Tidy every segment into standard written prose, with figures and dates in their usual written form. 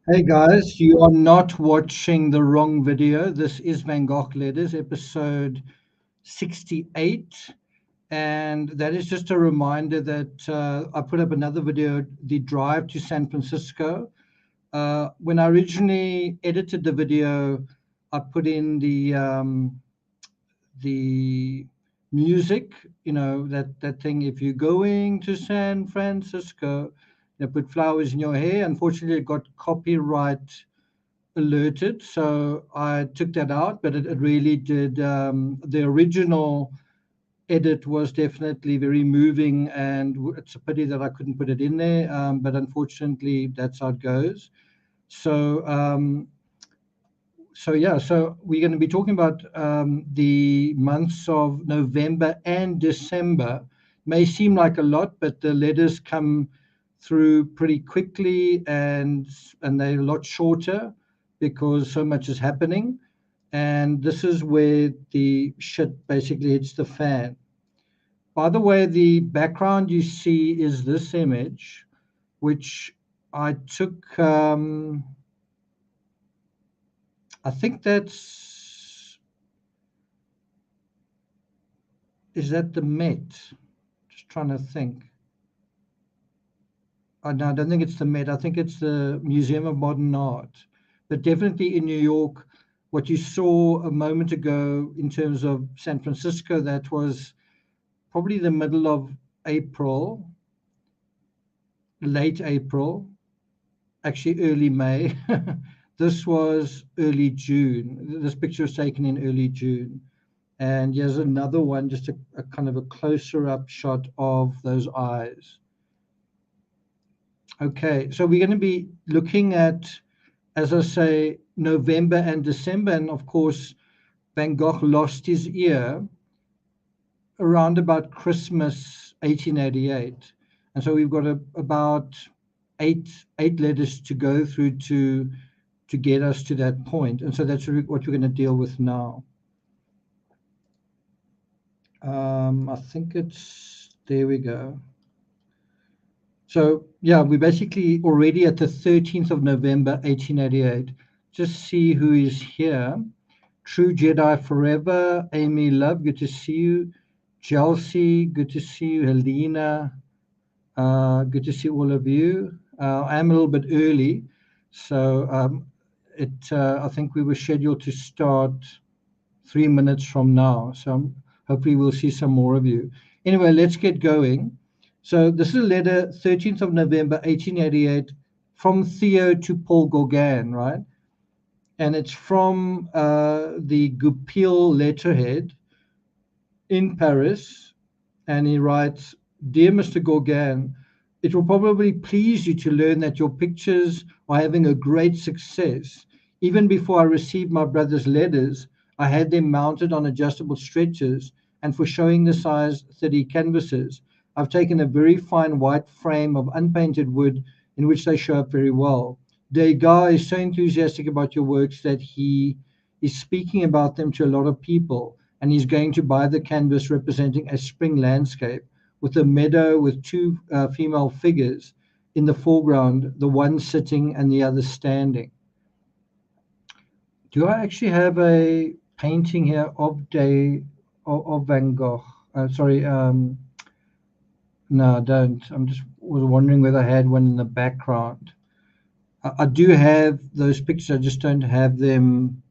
Hey guys, you are not watching the wrong video. This is Van Gogh Letters, episode 68. And that is just a reminder that I put up another video, the drive to San Francisco. When I originally edited the video, I put in the music, that thing, if you're going to San Francisco, put flowers in your hair. Unfortunately, it got copyright alerted, so I took that out, but it really did. The original edit was definitely very moving, and it's a pity that I couldn't put it in there, but unfortunately, that's how it goes. So, so we're going to be talking about the months of November and December. May seem like a lot, but the letters come through pretty quickly, and they're a lot shorter because so much is happening. And this is where the shit basically hits the fan. By the way, the background you see is this image, which I took. I think that's, is that the Met? Just trying to think. Oh, no, I don't think it's the Met. I think it's the Museum of Modern Art. But definitely in New York, what you saw a moment ago in terms of San Francisco, that was probably the middle of April, late April, actually early May. This was early June. This picture was taken in early June. And here's another one, just a kind of a closer up shot of those eyes. Okay, so we're going to be looking at, as I say, November and December. And of course, Van Gogh lost his ear around about Christmas 1888. And so we've got about eight letters to go through to get us to that point. And so that's what we're going to deal with now. I think it's, there we go. So yeah, we're basically already at the 13th of November, 1888. Just see who is here. True Jedi Forever, Amy Love, good to see you. Chelsea, good to see you. Helena, good to see all of you. I am a little bit early, so I think we were scheduled to start 3 minutes from now. So hopefully we'll see some more of you. Anyway, let's get going. So this is a letter, 13th of November, 1888, from Theo to Paul Gauguin, right? And it's from the Goupil letterhead in Paris. And he writes, Dear Mr. Gauguin, it will probably please you to learn that your pictures are having a great success. Even before I received my brother's letters, I had them mounted on adjustable stretchers, and for showing the size 30 canvases, I've taken a very fine white frame of unpainted wood in which they show up very well. Degas is so enthusiastic about your works that he is speaking about them to a lot of people, and he's going to buy the canvas representing a spring landscape with a meadow with two female figures in the foreground, the one sitting and the other standing. Do I actually have a painting here of Van Gogh? Sorry, no, I don't. I'm just was wondering whether I had one in the background. I do have those pictures. I just don't have them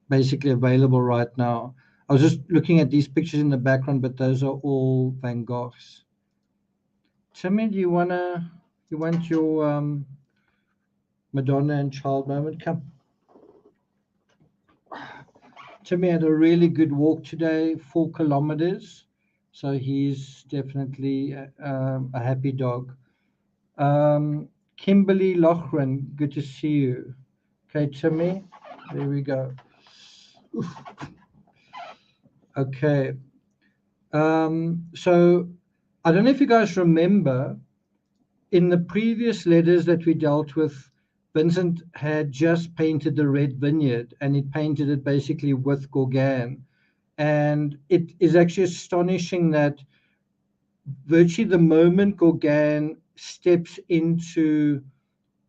basically available right now. I was just looking at these pictures in the background, but those are all Van Goghs. Timmy, do you want your Madonna and Child moment? Come. Timmy had a really good walk today, 4 kilometers. So he's definitely a happy dog. Kimberly Lochran, good to see you. Okay, Timmy, there we go. Oof. Okay. So I don't know if you guys remember, in the previous letters that we dealt with, Vincent had just painted the Red Vineyard, and he painted it basically with Gauguin. And it is actually astonishing that virtually the moment Gauguin steps into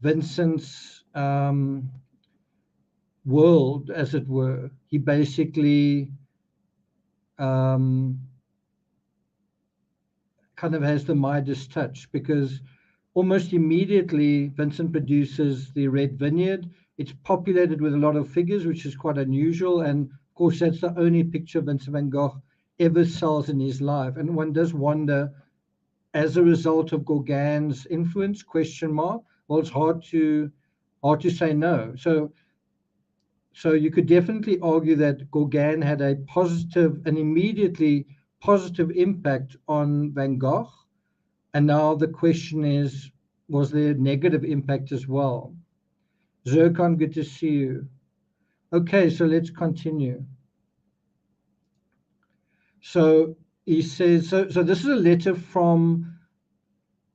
Vincent's world, as it were. He basically kind of has the Midas touch, because almost immediately Vincent produces the Red Vineyard. It's populated with a lot of figures, which is quite unusual. And of course, that's the only picture Vincent van Gogh ever sells in his life. And one does wonder, as a result of Gauguin's influence, question mark? Well, it's hard to say no. So you could definitely argue that Gauguin had a positive, an immediately positive impact on Van Gogh. And now the question is, was there a negative impact as well? Zircon, good to see you. Okay, so let's continue. So he says, so this is a letter from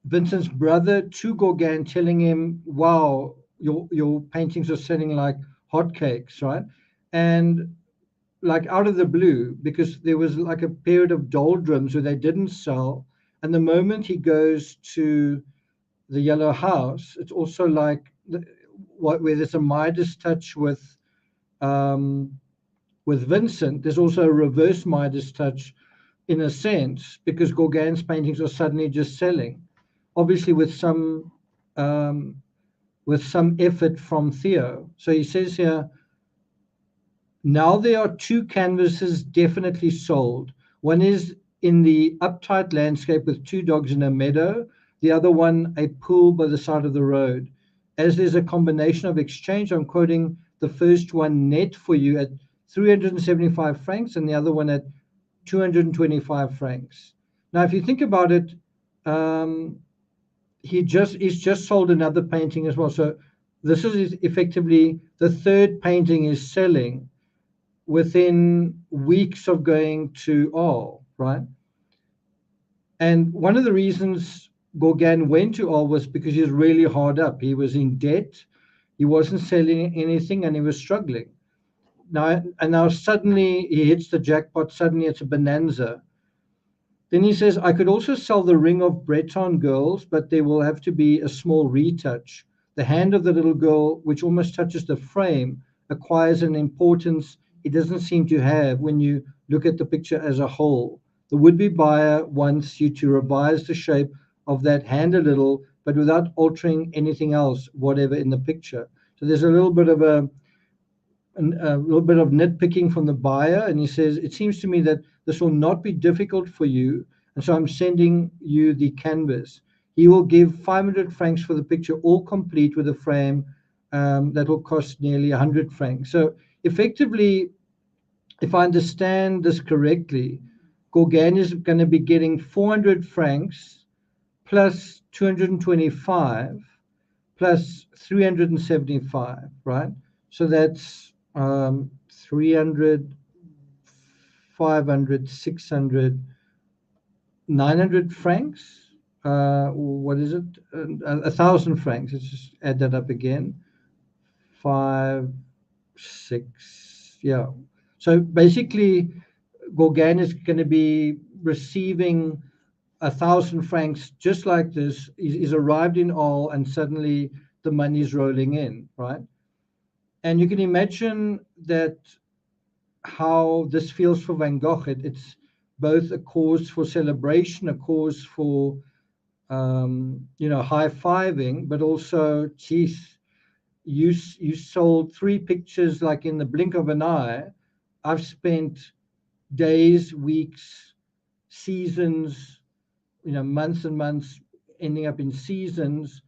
Vincent's brother to Gauguin telling him, wow, your paintings are selling like hotcakes, right? And like out of the blue, because there was like a period of doldrums where they didn't sell. And the moment he goes to the Yellow House, it's also like where there's a Midas touch with Vincent. There's also a reverse Midas touch in a sense, because Gauguin's paintings are suddenly just selling, obviously um, with some effort from Theo. So he says here, now there are two canvases definitely sold. One is in the uptight landscape with two dogs in a meadow, the other one a pool by the side of the road. As there's a combination of exchange, I'm quoting the first one net for you at 375 francs and the other one at 225 francs. Now, if you think about it, um, he's just sold another painting as well. So this is effectively the third painting is selling within weeks of going to Arles, right? And one of the reasons Gauguin went to Arles was because he was really hard up. He was in debt, he wasn't selling anything, and he was struggling. Now suddenly he hits the jackpot. Suddenly it's a bonanza. Then he says, I could also sell the ring of Breton girls, but there will have to be a small retouch. The hand of the little girl, which almost touches the frame, acquires an importance it doesn't seem to have when you look at the picture as a whole. The would-be buyer wants you to revise the shape of that hand a little, but without altering anything else, whatever in the picture. So there's a little bit of nitpicking from the buyer, and he says, it seems to me that this will not be difficult for you, and so I'm sending you the canvas. He will give 500 francs for the picture, all complete with a frame, that will cost nearly 100 francs. So effectively, if I understand this correctly, Gauguin is going to be getting 400 francs plus 225 plus 375, right? So that's 300, 500, 600, 900 francs. What is it? 1,000 francs. Let's just add that up again. 5, 6, yeah. So basically, Gauguin is going to be receiving 1,000 francs just like this. He's arrived in Arles, and suddenly the money's rolling in, right? And you can imagine that how this feels for Van Gogh. It's both a cause for celebration, a cause for high-fiving, but also, geez, you sold 3 pictures like in the blink of an eye. I've spent days, weeks, seasons, months and months, ending up in seasons,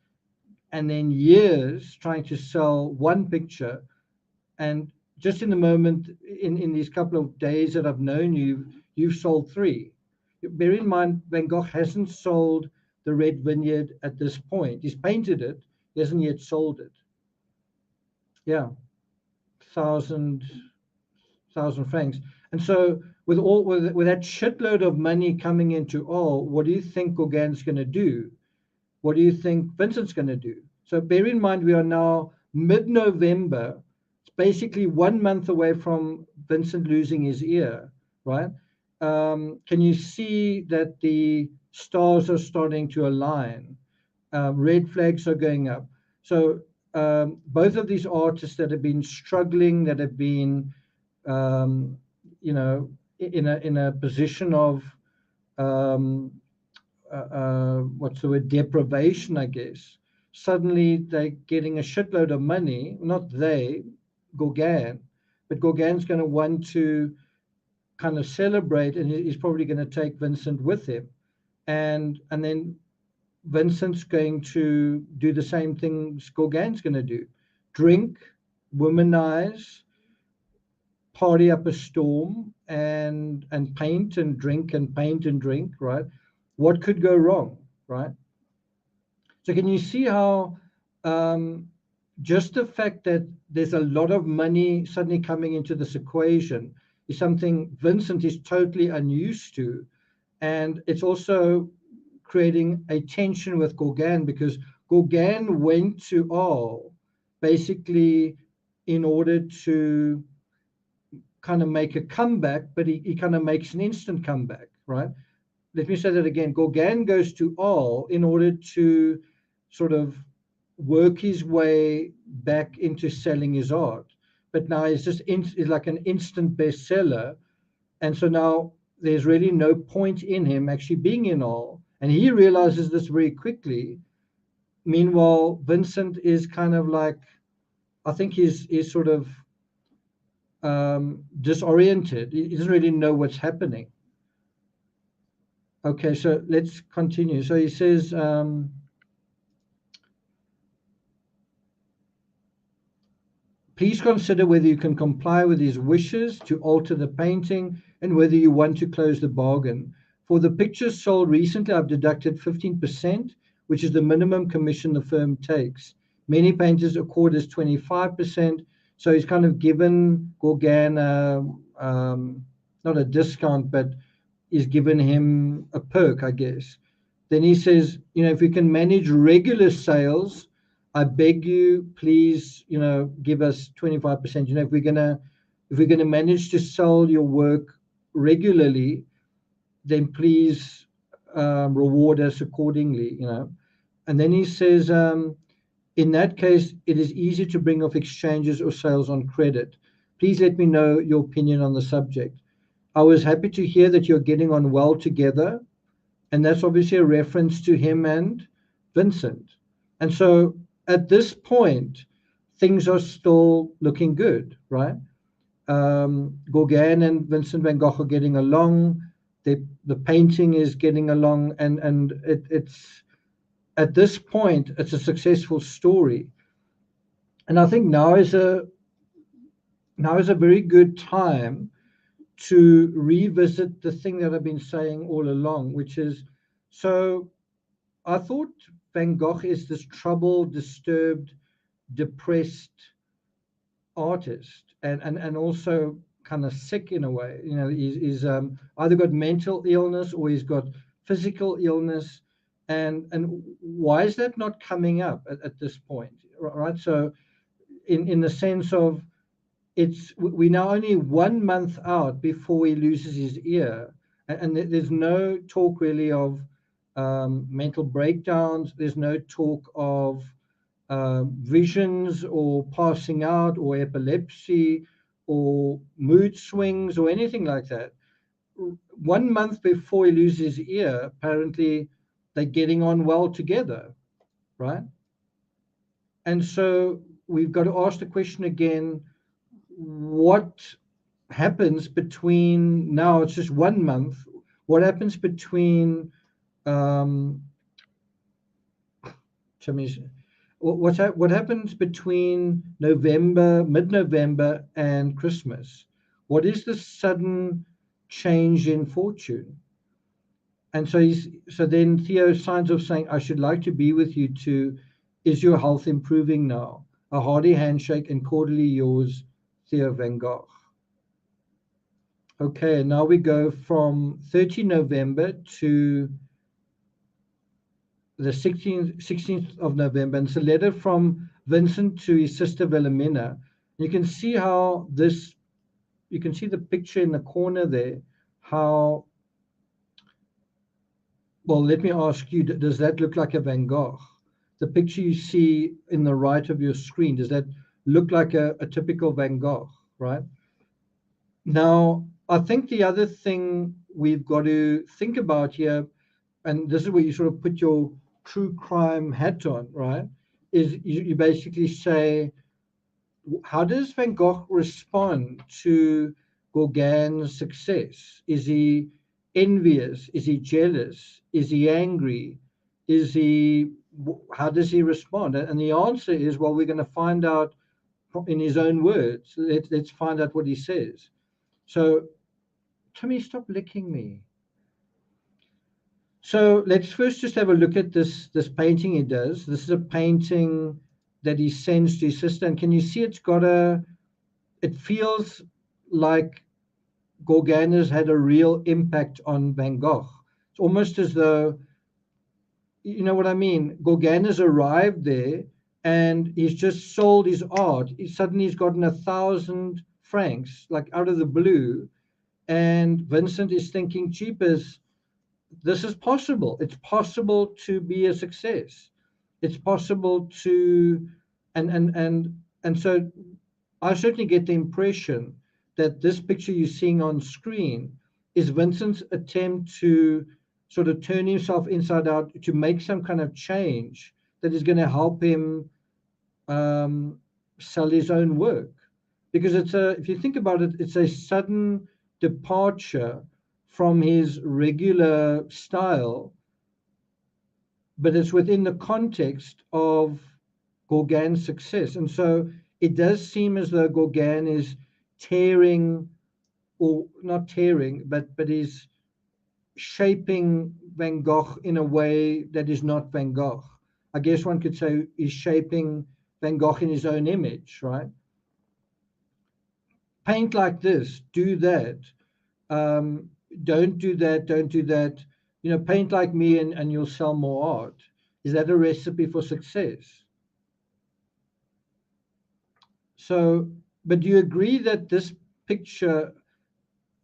and then years trying to sell one picture. And just in the moment, in these couple of days that I've known you, you've sold 3. Bear in mind, Van Gogh hasn't sold the Red Vineyard at this point. He's painted it, he hasn't yet sold it. Yeah, 1,000 francs. And so with that shitload of money coming into all, what do you think Gauguin's going to do? What do you think Vincent's going to do? So bear in mind, we are now mid-November. It's basically 1 month away from Vincent losing his ear, right? Can you see that the stars are starting to align? Red flags are going up. So both of these artists that have been struggling, that have been, you know, in a position of what's the word, deprivation, I guess. Suddenly they're getting a shitload of money. Not they, Gauguin, but Gauguin's going to want to kind of celebrate, and he's probably going to take Vincent with him, and then Vincent's going to do the same things Gauguin's going to do: drink, womanize, party up a storm, and paint and drink and paint and drink. Right? What could go wrong? Right? So can you see how just the fact that there's a lot of money suddenly coming into this equation is something Vincent is totally unused to, and it's also creating a tension with Gauguin, because Gauguin went to Arles basically in order to kind of make a comeback, but he kind of makes an instant comeback, right? Let me say that again. Gauguin goes to Arles in order to sort of work his way back into selling his art. But now he's just is like an instant bestseller. And so now there's really no point in him actually being in Arles. And he realizes this very quickly. Meanwhile, Vincent is kind of like, I think he's sort of disoriented. He doesn't really know what's happening. Okay, so let's continue. So he says, please consider whether you can comply with his wishes to alter the painting and whether you want to close the bargain. For the pictures sold recently, I've deducted 15%, which is the minimum commission the firm takes. Many painters accord us 25%. So he's kind of given Gauguin not a discount, but he's given him a perk, I guess. Then he says, you know, if we can manage regular sales, I beg you, please, you know, give us 25%. You know, if we're gonna manage to sell your work regularly, then please reward us accordingly. You know, and then he says, in that case, it is easy to bring off exchanges or sales on credit. Please let me know your opinion on the subject. I was happy to hear that you're getting on well together, and that's obviously a reference to him and Vincent. And so at this point, things are still looking good, right? Gauguin and Vincent van Gogh are getting along. The painting is getting along, and it's at this point it's a successful story. And I think now is a very good time to revisit the thing that I've been saying all along, which is, so I thought Van Gogh is this troubled, disturbed, depressed artist, and also kind of sick in a way. You know, he's either got mental illness or he's got physical illness, and why is that not coming up at this point, right? So in the sense of, we're now only 1 month out before he loses his ear, and there's no talk really of mental breakdowns. There's no talk of visions or passing out or epilepsy or mood swings or anything like that. 1 month before he loses his ear, apparently they're getting on well together, right? And so we've got to ask the question again, what happens between now, it's just 1 month, what happens between what happens between November, mid-November and Christmas? What is the sudden change in fortune? And so then Theo signs off saying, I should like to be with you too. Is your health improving now? A hearty handshake and cordially yours, Theo van Gogh. Okay, now we go from 30 November to the 16th of November, and it's a letter from Vincent to his sister Willemien. You can see how this, you can see the picture in the corner there, how, well, let me ask you, does that look like a Van Gogh? the picture you see in the right of your screen, does that look like a typical Van Gogh, right? Now, I think the other thing we've got to think about here, and this is where you sort of put your true crime hat on, right? Is you basically say, how does Van Gogh respond to Gauguin's success? Is he envious? Is he jealous? Is he angry? How does he respond? And the answer is, well, we're going to find out in his own words. Let's find out what he says. So, Timmy, stop licking me. So let's first just have a look at this painting he does. This is a painting that he sends to his sister, and can you see it feels like Gauguin has had a real impact on Van Gogh. It's almost as though, you know what I mean? Gauguin has arrived there and he's just sold his art. Suddenly he's gotten 1,000 francs, like out of the blue. And Vincent is thinking, cheapers, this is possible. It's possible to be a success. It's possible to, and so I certainly get the impression that this picture you're seeing on screen is Vincent's attempt to sort of turn himself inside out to make some kind of change that is going to help him sell his own work. Because if you think about it, it's a sudden departure from his regular style, but it's within the context of Gauguin's success. And so it does seem as though Gauguin is tearing, or not tearing, but is shaping Van Gogh in a way that is not Van Gogh. I guess one could say he's shaping Van Gogh in his own image, right? Paint like this, do that. Don't do that, don't do that. You know, paint like me and you'll sell more art. Is that a recipe for success? So, but do you agree that this picture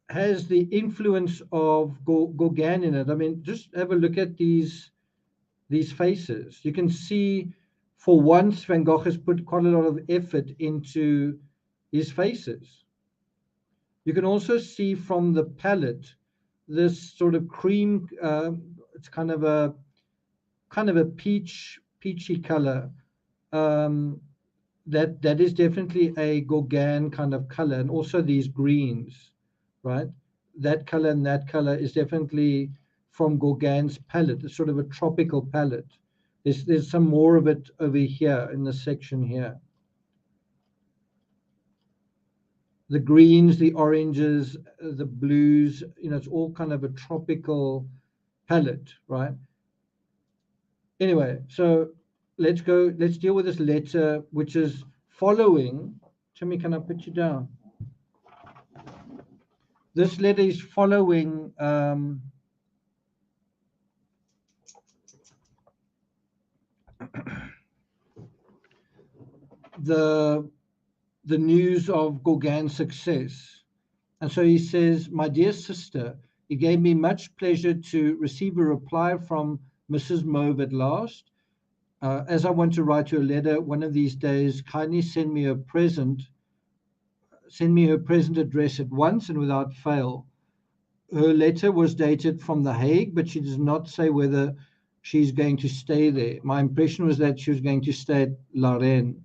has the influence of Gauguin in it? I mean, just have a look at these faces. You can see for once Van Gogh has put quite a lot of effort into his faces. You can also see from the palette this sort of cream, it's kind of a peachy color. That is definitely a Gauguin kind of color, and also these greens, right? That color and that color is definitely from Gauguin's palette. It's sort of a tropical palette. There's some more of it over here in the section here. The greens, the oranges, the blues, you know, it's all kind of a tropical palette, right? Anyway, so let's deal with this letter, which is following. Timmy, can I put you down? This letter is following the news of Gauguin's success. And so he says, "My dear sister, it gave me much pleasure to receive a reply from Mrs. Mauve at last. As I want to write you a letter one of these days, kindly send me her present address at once and without fail." Her letter was dated from The Hague, but she does not say whether she's going to stay there. My impression was that she was going to stay at La Reine.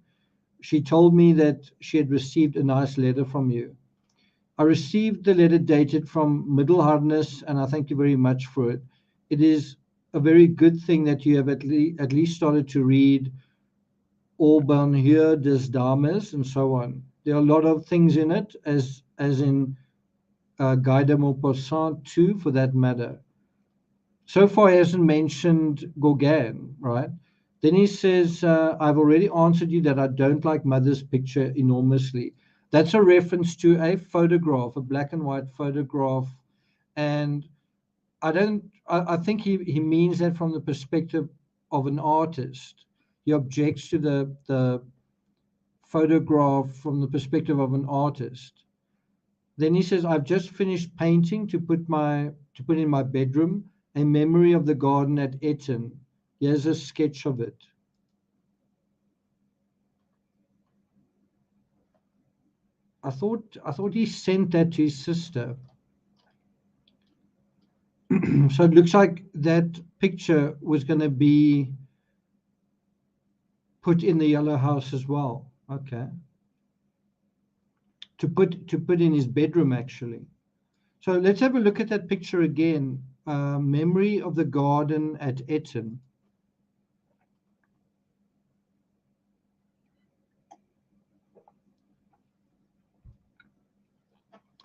She told me that she had received a nice letter from you. I received the letter dated from Middelharnis, and I thank you very much for it. It is a very good thing that you have at least started to read Bonheur des Dames and so on. There are a lot of things in it, as in Guy de Maupassant too, for that matter. So far, he hasn't mentioned Gauguin, right? Then he says, I've already answered you that I don't like Mother's picture enormously. That's a reference to a photograph, a black and white photograph. And I think he means that from the perspective of an artist. He objects to the photograph from the perspective of an artist. Then he says, I've just finished painting to put in my bedroom a memory of the garden at Etten. Here's a sketch of it. I thought he sent that to his sister. So it looks like that picture was going to be put in the yellow house as well. Okay. To put in his bedroom, actually. So let's have a look at that picture again. Memory of the garden at Eton.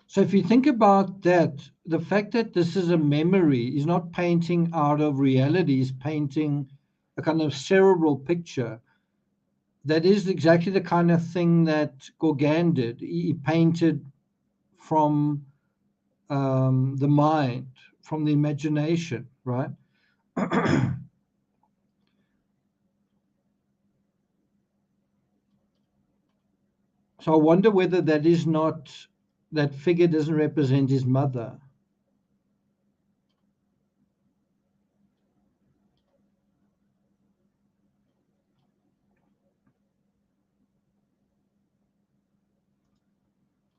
So if you think about that, the fact that this is a memory, he's not painting out of reality, he's painting a kind of cerebral picture. That is exactly the kind of thing that Gauguin did. He painted from the mind, from the imagination, right? So I wonder whether that is not, that figure doesn't represent his mother.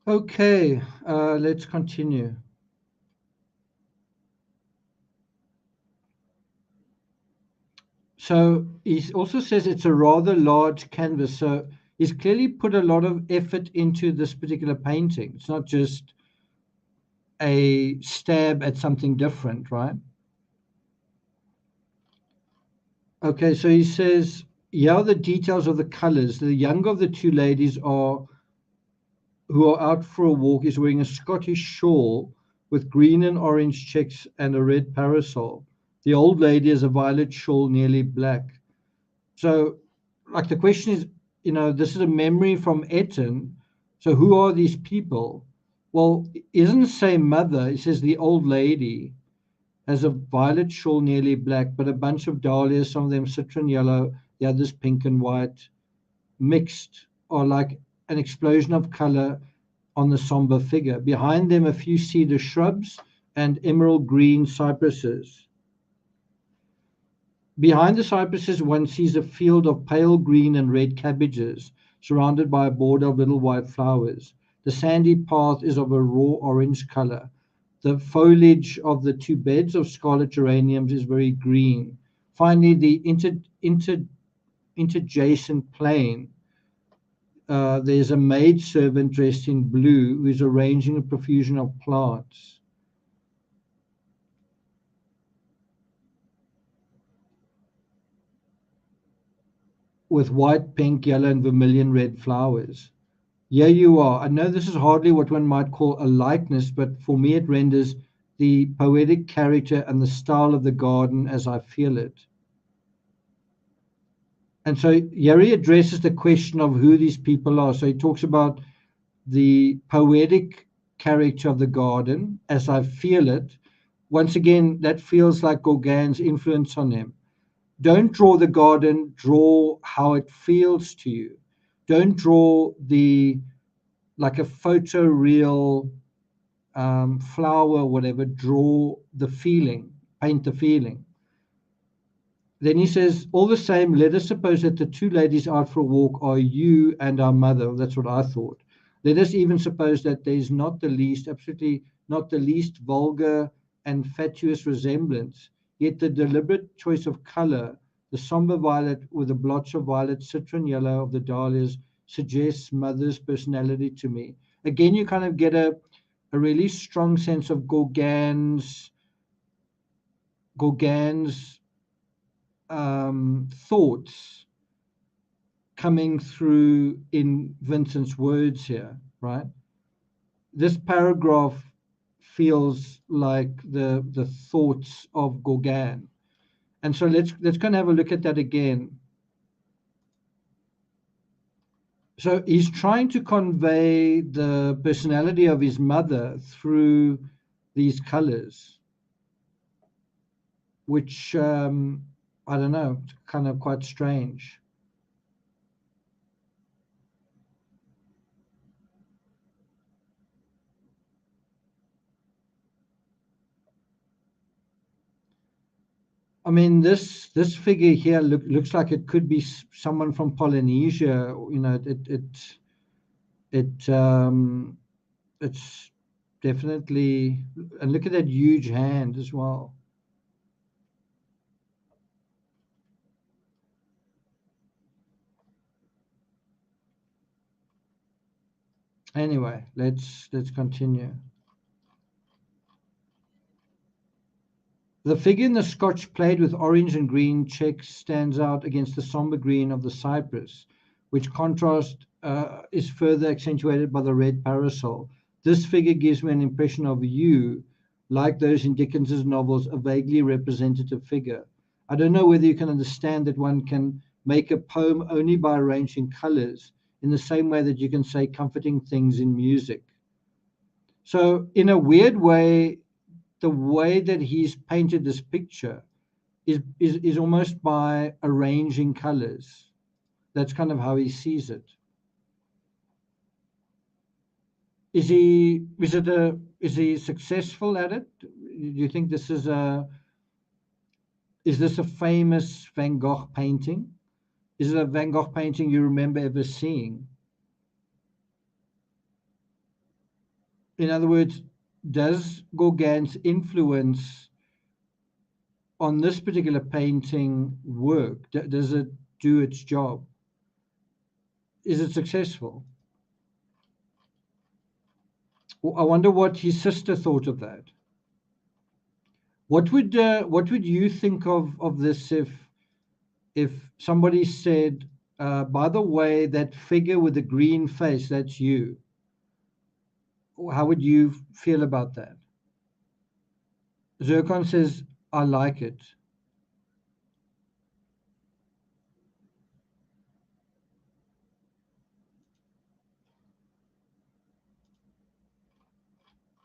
Okay, let's continue. So he also says it's a rather large canvas. So he's clearly put a lot of effort into this particular painting. It's not just a stab at something different, right? Okay, so he says, here are the details of the colors. The younger of the two ladies who are out for a walk is wearing a Scottish shawl with green and orange checks and a red parasol. The old lady has a violet shawl, nearly black. So, like, the question is, this is a memory from Eton. So, who are these people? Well, it doesn't say mother. It says the old lady has a violet shawl, nearly black, but a bunch of dahlias, some of them citron yellow, the others pink and white, mixed, are like an explosion of color on the somber figure. Behind them, a few cedar shrubs and emerald green cypresses. Behind the cypresses, one sees a field of pale green and red cabbages, surrounded by a border of little white flowers. The sandy path is of a raw orange color. The foliage of the two beds of scarlet geraniums is very green. Finally, the interjacent plain, there's a maidservant dressed in blue who is arranging a profusion of plants with white, pink, yellow, and vermilion red flowers. Here you are. I know this is hardly what one might call a likeness, but for me it renders the poetic character and the style of the garden as I feel it. And so here he addresses the question of who these people are. So he talks about the poetic character of the garden as I feel it. Once again, that feels like Gauguin's influence on him. Don't draw the garden, draw how it feels to you. Don't draw the like a photo real flower or whatever, draw the feeling, paint the feeling. Then he says, all the same, let us suppose that the two ladies out for a walk are you and our mother. That's what I thought. Let us even suppose that there is not the least, absolutely not the least vulgar and fatuous resemblance, yet the deliberate choice of color, the somber violet with a blotch of violet citron yellow of the dahlias, suggests mother's personality to me. Again, you kind of get a really strong sense of Gauguin's thoughts coming through in Vincent's words here, right? This paragraph feels like the thoughts of Gauguin. And so let's go and have a look at that again. So he's trying to convey the personality of his mother through these colors, which I don't know, kind of quite strange. I mean, this figure here looks like it could be someone from Polynesia. it's definitely, and look at that huge hand as well. Anyway, let's continue. The figure in the Scotch plaid with orange and green checks stands out against the somber green of the cypress, which contrast is further accentuated by the red parasol. This figure gives me an impression of you, like those in Dickens's novels, a vaguely representative figure. I don't know whether you can understand that one can make a poem only by arranging colors in the same way that you can say comforting things in music. So, in a weird way, the way that he's painted this picture is almost by arranging colors. That's kind of how he sees it. Is he successful at it? Do you think this is a famous Van Gogh painting? Is it a Van Gogh painting you remember ever seeing? In other words, does Gauguin's influence on this particular painting work? Does it do its job? Is it successful? I wonder what his sister thought of that. What would you think of this if somebody said, by the way, that figure with the green face, that's you? How would you feel about that? Zircon says, I like it.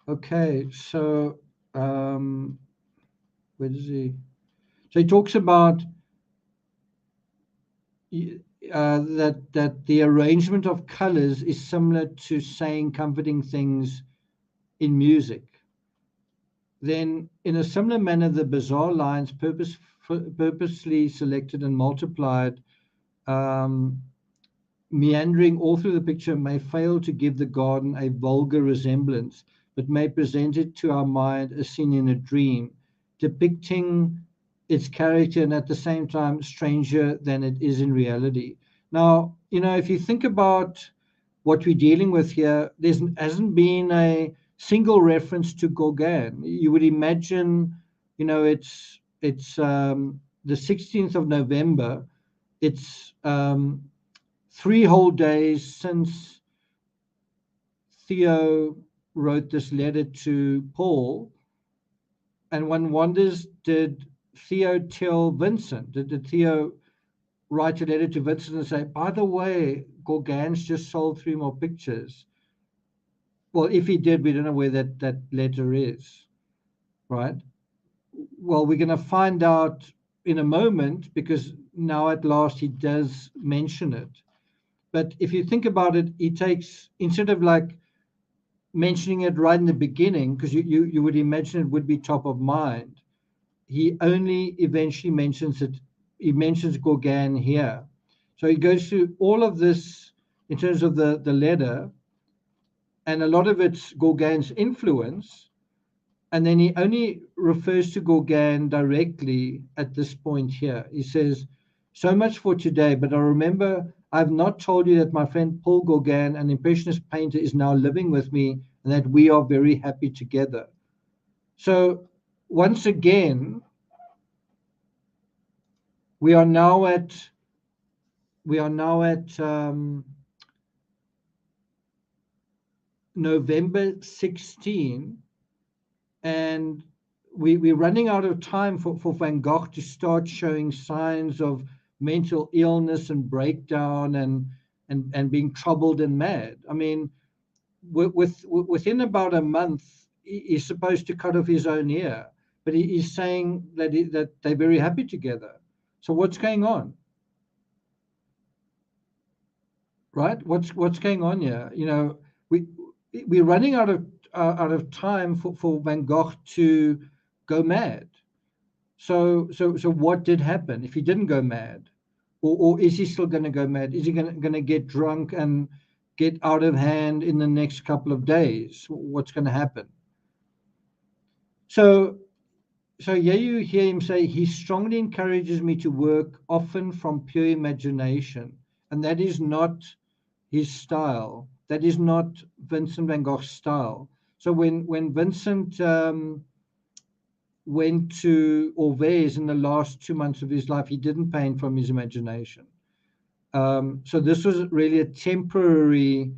Okay, so where does he? So he talks about that the arrangement of colors is similar to saying comforting things in music. Then, in a similar manner, the bizarre lines purposely selected and multiplied, um, meandering all through the picture, may fail to give the garden a vulgar resemblance, but may present it to our mind as seen in a dream, depicting its character and at the same time stranger than it is in reality. Now, if you think about what we're dealing with here, there hasn't been a single reference to Gauguin. You would imagine, it's the 16th of November. It's 3 whole days since Theo wrote this letter to Paul, and one wonders, did Theo tell Vincent? Did Theo write a letter to Vincent and say, by the way, Gauguin's just sold 3 more pictures? Well, if he did, we don't know where that letter is, right? Well, we're going to find out in a moment, because now at last he does mention it. But if you think about it, he takes, instead of like mentioning it right in the beginning, because you would imagine it would be top of mind, he only eventually mentions it. He mentions Gauguin here. So he goes through all of this in terms of the letter, and a lot of it's Gauguin's influence, and then he only refers to Gauguin directly at this point here. He says, so much for today, but I remember I've not told you that my friend Paul Gauguin, an impressionist painter, is now living with me, and that we are very happy together. So once again, we are now at November 16, and we're running out of time for Van Gogh to start showing signs of mental illness and breakdown and being troubled and mad. I mean, within about a month, he's supposed to cut off his own ear, but he's saying that they're very happy together. So what's going on? Right? What's going on here? We're running out of time for Van Gogh to go mad. So what did happen if he didn't go mad, or is he still going to go mad? Is he going to get drunk and get out of hand in the next couple of days? What's going to happen? So here you hear him say, he strongly encourages me to work often from pure imagination. And that is not his style. That is not Vincent van Gogh's style. So when Vincent went to Arles in the last 2 months of his life, he didn't paint from his imagination. So this was really a temporary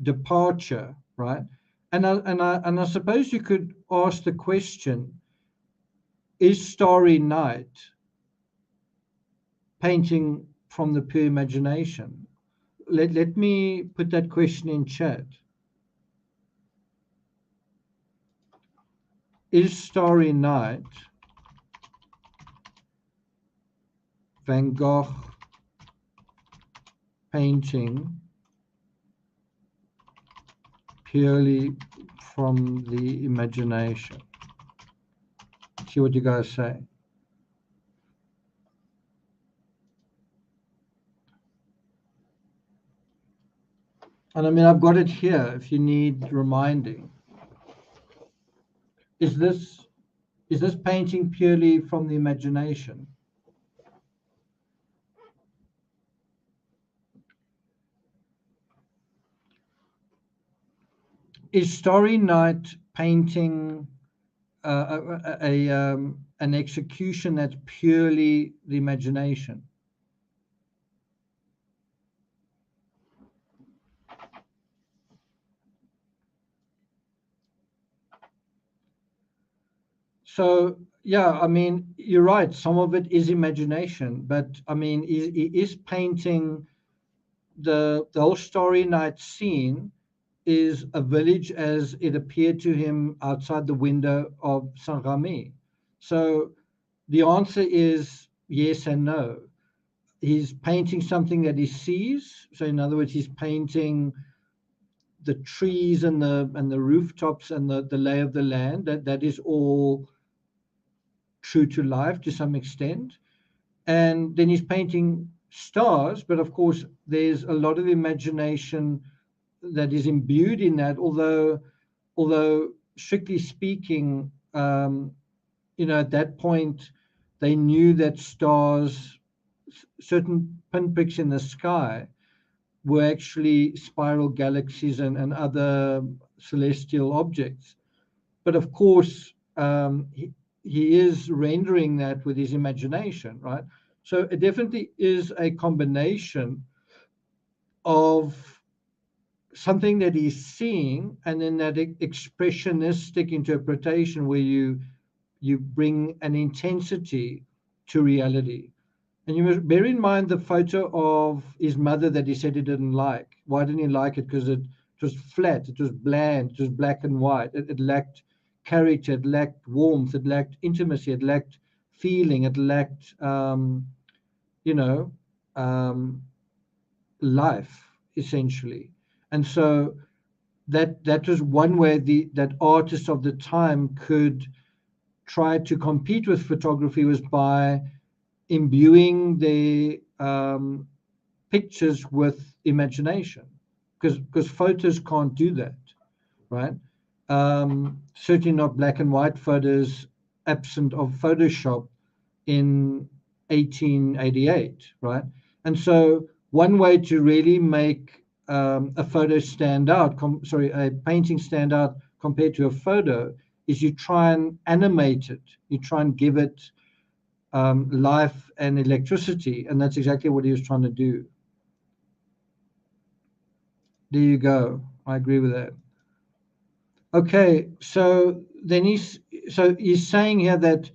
departure, right? And I suppose you could ask the question: is Starry Night painting from the pure imagination? Let me put that question in chat. Is Starry Night Van Gogh painting purely from the imagination? See what you guys say. And I mean, I've got it here if you need reminding. Is this painting purely from the imagination? Is Starry Night painting an execution that's purely the imagination? So yeah, I mean, you're right. Some of it is imagination, but I mean, he is painting the whole Starry Night scene is a village as it appeared to him outside the window of Saint-Remy. So the answer is yes and no. He's painting something that he sees. So in other words, he's painting the trees and the rooftops and the lay of the land. That is all true to life to some extent. And then he's painting stars, but of course there's a lot of imagination that is imbued in that, although strictly speaking, at that point they knew that stars, certain pinpricks in the sky, were actually spiral galaxies and other celestial objects. But of course, he is rendering that with his imagination, right? So it definitely is a combination of something that he's seeing and then that expressionistic interpretation where you bring an intensity to reality. And you must bear in mind the photo of his mother that he said he didn't like. Why didn't he like it? Because it was flat, it was bland, it was black and white. It lacked character, it lacked warmth, it lacked intimacy, it lacked feeling, it lacked, life, essentially. And so that was one way that artists of the time could try to compete with photography, was by imbuing their pictures with imagination, because photos can't do that, right? Certainly not black and white photos, absent of Photoshop in 1888, right? And so one way to really make a photo stand out, a painting stand out compared to a photo, is you try and animate it, you try and give it life and electricity, and that's exactly what he was trying to do. There you go. I agree with that. Okay, so then he's saying here that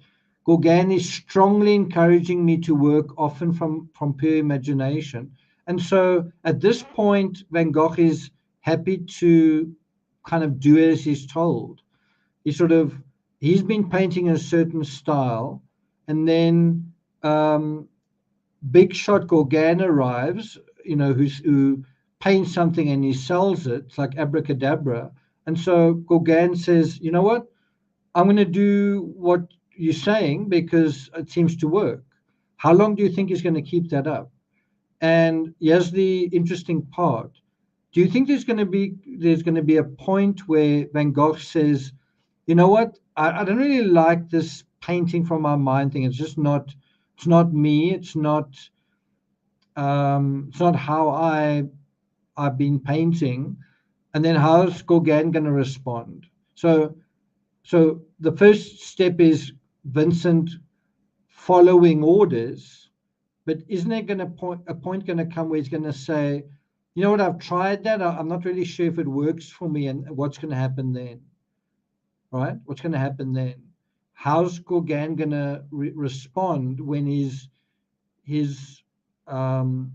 Gauguin is strongly encouraging me to work often from pure imagination. And so at this point, Van Gogh is happy to kind of do as he's told. He's been painting a certain style, and then big shot Gauguin arrives, who paints something and he sells it. It's like abracadabra. And so Gauguin says, you know what? I'm going to do what you're saying because it seems to work. How long do you think he's going to keep that up? And here's the interesting part. Do you think there's going to be a point where Van Gogh says, you know what, I don't really like this painting from my mind thing. It's just not. It's not me. It's not. It's not how I've been painting. And then how's Gauguin going to respond? So the first step is Vincent following orders, but isn't there going to a point going to come where he's going to say, you know what, I've tried that. I'm not really sure if it works for me, and what's going to happen then, right? What's going to happen then? How's Gauguin going to respond when his kind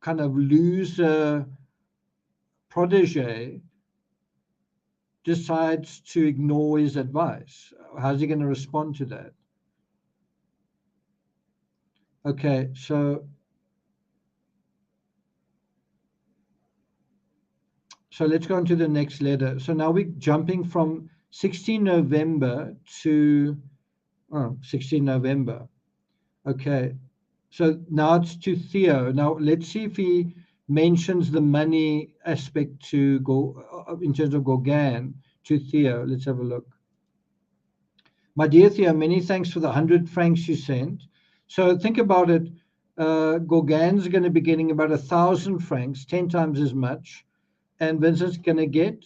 of loser protege decides to ignore his advice? How's he going to respond to that? Okay, so let's go on to the next letter. So now we're jumping from 16 November to 16 November. Okay, so now it's to Theo. Now let's see if he mentions the money aspect to go in terms of Gauguin to Theo. Let's have a look. My dear Theo, many thanks for the 100 francs you sent. So think about it. Gauguin's going to be getting about 1,000 francs, 10 times as much, and Vincent's going to get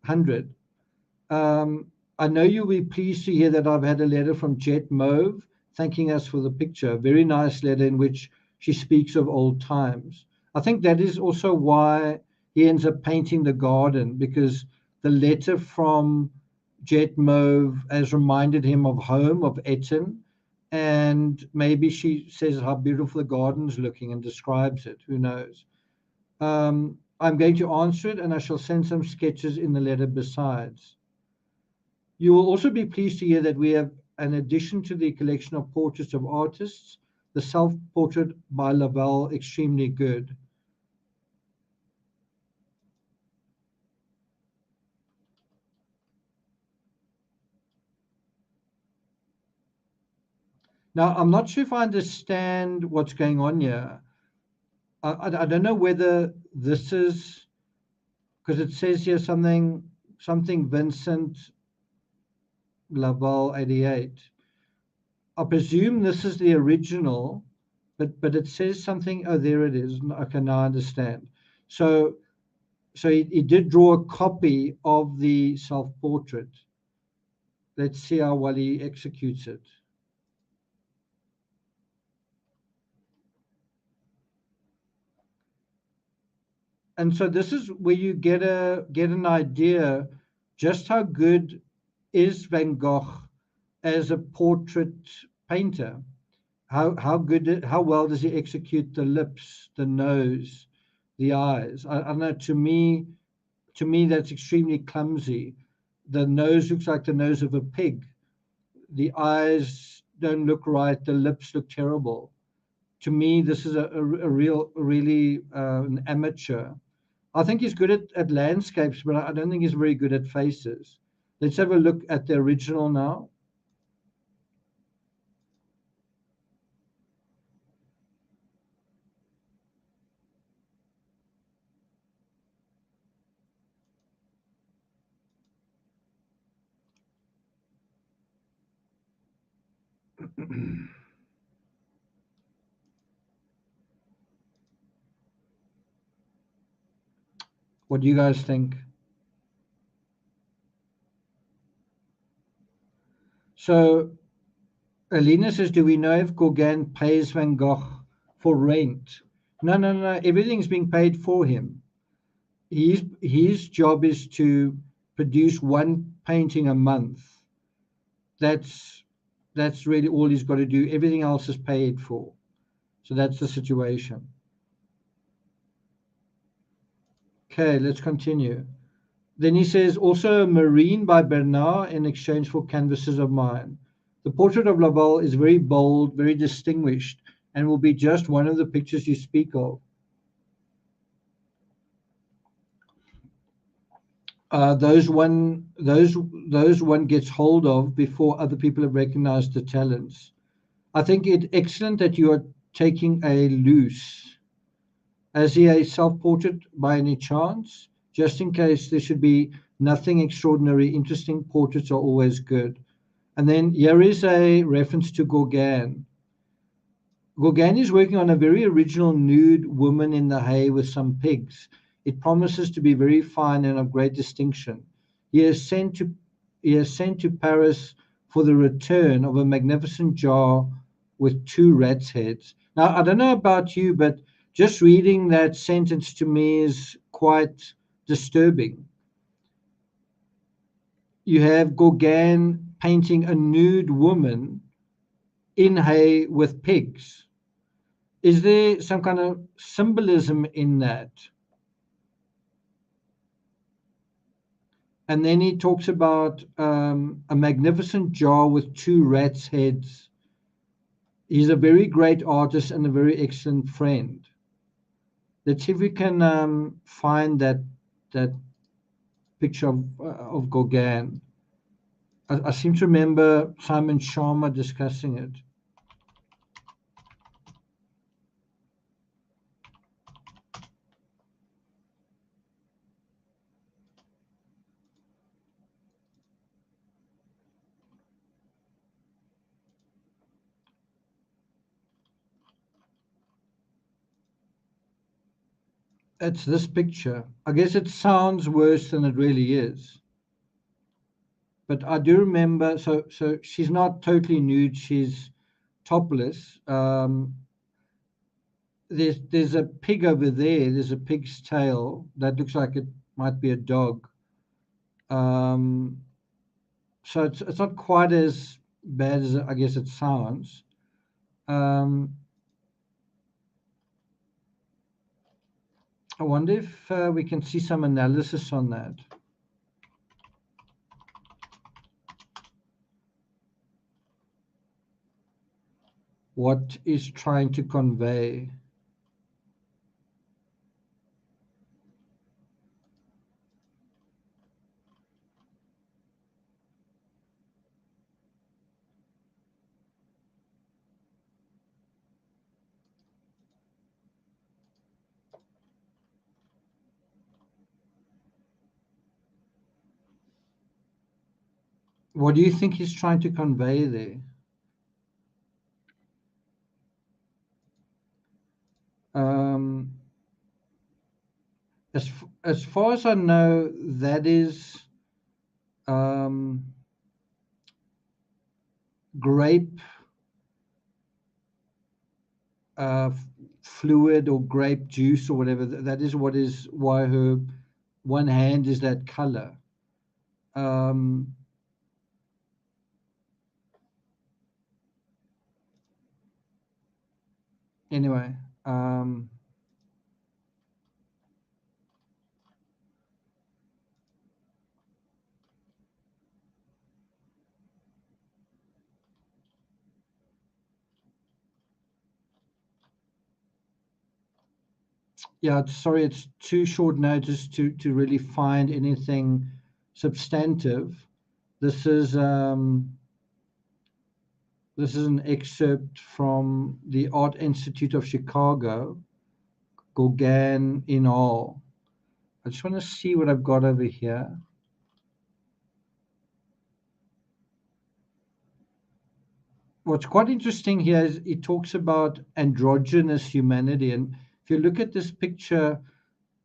100. I know you'll be pleased to hear that I've had a letter from Jet Mauve thanking us for the picture. A very nice letter in which she speaks of old times. I think that is also why he ends up painting the garden, because the letter from Jet Mauve has reminded him of home, of Eton, and maybe she says how beautiful the garden's looking and describes it. Who knows? I'm going to answer it, and I shall send some sketches in the letter besides. You will also be pleased to hear that we have an addition to the collection of portraits of artists, the self-portrait by Laval, extremely good. Now, I'm not sure if I understand what's going on here. I don't know whether this is, because it says here something Vincent Laval 88. I presume this is the original, but it says something. Oh, there it is. Okay, now I understand. So he did draw a copy of the self-portrait. Let's see how well he executes it. And so this is where you get an idea just how good is Van Gogh as a portrait painter. How well does he execute the lips, the nose, the eyes? I don't know. To me, that's extremely clumsy. The nose looks like the nose of a pig. The eyes don't look right. The lips look terrible. To me, this is really an amateur. I think he's good at landscapes, but I don't think he's very good at faces. Let's have a look at the original now. What do you guys think? So Alina says, do we know if Gauguin pays Van Gogh for rent? No. Everything's being paid for him. His job is to produce one painting a month. That's really all he's got to do. Everything else is paid for. So that's the situation. Okay, let's continue. Then he says, also Marine by Bernard in exchange for canvases of mine. The portrait of Laval is very bold, very distinguished, and will be just one of the pictures you speak of. Those one gets hold of before other people have recognized the talents. I think it's excellent that you are taking a loose. Has he a self-portrait by any chance? Just in case there should be nothing extraordinary, interesting portraits are always good. And then here is a reference to Gauguin. Gauguin is working on a very original nude woman in the hay with some pigs. It promises to be very fine and of great distinction. He has sent to Paris for the return of a magnificent jar with two rats' heads. Now, I don't know about you, but just reading that sentence to me is quite disturbing. You have Gauguin painting a nude woman in hay with pigs. Is there some kind of symbolism in that? And then he talks about a magnificent jar with two rats' heads. He's a very great artist and a very excellent friend. Let's see if we can find that picture of Gauguin. I seem to remember Simon Sharma discussing it. It's this picture. I guess it sounds worse than it really is. But I do remember, so she's not totally nude, she's topless. There's a pig over there. There's a pig's tail that looks like it might be a dog. So it's not quite as bad as I guess it sounds. I wonder if we can see some analysis on that. What is trying to convey? What do you think he's trying to convey there? As far as I know, that is grape fluid or grape juice or whatever. That is what is why her one hand is that color. Anyway, yeah, sorry, it's too short notice to really find anything substantive. This is an excerpt from the Art Institute of Chicago, Gauguin in Arles. I just want to see what I've got over here. What's quite interesting here is it talks about androgynous humanity. And if you look at this picture,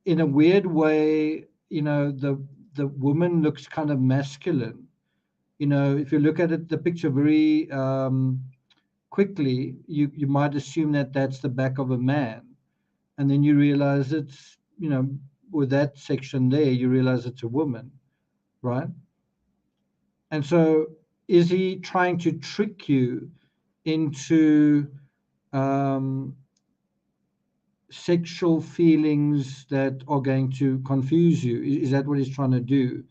in a weird way, the woman looks kind of masculine. If you look at it, the picture very quickly, you might assume that that's the back of a man. And then you realize it's, with that section there, you realize it's a woman, right? And so is he trying to trick you into sexual feelings that are going to confuse you? Is that what he's trying to do?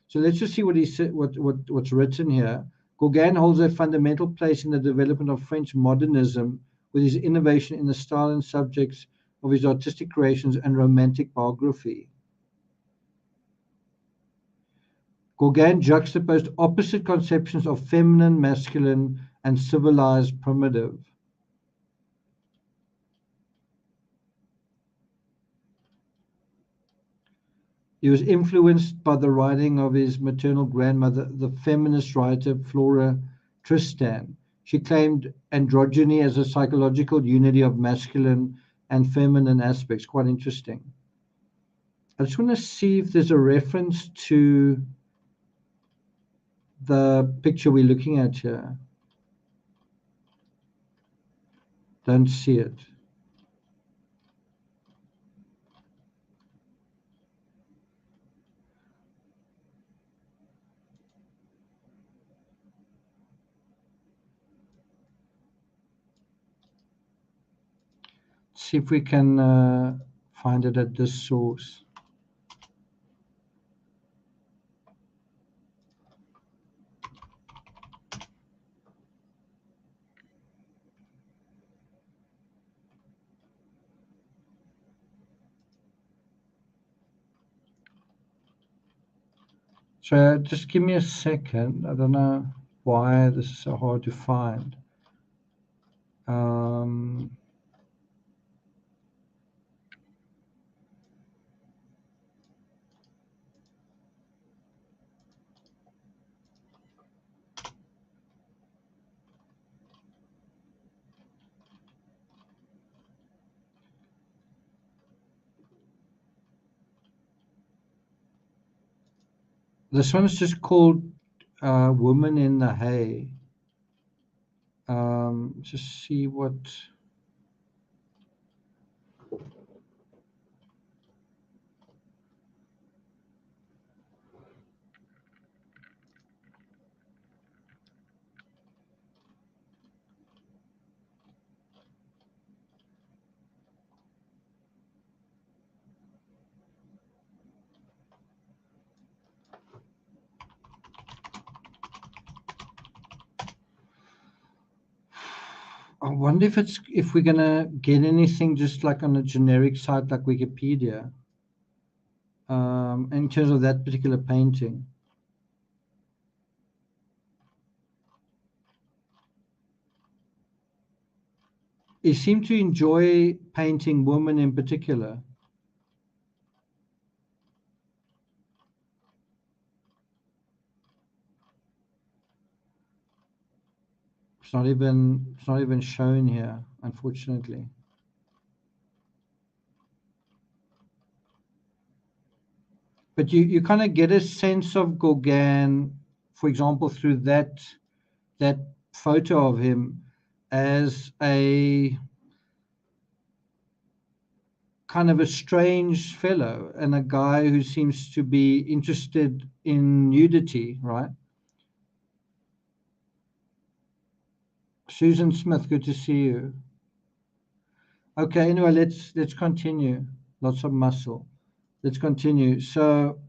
So let's just see what he said. What's written here. Gauguin holds a fundamental place in the development of French modernism with his innovation in the style and subjects of his artistic creations and romantic biography. Gauguin juxtaposed opposite conceptions of feminine, masculine, and civilized primitive. He was influenced by the writing of his maternal grandmother, the feminist writer Flora Tristan. She claimed androgyny as a psychological unity of masculine and feminine aspects. Quite interesting. I just want to see if there's a reference to the picture we're looking at here. Don't see it. See if we can find it at this source. So just give me a second. I don't know why this is so hard to find. This one's just called Woman in the Hay. Just see what. I wonder if we're gonna get anything just like on a generic site like Wikipedia, in terms of that particular painting. He seemed to enjoy painting women in particular. It's not even shown here, unfortunately. But you kind of get a sense of Gauguin, for example, through that photo of him as a kind of a strange fellow and a guy who seems to be interested in nudity, right? Susan Smith, good to see you. Okay, anyway, let's continue. Lots of muscle. Let's continue. So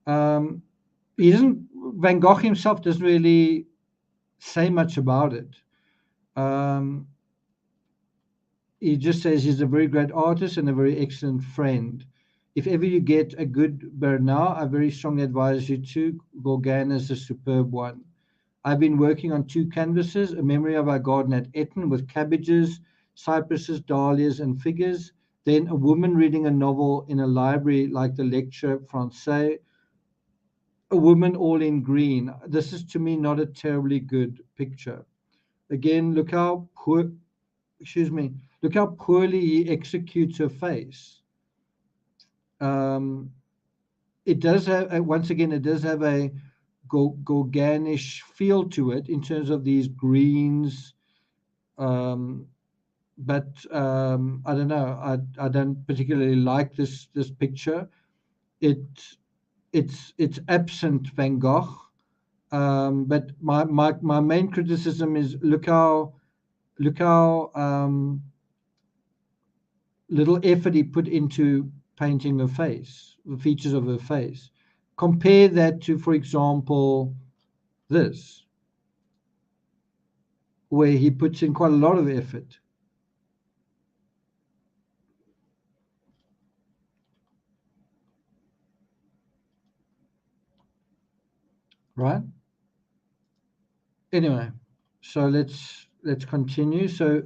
he doesn't Van Gogh himself doesn't really say much about it. He just says he's a very great artist and a very excellent friend. If ever you get a good Bernard, I very strongly advise you to. Gauguin is a superb one. I've been working on 2 canvases, a memory of our garden at Eton with cabbages, cypresses, dahlias, and figures. Then a woman reading a novel in a library like the Lecture Francais. A woman all in green. This is to me not a terribly good picture. Again, look how poorly he executes her face. It does have, once again, it does have a Gauguinish feel to it in terms of these greens. But I don't know. I don't particularly like this picture. It's absent Van Gogh. But my main criticism is look how little effort he put into painting her face, the features of her face. Compare that to, for example, this, where he puts in quite a lot of effort. Right? Anyway, so let's continue. So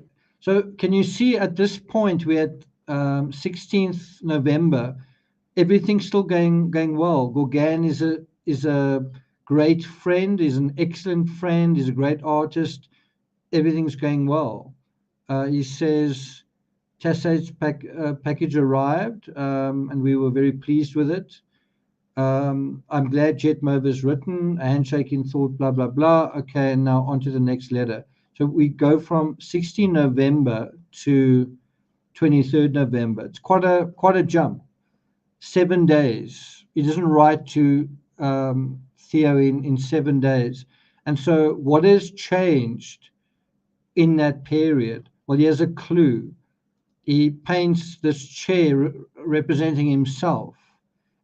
can you see at this point we're at 16th November. everything's still going well. Gauguin is a great friend, is an excellent friend, is a great artist. Everything's going well. He says Tassag's package arrived, and we were very pleased with it. I'm glad Jetmover's written, a handshake in thought, blah, blah, blah. Okay, and now on to the next letter. So we go from 16 November to 23rd November. It's quite a jump. 7 days. He doesn't write to Theo in 7 days. And so what has changed in that period? Well, here's a clue. He paints this chair representing himself.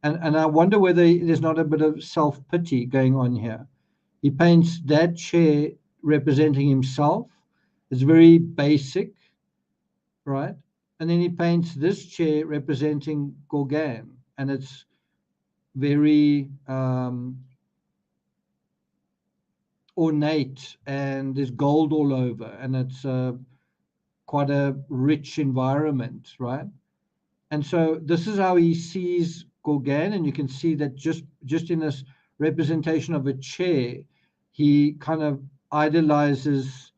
And I wonder whether there's not a bit of self-pity going on here. He paints that chair representing himself. It's very basic, right? And then he paints this chair representing Gauguin, and it's very ornate, and there's gold all over, and it's quite a rich environment, right? And so this is how he sees Gauguin, and you can see that just in this representation of a chair, he kind of idolizes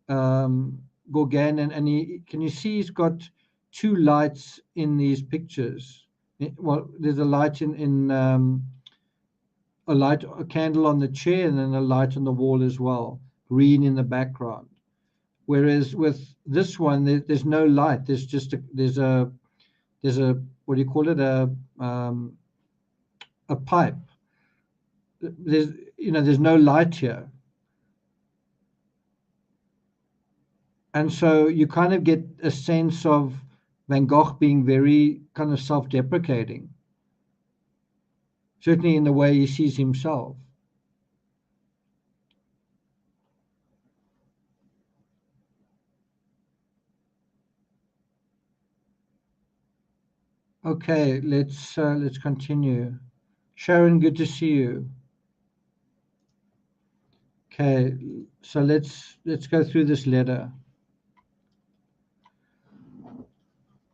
Gauguin, and he can you see he's got two lights in these pictures. Well, there's a light in a candle on the chair, and then a light on the wall as well, green in the background. Whereas with this one, there's no light. There's a what do you call it, a pipe. There's no light here, and so you kind of get a sense of Van Gogh being very kind of self-deprecating, certainly in the way he sees himself. Okay, let's continue. Sharon, good to see you. Okay, so let's go through this letter.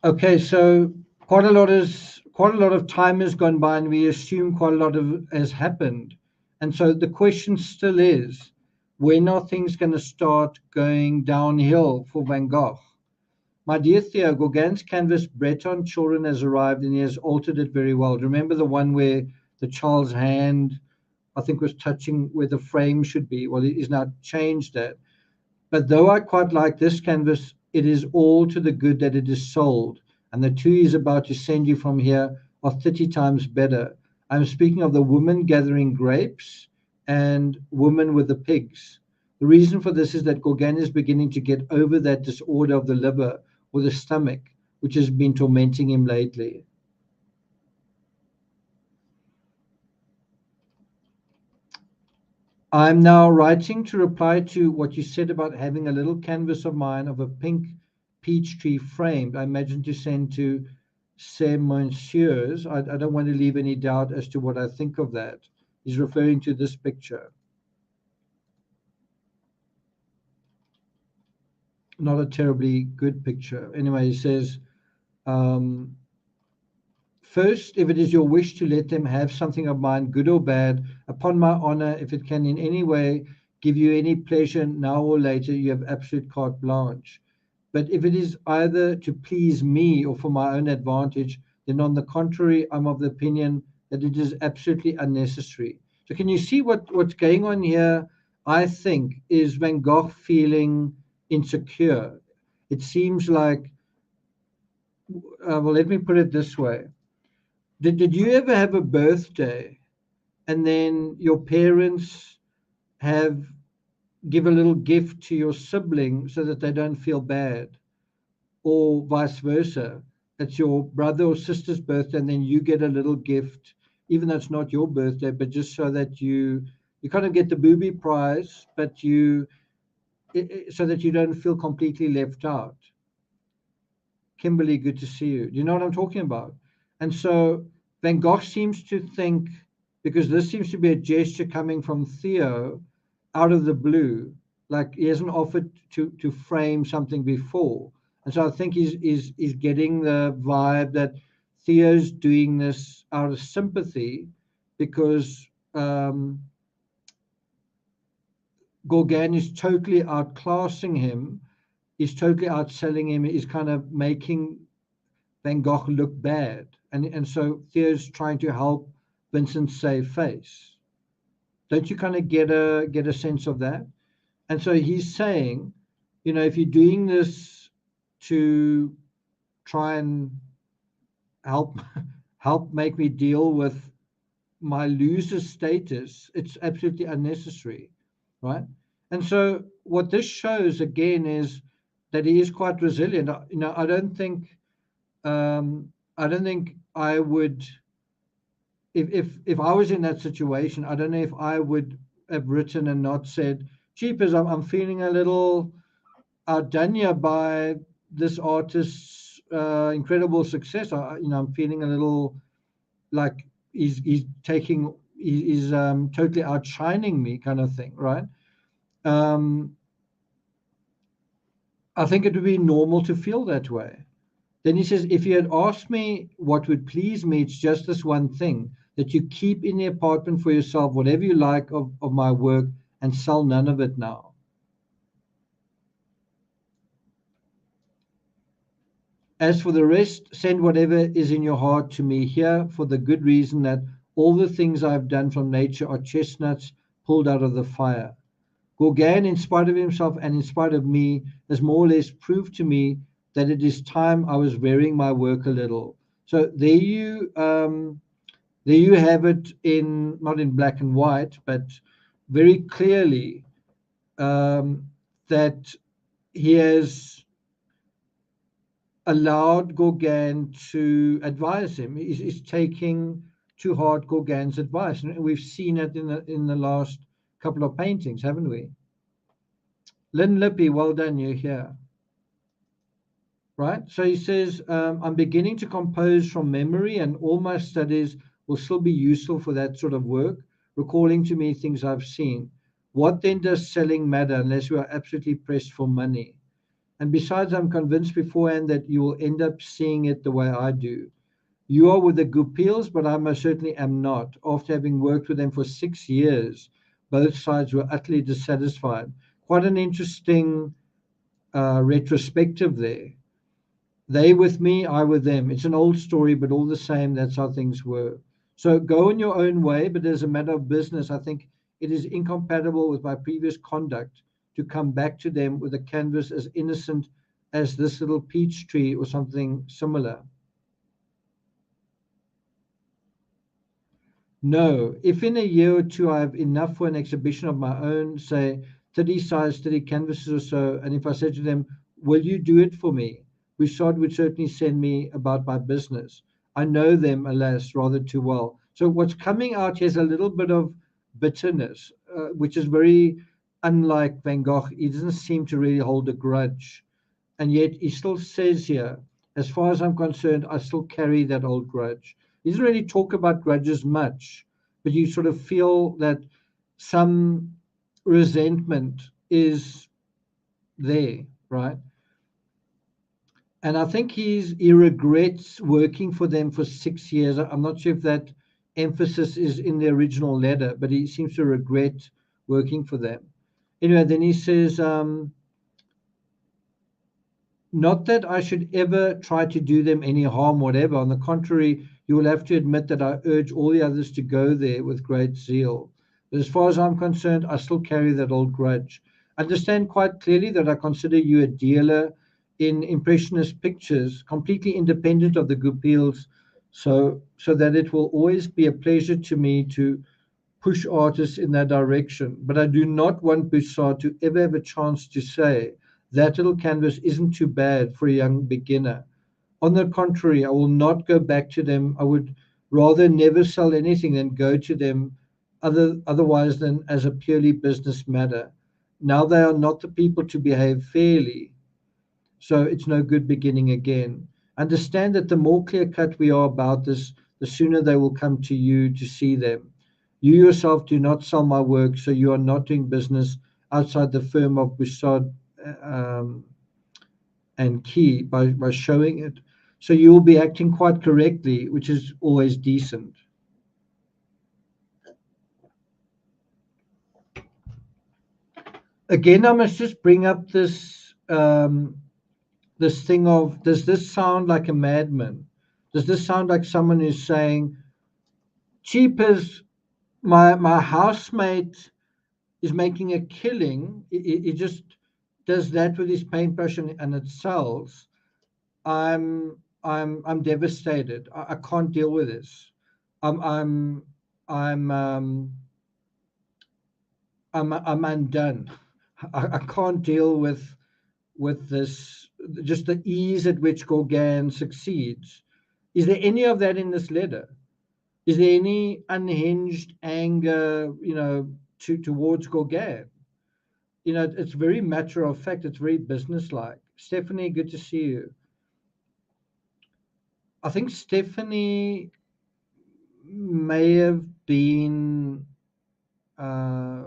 Okay, so quite a lot of time has gone by, and we assume quite a lot has happened. And so the question still is, when are things going to start going downhill for Van Gogh? My dear Theo, Gauguin's canvas Breton Children has arrived, and he has altered it very well. Do you remember the one where the child's hand, I think, was touching where the frame should be? Well, he's now changed that. But though I quite like this canvas, it is all to the good that it is sold, and the two he's about to send you from here are 30 times better. I'm speaking of the woman gathering grapes and woman with the pigs. The reason for this is that Gauguin is beginning to get over that disorder of the liver or the stomach, which has been tormenting him lately. I'm now writing to reply to what you said about having a little canvas of mine of a pink peach tree framed. I imagine to send to Ces Monsieurs. I don't want to leave any doubt as to what I think of that. He's referring to this picture. Not a terribly good picture. Anyway, he says, first, if it is your wish to let them have something of mine, good or bad, upon my honor, if it can in any way give you any pleasure now or later, you have absolute carte blanche. But if it is either to please me or for my own advantage, then on the contrary, I'm of the opinion that it is absolutely unnecessary. So can you see what's going on here? I think is Van Gogh feeling insecure. It seems like, well, let me put it this way. Did you ever have a birthday and then your parents give a little gift to your sibling so that they don't feel bad, or vice versa? It's your brother or sister's birthday, and then you get a little gift, even though it's not your birthday, but just so that you kind of get the booby prize, but so that you don't feel completely left out. Kimberly, good to see you. Do you know what I'm talking about? And so Van Gogh seems to think, because this seems to be a gesture coming from Theo out of the blue, like he hasn't offered to frame something before. And so I think he's getting the vibe that Theo's doing this out of sympathy because Gauguin is totally outclassing him, is totally outselling him, is kind of making Van Gogh look bad. And so Theo's trying to help Vincent save face. Don't you kind of get a sense of that? And so he's saying, if you're doing this to try and help make me deal with my loser status, it's absolutely unnecessary, right? And so what this shows again is that he is quite resilient. I don't think I would, if I was in that situation, I don't know if I would have written and not said, "Jeepers, I'm feeling a little outdone here by this artist's incredible success. I'm feeling a little like he's totally outshining me, kind of thing, right?" I think it would be normal to feel that way. Then he says, if you had asked me what would please me, it's just this one thing, that you keep in the apartment for yourself whatever you like of my work and sell none of it now. As for the rest, send whatever is in your heart to me here, for the good reason that all the things I've done from nature are chestnuts pulled out of the fire. Gauguin, in spite of himself and in spite of me, has more or less proved to me that it is time I was varying my work a little. So there you have it, in not in black and white, but very clearly that he has allowed Gauguin to advise him. He's taking to heart Gauguin's advice, and we've seen it in the last couple of paintings, haven't we? Lynn Lippy, well done, you're here. Right? So he says, I'm beginning to compose from memory, and all my studies will still be useful for that sort of work, recalling to me things I've seen. What then does selling matter unless we are absolutely pressed for money? And besides, I'm convinced beforehand that you will end up seeing it the way I do. You are with the Goupils, but I most certainly am not. After having worked with them for 6 years, both sides were utterly dissatisfied. Quite an interesting retrospective there. They with me, I with them. It's an old story, but all the same, that's how things were. So go in your own way, but as a matter of business, I think it is incompatible with my previous conduct to come back to them with a canvas as innocent as this little peach tree or something similar. No, if in a year or two I have enough for an exhibition of my own, say 30 size, 30 canvases or so, and if I said to them, will you do it for me? Bouchard would certainly send me about my business. I know them, alas, rather too well. So what's coming out here is a little bit of bitterness, which is very unlike Van Gogh. He doesn't seem to really hold a grudge. And yet he still says here, as far as I'm concerned, I still carry that old grudge. He doesn't really talk about grudges much, but you sort of feel that some resentment is there, right? And I think he regrets working for them for 6 years. I'm not sure if that emphasis is in the original letter, but he seems to regret working for them. Anyway, then he says, not that I should ever try to do them any harm, whatever. On the contrary, you will have to admit that I urge all the others to go there with great zeal. But as far as I'm concerned, I still carry that old grudge. Understand quite clearly that I consider you a dealer in impressionist pictures, completely independent of the Goupils, so that it will always be a pleasure to me to push artists in that direction. But I do not want Bouchard to ever have a chance to say that little canvas isn't too bad for a young beginner. On the contrary, I will not go back to them. I would rather never sell anything than go to them otherwise than as a purely business matter. Now they are not the people to behave fairly, so it's no good beginning again. Understand that the more clear-cut we are about this, the sooner they will come to you to see them. You yourself do not sell my work, so you are not doing business outside the firm of Bouchard and Key by showing it. So you will be acting quite correctly, which is always decent. Again, I must just bring up this thing of, does this sound like a madman? Does this sound like someone who's saying, cheapers, my housemate is making a killing. He just does that with his paintbrush and it sells. I'm devastated. I can't deal with this. I'm I'm I'm I'm undone. I can't deal with this, just the ease at which Gauguin succeeds. Is there any of that in this letter? Is there any unhinged anger, towards Gauguin? It's very matter of fact. It's very businesslike. Stephanie, good to see you. I think Stephanie may have been. I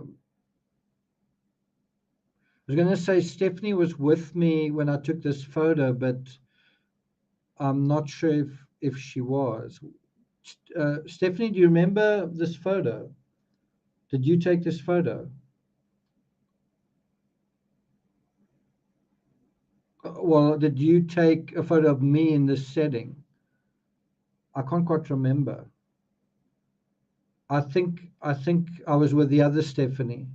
was going to say Stephanie was with me when I took this photo, but I'm not sure if she was. Stephanie, do you remember this photo? Did you take this photo? Well, did you take a photo of me in this setting? I can't quite remember. I think I was with the other Stephanie.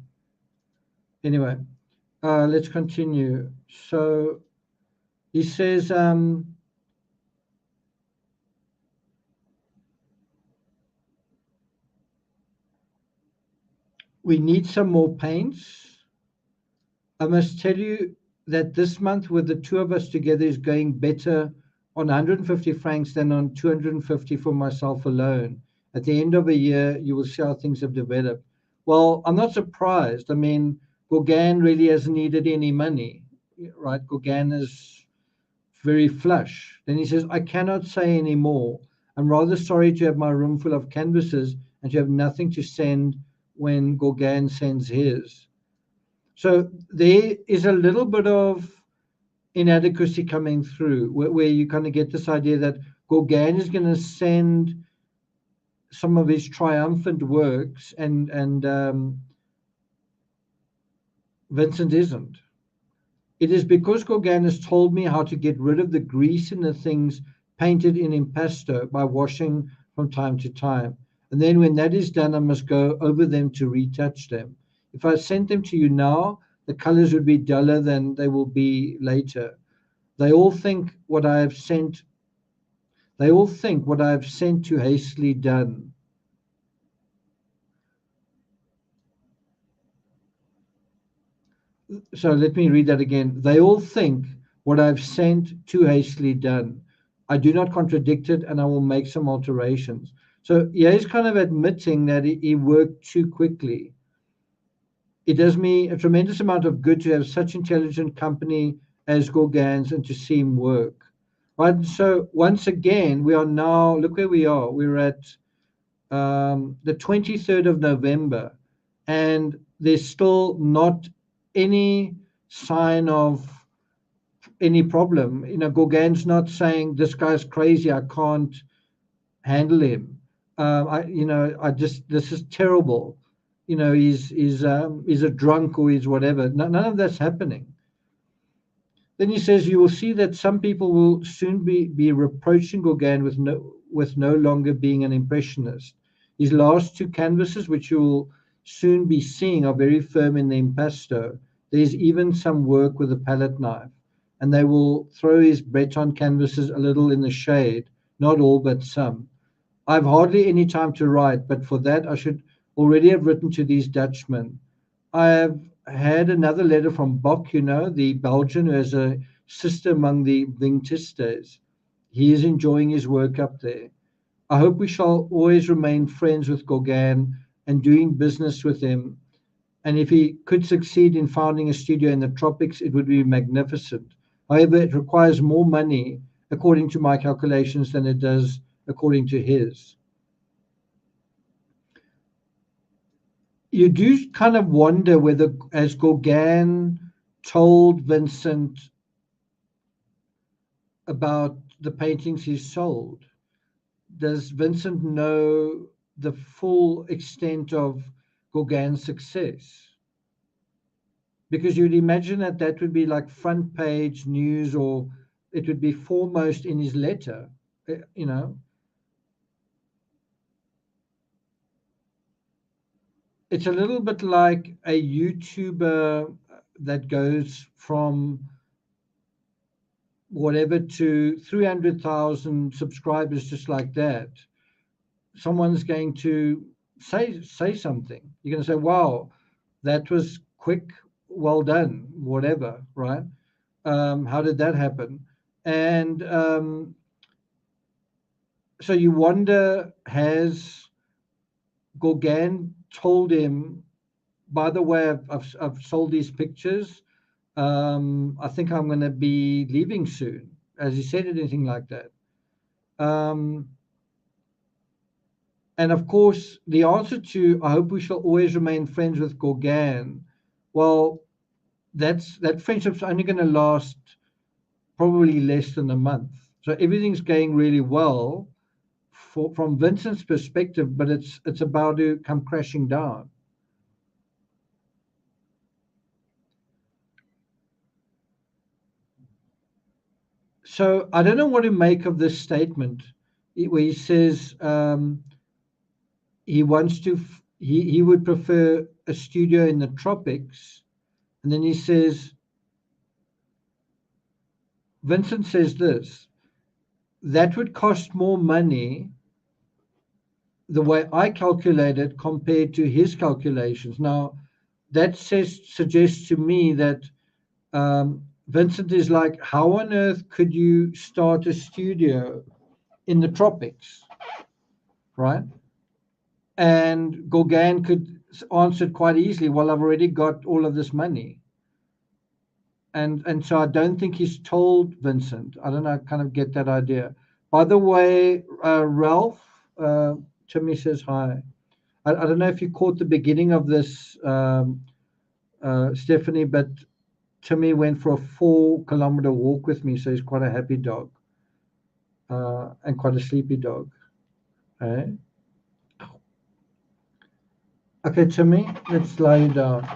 Anyway, let's continue. So he says, we need some more paints. I must tell you that this month with the two of us together is going better on 150 francs than on 250 for myself alone. At the end of a year, you will see how things have developed. Well, I'm not surprised. I mean, Gauguin really hasn't needed any money, right? Gauguin is very flush. Then he says, I cannot say any more. I'm rather sorry to have my room full of canvases and to have nothing to send when Gauguin sends his. So there is a little bit of inadequacy coming through where you kind of get this idea that Gauguin is going to send some of his triumphant works and Vincent isn't. It is because Gauguin has told me how to get rid of the grease in the things painted in impasto by washing from time to time. And then when that is done, I must go over them to retouch them. If I sent them to you now, the colors would be duller than they will be later. They all think what I have sent, they all think what I have sent too hastily done. So let me read that again. They all think what I've sent too hastily done. I do not contradict it, and I will make some alterations. So yeah, he's kind of admitting that he worked too quickly. It does me a tremendous amount of good to have such intelligent company as Gauguin's and to see him work. Right. So once again, we are now, look where we are. We're at the 23rd of November, and there's still not any sign of any problem. Gauguin's not saying this guy's crazy, I can't handle him. I just, this is terrible. He's a drunk or he's whatever. None of that's happening. Then he says, you will see that some people will soon be reproaching Gauguin with no longer being an impressionist. His last two canvases, which you will soon be seeing, are very firm in the impasto. There's even some work with a palette knife, and they will throw his Breton canvases a little in the shade, not all, but some. I've hardly any time to write, but for that I should already have written to these Dutchmen. I have had another letter from Bock, the Belgian who has a sister among the Vinctistes. He is enjoying his work up there. I hope we shall always remain friends with Gauguin and doing business with him. And if he could succeed in founding a studio in the tropics, it would be magnificent. However, it requires more money, according to my calculations, than it does according to his. You do kind of wonder whether, as Gauguin told Vincent about the paintings he's sold? Does Vincent know the full extent of Gauguin's success? Because you'd imagine that that would be like front page news, or it would be foremost in his letter, you know. It's a little bit like a YouTuber that goes from whatever to 300,000 subscribers just like that. Someone's going to say something. You're going to say, wow, that was quick, well done, whatever, right? How did that happen? And so you wonder, has Gauguin told him, by the way, I've sold these pictures. I think I'm going to be leaving soon. Has he said anything like that? And of course, the answer to "I hope we shall always remain friends with Gauguin," well, that friendship's only going to last probably less than a month. So everything's going really well from Vincent's perspective, but it's about to come crashing down. So I don't know what to make of this statement where he says he wants to, he would prefer a studio in the tropics. And then he says, Vincent says this, that would cost more money the way I calculate it compared to his calculations. Now, that suggests to me that Vincent is like, how on earth could you start a studio in the tropics, right? And Gauguin could answer it quite easily, well, I've already got all of this money. And so I don't think he's told Vincent. I don't know, I kind of get that idea. By the way, Ralph, Timmy says hi. I don't know if you caught the beginning of this, Stephanie, but Timmy went for a 4-kilometer walk with me, so he's quite a happy dog and quite a sleepy dog. Okay, okay, Timmy, let's lie you down.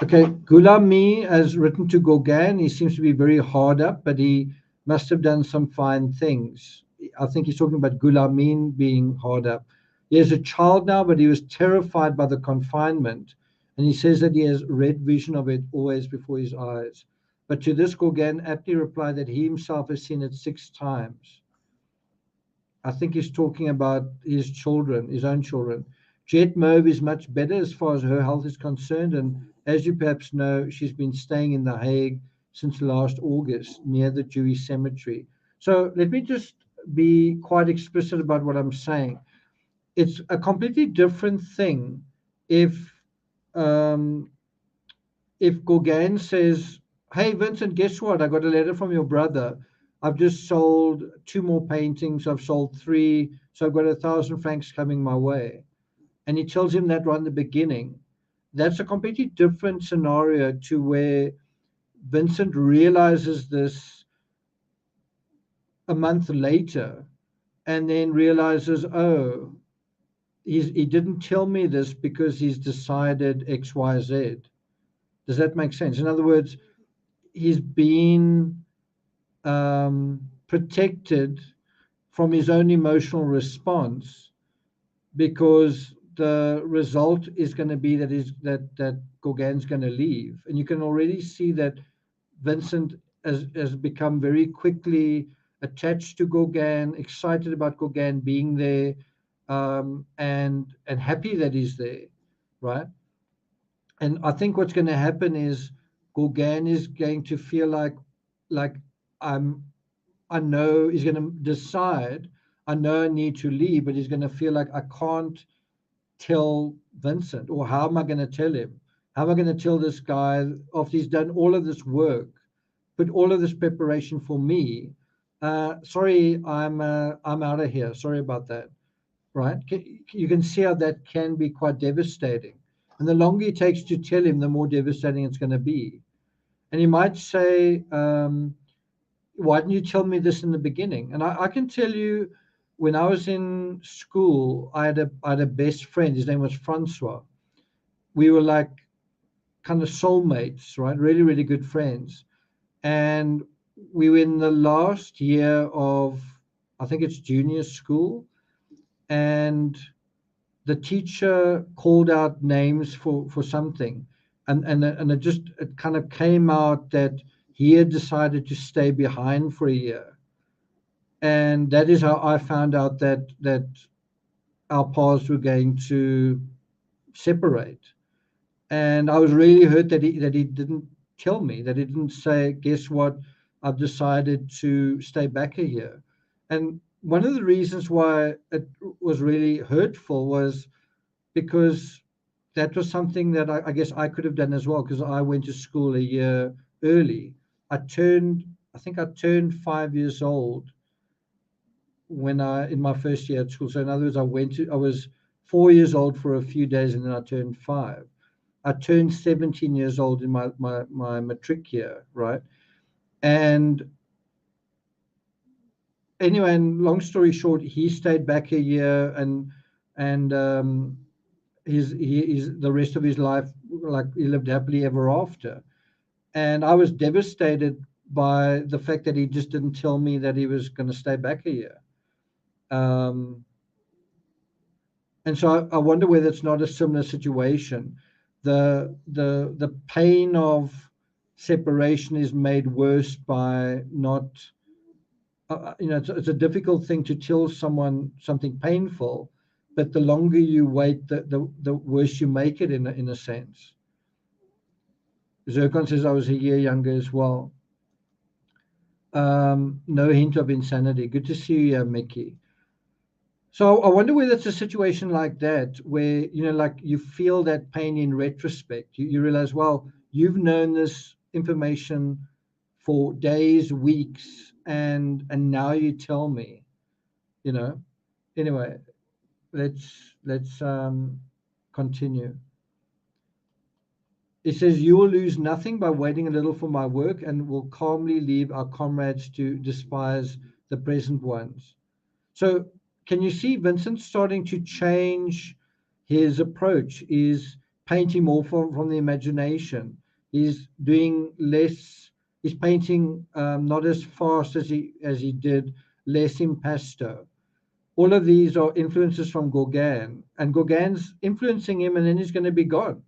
Okay, Gulami has written to Gauguin. He seems to be very hard up, but he must have done some fine things. I think he's talking about Gulamin being hard up. He has a child now, but he was terrified by the confinement. And he says that he has red vision of it always before his eyes. But to this, Gauguin aptly replied that he himself has seen it 6 times. I think he's talking about his children, his own children. Jet Mauve is much better as far as her health is concerned. And as you perhaps know, she's been staying in The Hague since last August near the Jewish cemetery. So let me just be quite explicit about what I'm saying. It's a completely different thing um, if Gauguin says, hey, Vincent, guess what? I got a letter from your brother. I've just sold 2 more paintings. I've sold 3. So I've got 1,000 francs coming my way. And he tells him that right in the beginning. That's a completely different scenario to where Vincent realizes this a month later and then realizes, oh, he didn't tell me this because he's decided X, Y, Z. Does that make sense? In other words, he's been protected from his own emotional response because the result is going to be that Gauguin's going to leave. And you can already see that Vincent has become very quickly attached to Gauguin, excited about Gauguin being there, and happy that he's there, right? And I think what's going to happen is Gauguin is going to feel like I know he's going to decide, I know I need to leave, but he's going to feel like I can't tell Vincent, or how am I going to tell him? How am I going to tell this guy after he's done all of this work, put all of this preparation for me? Sorry, I'm out of here. Sorry about that. Right? You can see how that can be quite devastating. And the longer it takes to tell him, the more devastating it's going to be. And he might say, why didn't you tell me this in the beginning? And I can tell you, when I was in school, I had a best friend. His name was Francois. We were like kind of soulmates, right? Really, really good friends. And we were in the last year of, I think it's junior school, and the teacher called out names for something, and it kind of came out that he had decided to stay behind for a year, and that is how I found out that our paths were going to separate. And I was really hurt that he didn't tell me, that he didn't say, guess what, I've decided to stay back a year. And one of the reasons why it was really hurtful was because that was something that I guess I could have done as well, because I went to school a year early. I think I turned 5 years old when in my first year at school. So in other words, I was 4 years old for a few days, and then I turned five. I turned 17 years old in my matric year, right? And anyway, and long story short, he stayed back a year, and he's the rest of his life, like, he lived happily ever after. And I was devastated by the fact that he just didn't tell me that he was going to stay back a year. Um, and so I wonder whether it's not a similar situation. The pain of separation is made worse by not, it's a difficult thing to tell someone something painful, but the longer you wait, the worse you make it, in a sense. Zircon says I was a year younger as well. No hint of insanity. Good to see you here, Mickey. So I wonder whether it's a situation like that where, like, you feel that pain in retrospect. You realize, well, you've known this information for days, weeks, and now you tell me, you know. Anyway, let's continue. It says, you will lose nothing by waiting a little for my work, and will calmly leave our comrades to despise the present ones. So can you see Vincent starting to change his approach? Is painting more from the imagination. He's doing less. He's painting not as fast as he did, less impasto. All of these are influences from Gauguin, and Gauguin's influencing him, and then he's going to be gone.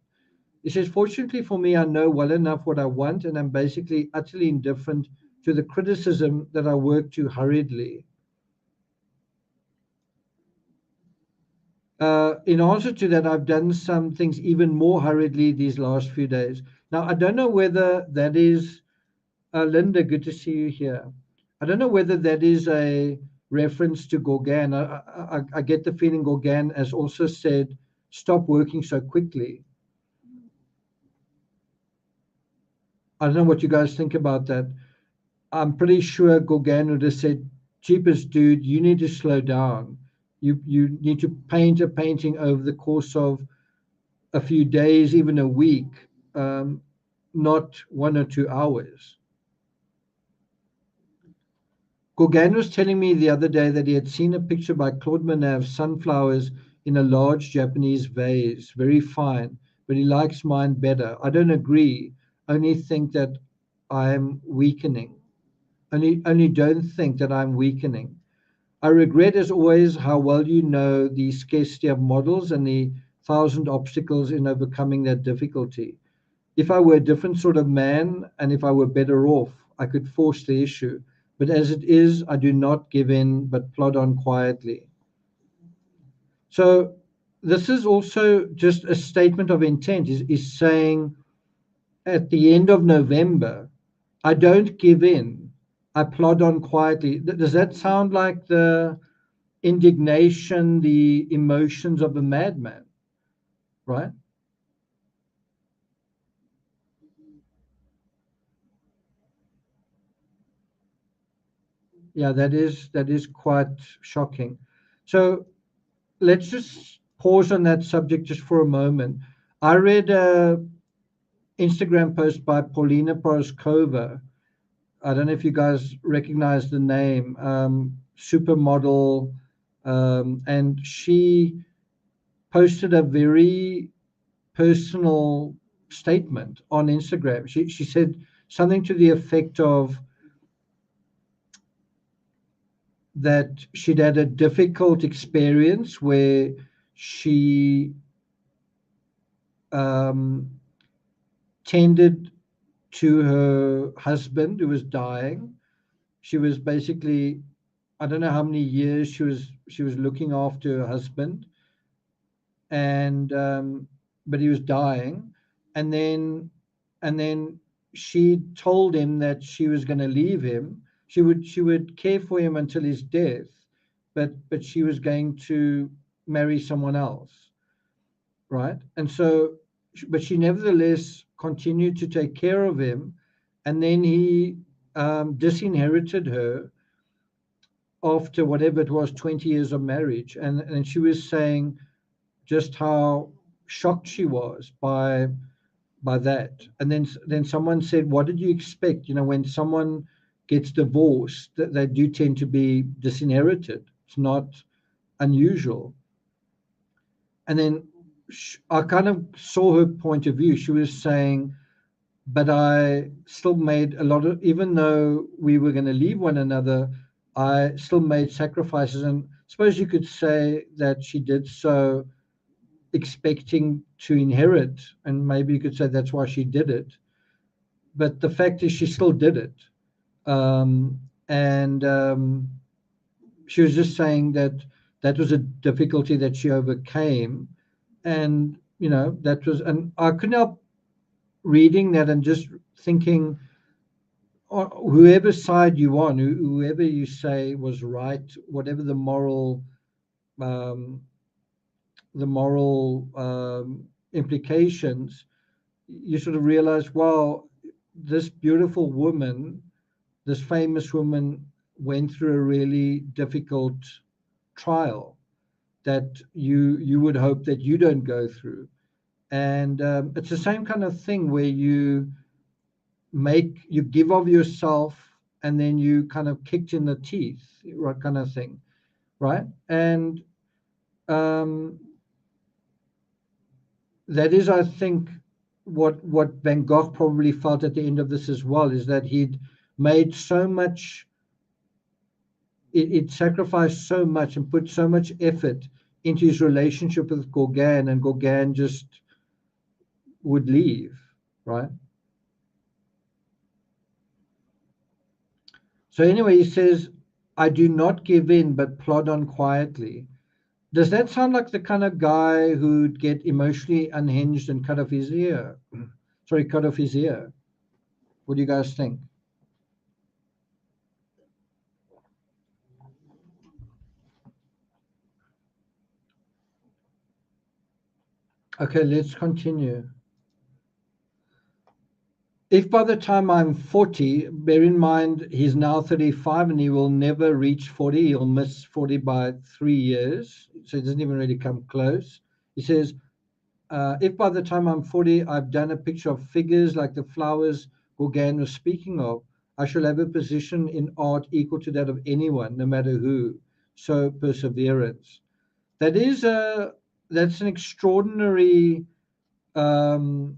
He says, fortunately for me, I know well enough what I want, and I'm basically utterly indifferent to the criticism that I work too hurriedly. In answer to that, I've done some things even more hurriedly these last few days. Now, I don't know whether that is, Linda, good to see you here. I don't know whether that is a reference to Gauguin. I get the feeling Gauguin has also said, stop working so quickly. I don't know what you guys think about that. I'm pretty sure Gauguin would have said, cheapest dude, you need to slow down. You need to paint a painting over the course of a few days, even a week, not 1 or 2 hours. Gauguin was telling me the other day that he had seen a picture by Claude Monet of sunflowers in a large Japanese vase, very fine, but he likes mine better. I don't agree, only think that I'm weakening. Only don't think that I'm weakening. I regret, as always, how well you know the scarcity of models and the 1,000 obstacles in overcoming that difficulty. If I were a different sort of man, and if I were better off, I could force the issue. But as it is, I do not give in, but plod on quietly. So this is also just a statement of intent, is saying, at the end of November, I don't give in. I plod on quietly. Does that sound like the indignation, the emotions of a madman, right? Yeah, that is quite shocking. So let's just pause on that subject just for a moment. I read a Instagram post by Paulina Poroskova, I don't know if you guys recognize the name, supermodel, and she posted a very personal statement on Instagram. She said something to the effect of that she'd had a difficult experience where she um, tended to her husband who was dying. She was basically, I don't know how many years she was looking after her husband, and but he was dying, and then she told him that she was going to leave him. She would care for him until his death, but she was going to marry someone else, right? And so, but she nevertheless continued to take care of him, and then he disinherited her after whatever it was, 20 years of marriage, and she was saying just how shocked she was by that. And then someone said, "What did you expect? When someone gets divorced, they do tend to be disinherited. It's not unusual." And then I kind of saw her point of view. She was saying, "But I still made a lot of, even though we were going to leave one another, I still made sacrifices." And I suppose you could say that she did so expecting to inherit, and maybe you could say that's why she did it. But the fact is, she still did it, and she was just saying that that was a difficulty that she overcame, and that was, and I couldn't help reading that and just thinking, whoever side you on, whoever you say was right, whatever um, the moral implications, you sort of realize, wow, this beautiful woman, this famous woman, went through a really difficult trial that you would hope that you don't go through. And it's the same kind of thing where you give of yourself, and then you kind of kicked in the teeth, right, kind of thing, right? And um, that is, I think, what Van Gogh probably felt at the end of this as well, is that he'd made so much, it sacrificed so much and put so much effort into his relationship with Gauguin, and Gauguin just would leave, right? So anyway, he says, "I do not give in, but plod on quietly." Does that sound like the kind of guy who'd get emotionally unhinged and cut off his ear? Sorry, cut off his ear. What do you guys think? Okay, let's continue. If by the time I'm 40, bear in mind he's now 35 and he will never reach 40, he'll miss 40 by 3 years, so he doesn't even really come close. He says, if by the time I'm 40, I've done a picture of figures like the flowers Gauguin was speaking of, I shall have a position in art equal to that of anyone, no matter who. So perseverance. That is that's an extraordinary um,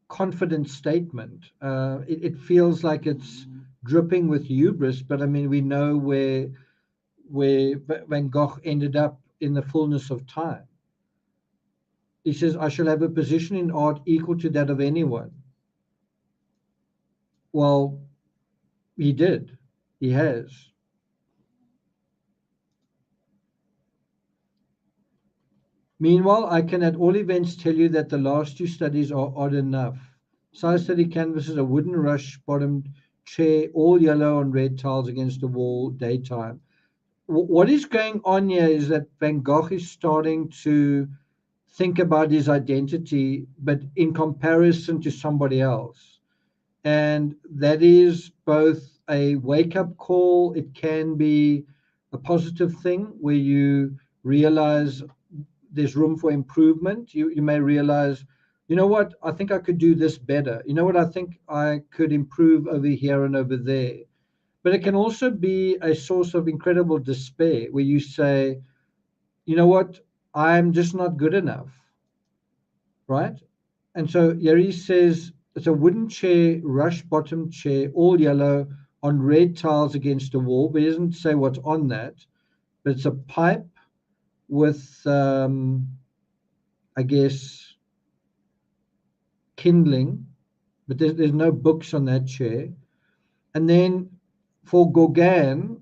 confident statement. It feels like it's dripping with hubris, but I mean, we know where Van Gogh ended up in the fullness of time. He says, "I shall have a position in art equal to that of anyone." Well, he did. He has. Meanwhile, I can at all events tell you that the last two studies are odd enough. Size study canvases, a wooden rush-bottomed chair, all yellow and red tiles against the wall, daytime. What is going on here is that Van Gogh is starting to think about his identity, but in comparison to somebody else. And that is both a wake up call, it can be a positive thing where you realize there's room for improvement. You may realize You know what? I think I could do this better. You know what? I think I could improve over here and over there. But it can also be a source of incredible despair where you say, you know what? I'm just not good enough, right? And so Yeri says it's a wooden chair, rush bottom chair, all yellow on red tiles against a wall, but he doesn't say what's on that. But it's a pipe with, I guess, kindling, but there's no books on that chair. And then for Gauguin,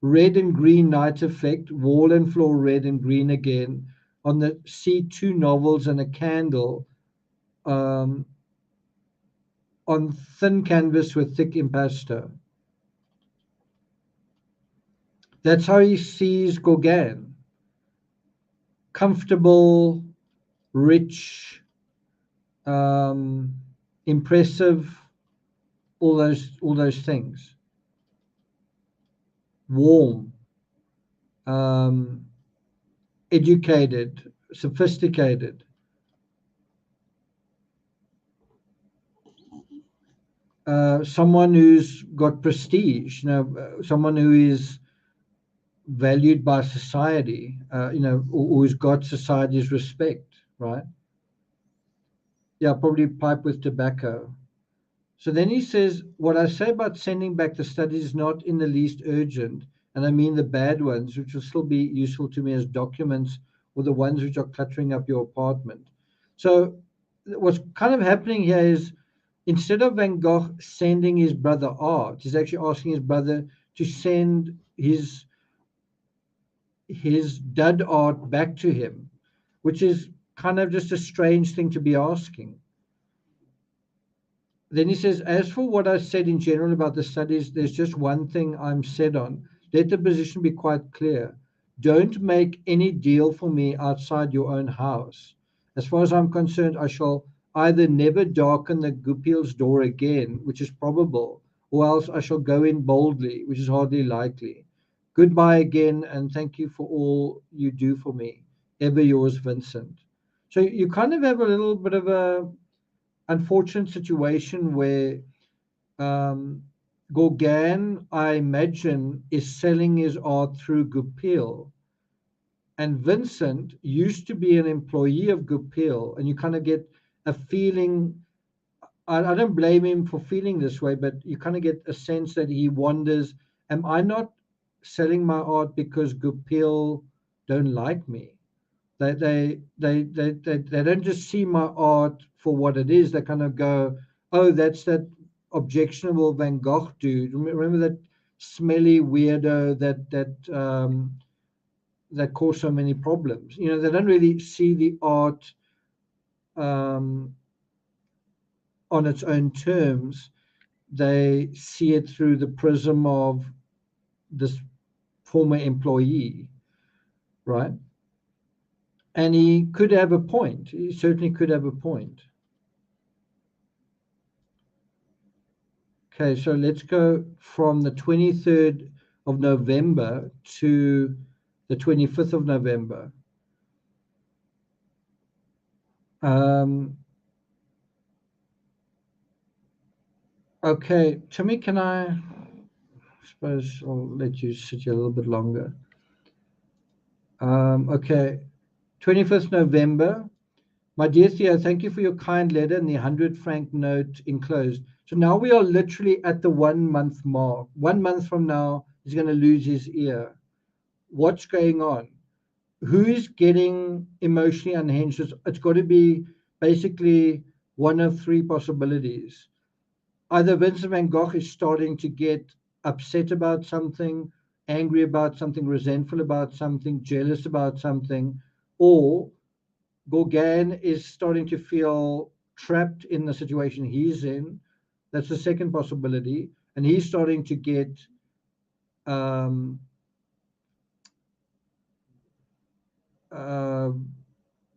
red and green night effect, wall and floor red and green again. On the C2 novels and a candle on thin canvas with thick impasto. That's how he sees Gauguin. Comfortable, rich, impressive, all those things. Warm, educated, sophisticated. Someone who's got prestige, someone who is valued by society, or who's got society's respect, right? Yeah, probably pipe with tobacco. So then he says, what I say about sending back the studies is not in the least urgent, and I mean the bad ones, which will still be useful to me as documents, or the ones which are cluttering up your apartment. So what's kind of happening here is instead of Van Gogh sending his brother art, he's actually asking his brother to send his dud art back to him, which is kind of just a strange thing to be asking. Then he says, as for what I said in general about the studies, there's just one thing I'm set on. Let the position be quite clear. Don't make any deal for me outside your own house. As far as I'm concerned, I shall either never darken the Goupil's door again, which is probable, or else I shall go in boldly, which is hardly likely. Goodbye again, and thank you for all you do for me. Ever yours, Vincent. So you kind of have a little bit of a unfortunate situation where Gauguin, I imagine, is selling his art through Goupil. And Vincent used to be an employee of Goupil, and you kind of get a feeling. I don't blame him for feeling this way, but you kind of get a sense that he wonders, am I not selling my art because Goupil don't like me? They don't just see my art for what it is. They kind of go, oh, that's that objectionable Van Gogh dude. Remember that smelly weirdo that caused so many problems. They don't really see the art um, on its own terms. They see it through the prism of this former employee, right? And he could have a point. He certainly could have a point. Okay, so let's go from the 23rd of November to the 25th of November. Okay, Timmy, I suppose I'll let you sit here a little bit longer. Okay, 25th November. My dear Theo, thank you for your kind letter and the 100 franc note enclosed. So now we are literally at the 1 month mark. 1 month from now, he's going to lose his ear. What's going on? Who is getting emotionally unhinged? It's got to be basically one of three possibilities. Either Vincent van Gogh is starting to get upset about something, angry about something, resentful about something, jealous about something, or Gauguin is starting to feel trapped in the situation he's in. That's the second possibility. And he's starting to get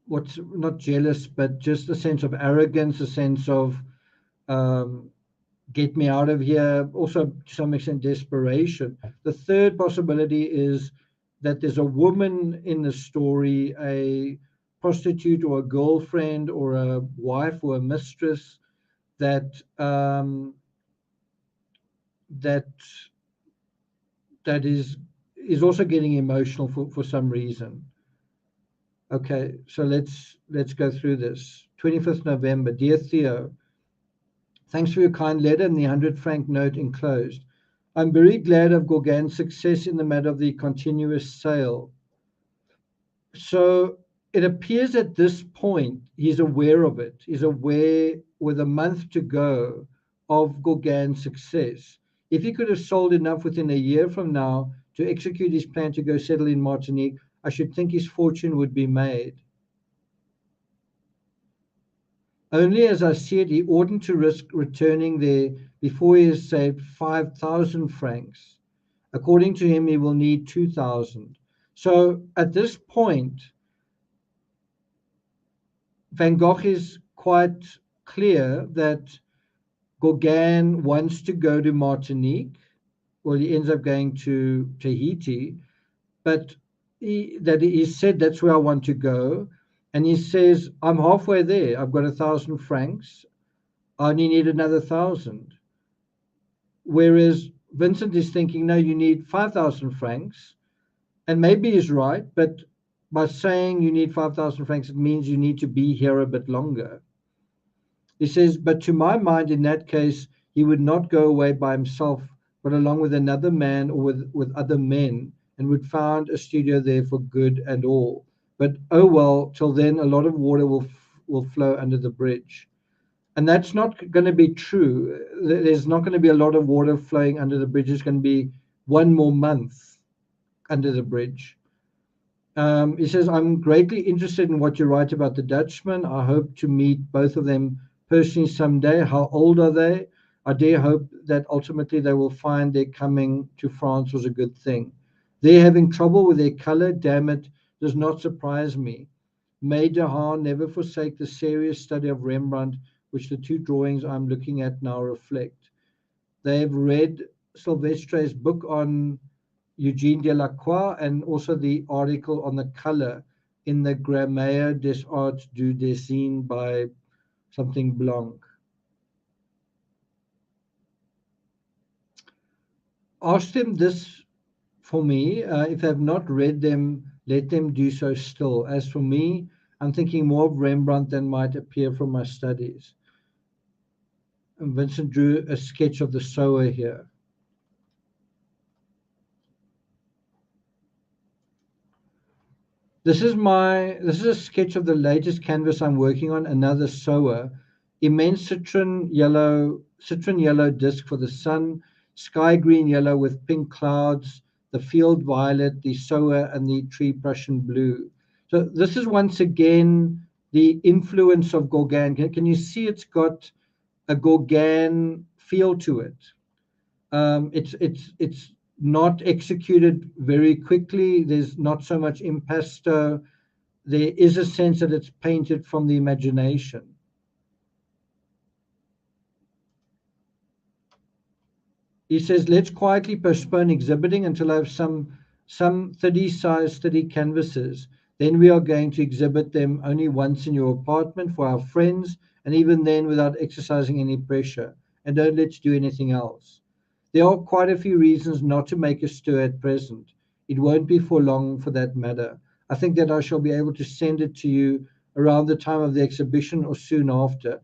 what's not jealous, but just a sense of arrogance, a sense of get me out of here, also to some extent desperation. The third possibility is that there's a woman in the story, a prostitute or a girlfriend or a wife or a mistress that that that is also getting emotional for some reason. Okay, so let's go through this. 25th November, dear Theo, thanks for your kind letter and the 100 franc note enclosed. I'm very glad of Gauguin's success in the matter of the continuous sale. So it appears at this point he's aware of it. He's aware, with a month to go, of Gauguin's success. If he could have sold enough within a year from now to execute his plan to go settle in Martinique, I should think his fortune would be made. Only as I see it, he oughtn't to risk returning there before he has saved 5,000 francs. According to him, he will need 2,000. So at this point, Van Gogh is quite clear that Gauguin wants to go to Martinique. Well, he ends up going to Tahiti, but he said that's where I want to go. And he says, I'm halfway there. I've got 1,000 francs. I only need another 1,000. Whereas Vincent is thinking, no, you need 5,000 francs. And maybe he's right, but by saying you need 5,000 francs, it means you need to be here a bit longer. He says, but to my mind, in that case, he would not go away by himself, but along with another man or with other men, and would found a studio there for good and all. But oh well, till then, a lot of water will flow under the bridge. And that's not going to be true. There's not going to be a lot of water flowing under the bridge. It's going to be one more month under the bridge. He says, I'm greatly interested in what you write about the Dutchman. I hope to meet both of them personally someday. How old are they? I dare hope that ultimately they will find their coming to France was a good thing. They're having trouble with their color. Damn it, does not surprise me. May de Haan never forsake the serious study of Rembrandt, which the two drawings I'm looking at now reflect. They've read Silvestre's book on Eugène Delacroix and also the article on the color in the Grammaire des Arts du Dessin by something Blanc. Ask them this for me. If they have not read them, let them do so still. As for me, I'm thinking more of Rembrandt than might appear from my studies. And Vincent drew a sketch of the sower here. This is a sketch of the latest canvas I'm working on, another sower. Immense citron yellow disc for the sun, sky green yellow with pink clouds, the field violet, the sower, and the tree Prussian blue. So this is once again the influence of Gauguin. Can you see it's got a Gauguin feel to it? It's not executed very quickly. There's not so much impasto. There is a sense that it's painted from the imagination. He says, let's quietly postpone exhibiting until I have some 30 size 30 canvases. Then we are going to exhibit them only once in your apartment for our friends, and even then without exercising any pressure. And don't let's do anything else. There are quite a few reasons not to make a stir at present. It won't be for long for that matter. I think that I shall be able to send it to you around the time of the exhibition or soon after.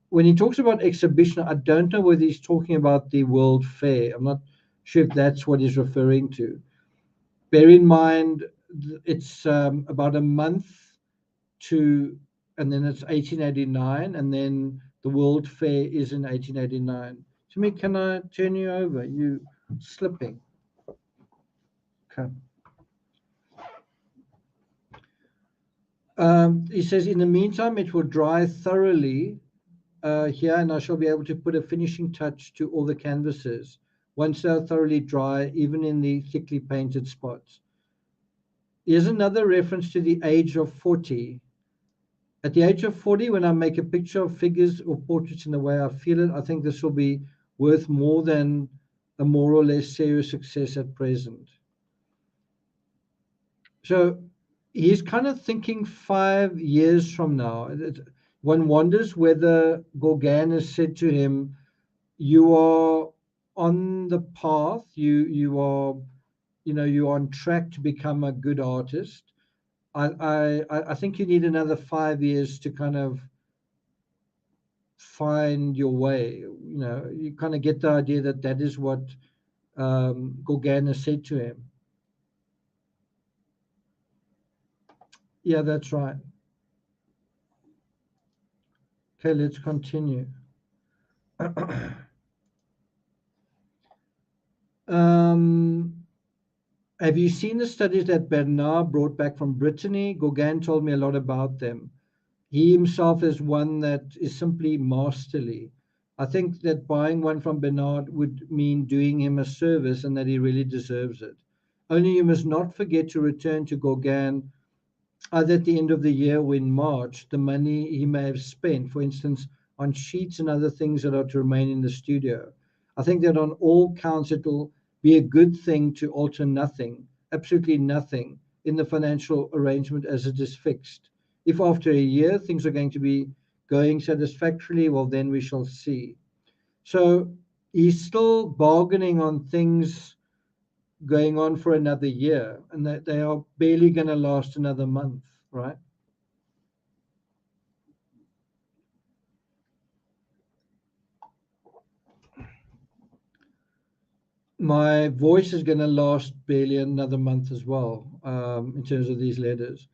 When he talks about exhibition, I don't know whether he's talking about the World Fair. I'm not sure if that's what he's referring to. Bear in mind, it's about a month to, and then it's 1889, and then the World Fair is in 1889. Jimmy, can I turn you over? You slipping. Okay. He says, in the meantime, it will dry thoroughly here, and I shall be able to put a finishing touch to all the canvases once they're thoroughly dry, even in the thickly painted spots. Here's another reference to the age of 40. At the age of 40, when I make a picture of figures or portraits in the way I feel it, I think this will be worth more than a more or less serious success at present. So he's kind of thinking 5 years from now. One wonders whether Gauguin has said to him, "You are on the path. You are, you're on track to become a good artist. I think you need another 5 years to kind of find your way." You kind of get the idea that that is what Gauguin has said to him. Yeah, that's right. Okay, let's continue. um, have you seen the studies that Bernard brought back from Brittany? Gauguin told me a lot about them. He himself is one that is simply masterly. I think that buying one from Bernard would mean doing him a service and that he really deserves it. Only you must not forget to return to Gauguin either at the end of the year or in March, the money he may have spent, for instance, on sheets and other things that are to remain in the studio. I think that on all counts, it will be a good thing to alter nothing, absolutely nothing, in the financial arrangement as it is fixed. If after a year things are going to be going satisfactorily, well, then we shall see. So he's still bargaining on things going on for another year, and that they are barely going to last another month, right? My voice is going to last barely another month as well, in terms of these letters.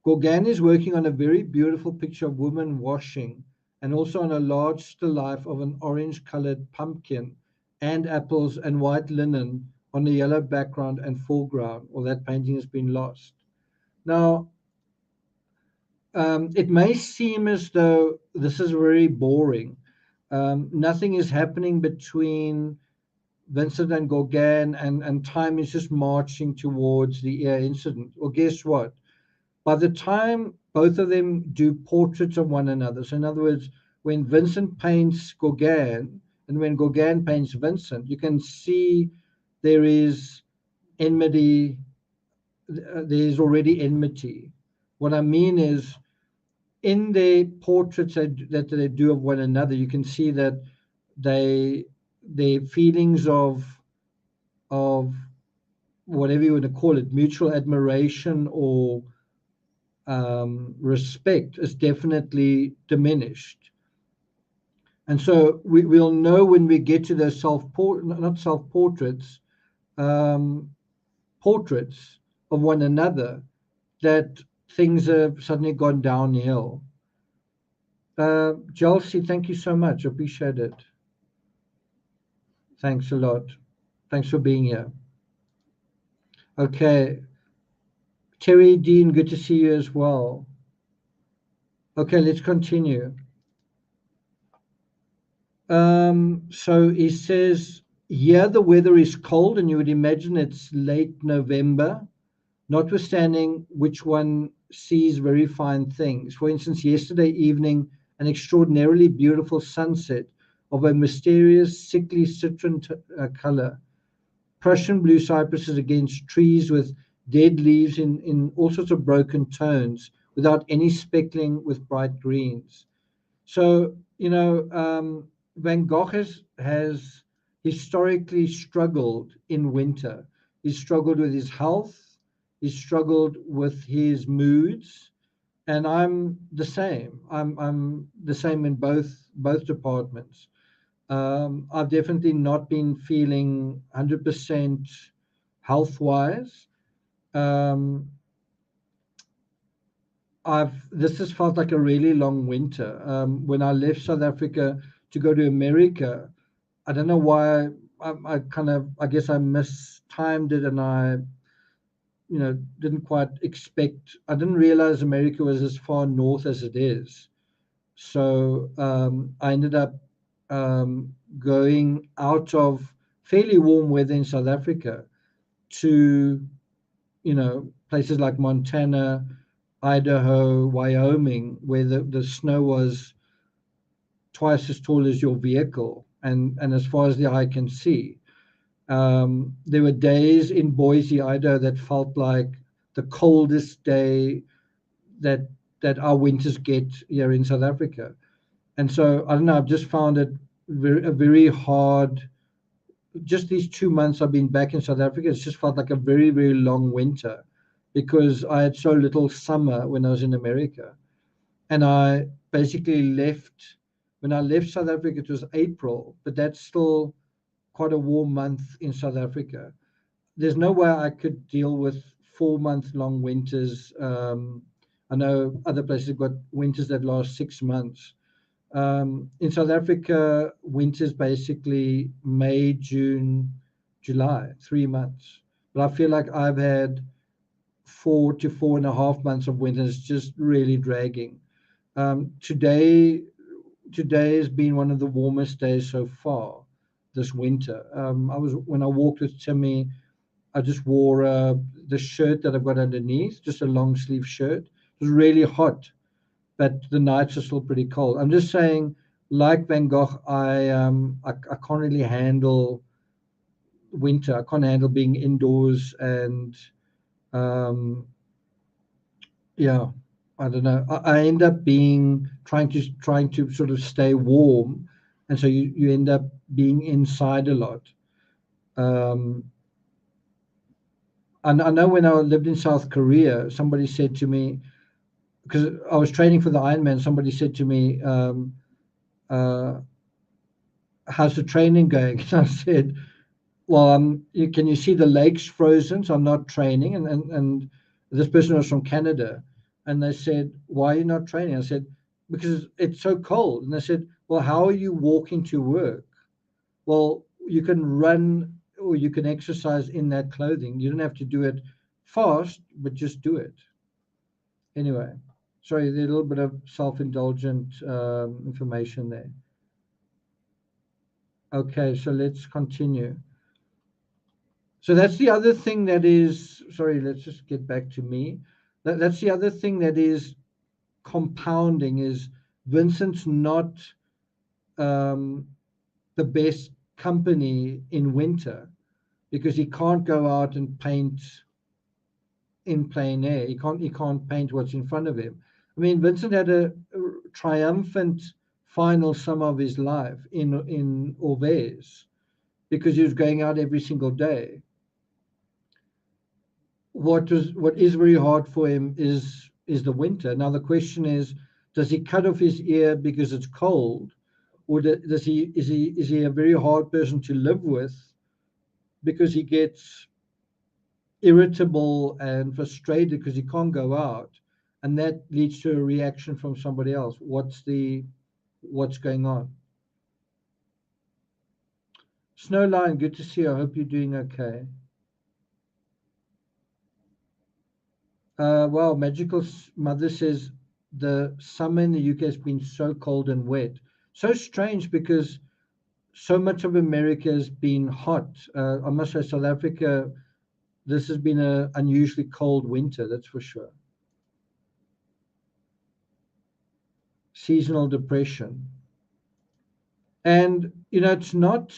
Gauguin is working on a very beautiful picture of women washing, and also on a large still life of an orange colored pumpkin and apples and white linen on a yellow background and foreground. Well, that painting has been lost. Now, it may seem as though this is very boring. Nothing is happening between Vincent and Gauguin, and time is just marching towards the air incident. Well, guess what? By the time both of them do portraits of one another, so in other words, when Vincent paints Gauguin and when Gauguin paints Vincent, you can see there is enmity, there's already enmity. What I mean is, in the portraits that they do of one another, you can see that they their feelings of whatever you want to call it, mutual admiration or respect, is definitely diminished. And so we'll know when we get to those not self portraits, um, portraits of one another, that things have suddenly gone downhill. Chelsea, thank you so much. Appreciate it. Thanks a lot. Thanks for being here. Okay. Terry Dean, good to see you as well. Okay, let's continue. So he says, here the weather is cold, and you would imagine it's late November, notwithstanding which one sees very fine things. For instance, yesterday evening, an extraordinarily beautiful sunset of a mysterious, sickly citron color. Prussian blue cypresses against trees with dead leaves in all sorts of broken tones, without any speckling with bright greens. So, Van Gogh has historically struggled in winter. He's struggled with his health, he's struggled with his moods, and I'm the same. I'm the same in both departments. I've definitely not been feeling 100% health wise. Um, this has felt like a really long winter. When I left South Africa to go to America, I don't know why. I guess I mistimed it, and I didn't quite expect. I didn't realize America was as far north as it is. So I ended up going out of fairly warm weather in South Africa to places like Montana, Idaho, Wyoming, where the snow was twice as tall as your vehicle and as far as the eye can see. There were days in Boise, Idaho, that felt like the coldest day that our winters get here in South Africa. And so I don't know, I've just found it very hard. Just these 2 months I've been back in South Africa, it's just felt like a very, very long winter because I had so little summer when I was in America. And I basically left, when I left South Africa, it was April, but that's still quite a warm month in South Africa. There's no way I could deal with 4 month long winters. I know other places have got winters that last 6 months. In South Africa, winter's basically May, June, July, 3 months. But I feel like I've had 4 to 4.5 months of winter. It's just really dragging. Today has been one of the warmest days so far this winter. When I walked with Timmy, I just wore the shirt that I've got underneath, just a long sleeve shirt. It was really hot, but the nights are still pretty cold. I'm just saying, like Van Gogh, I can't really handle winter. I can't handle being indoors, and um, yeah, I don't know. I end up being trying to sort of stay warm, and so you end up being inside a lot. Um, and I know when I lived in South Korea, somebody said to me, because I was training for the Ironman, somebody said to me, uh, "How's the training going?" And I said, "Well, can you see the lake's frozen? So I'm not training." And this person was from Canada, and they said, "Why are you not training?" I said, "Because it's so cold." And they said, "Well, how are you walking to work?" Well, you can run or you can exercise in that clothing. You don't have to do it fast, but just do it. Anyway, sorry, there's a little bit of self-indulgent information there. Okay, so let's continue. So that's the other thing that is, sorry, let's just get back to me. That's the other thing that is compounding is Vincent's not um, the best company in winter because he can't go out and paint in plein air. He can't paint what's in front of him. I mean, Vincent had a triumphant final summer of his life in Orvez because he was going out every single day. What is very hard for him is the winter. Now the question is, does he cut off his ear because it's cold, or does he is he a very hard person to live with because he gets irritable and frustrated because he can't go out, and that leads to a reaction from somebody else. What's going on? Snowline, good to see you. I hope you're doing okay. Well, Magical Mother says the summer in the UK has been so cold and wet. So strange because so much of America has been hot. I must say, South Africa, this has been an unusually cold winter, that's for sure. Seasonal depression. And, it's not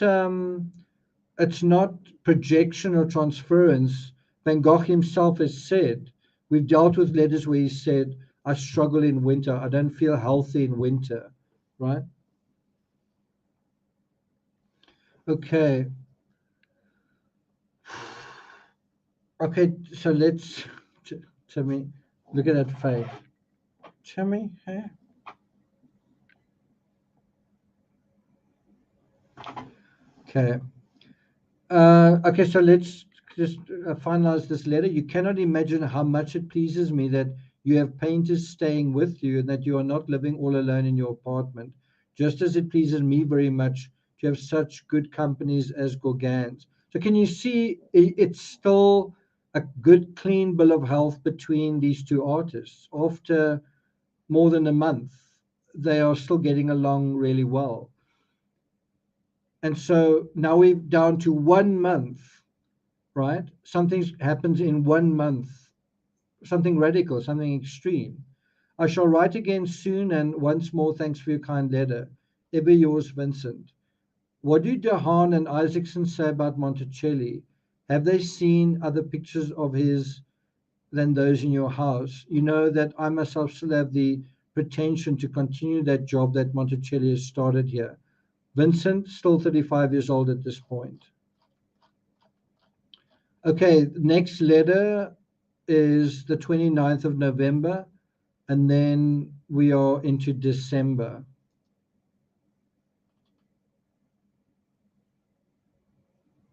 projection or transference. Van Gogh himself has said, we've dealt with letters where he said, I struggle in winter. I don't feel healthy in winter, right? Okay. Okay, so let's, Timmy, look at that face. Timmy, hey? Okay. Okay, so let's just finalize this letter. You cannot imagine how much it pleases me that you have painters staying with you and that you are not living all alone in your apartment. Just as it pleases me very much to have such good companies as Gauguin's. So can you see it's still a good, clean bill of health between these two artists? After more than a month, they are still getting along really well. And so now we're down to 1 month, right? Something happens in 1 month, something radical, something extreme. I shall write again soon, and once more, thanks for your kind letter. Ever yours, Vincent. What do Dehaan and Isaacson say about Monticelli? Have they seen other pictures of his than those in your house. You know that I myself still have the pretension to continue that job that Monticelli has started here. Vincent, still 35 years old at this point. Okay, next letter is the 29th of November, and then we are into December.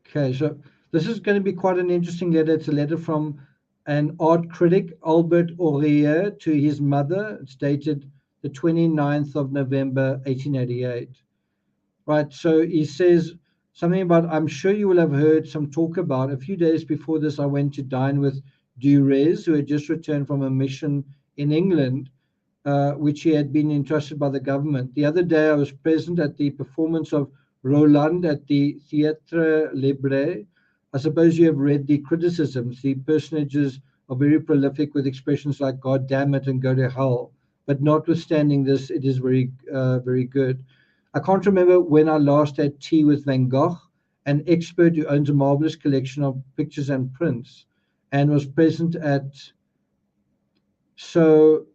Okay, so this is going to be quite an interesting letter. It's a letter from an art critic, Albert Aurier, to his mother. It's dated the 29th of November, 1888. Right, so he says something about, I'm sure you will have heard some talk about, a few days before this, I went to dine with Durez, who had just returned from a mission in England, which he had been entrusted by the government. The other day, I was present at the performance of Roland at the Théâtre Libre. I suppose you have read the criticisms. The personages are very prolific with expressions like "God damn it" and "Go to hell." But notwithstanding this, it is very, very good. I can't remember when I last had tea with Van Gogh, an expert who owns a marvelous collection of pictures and prints, and was present at. So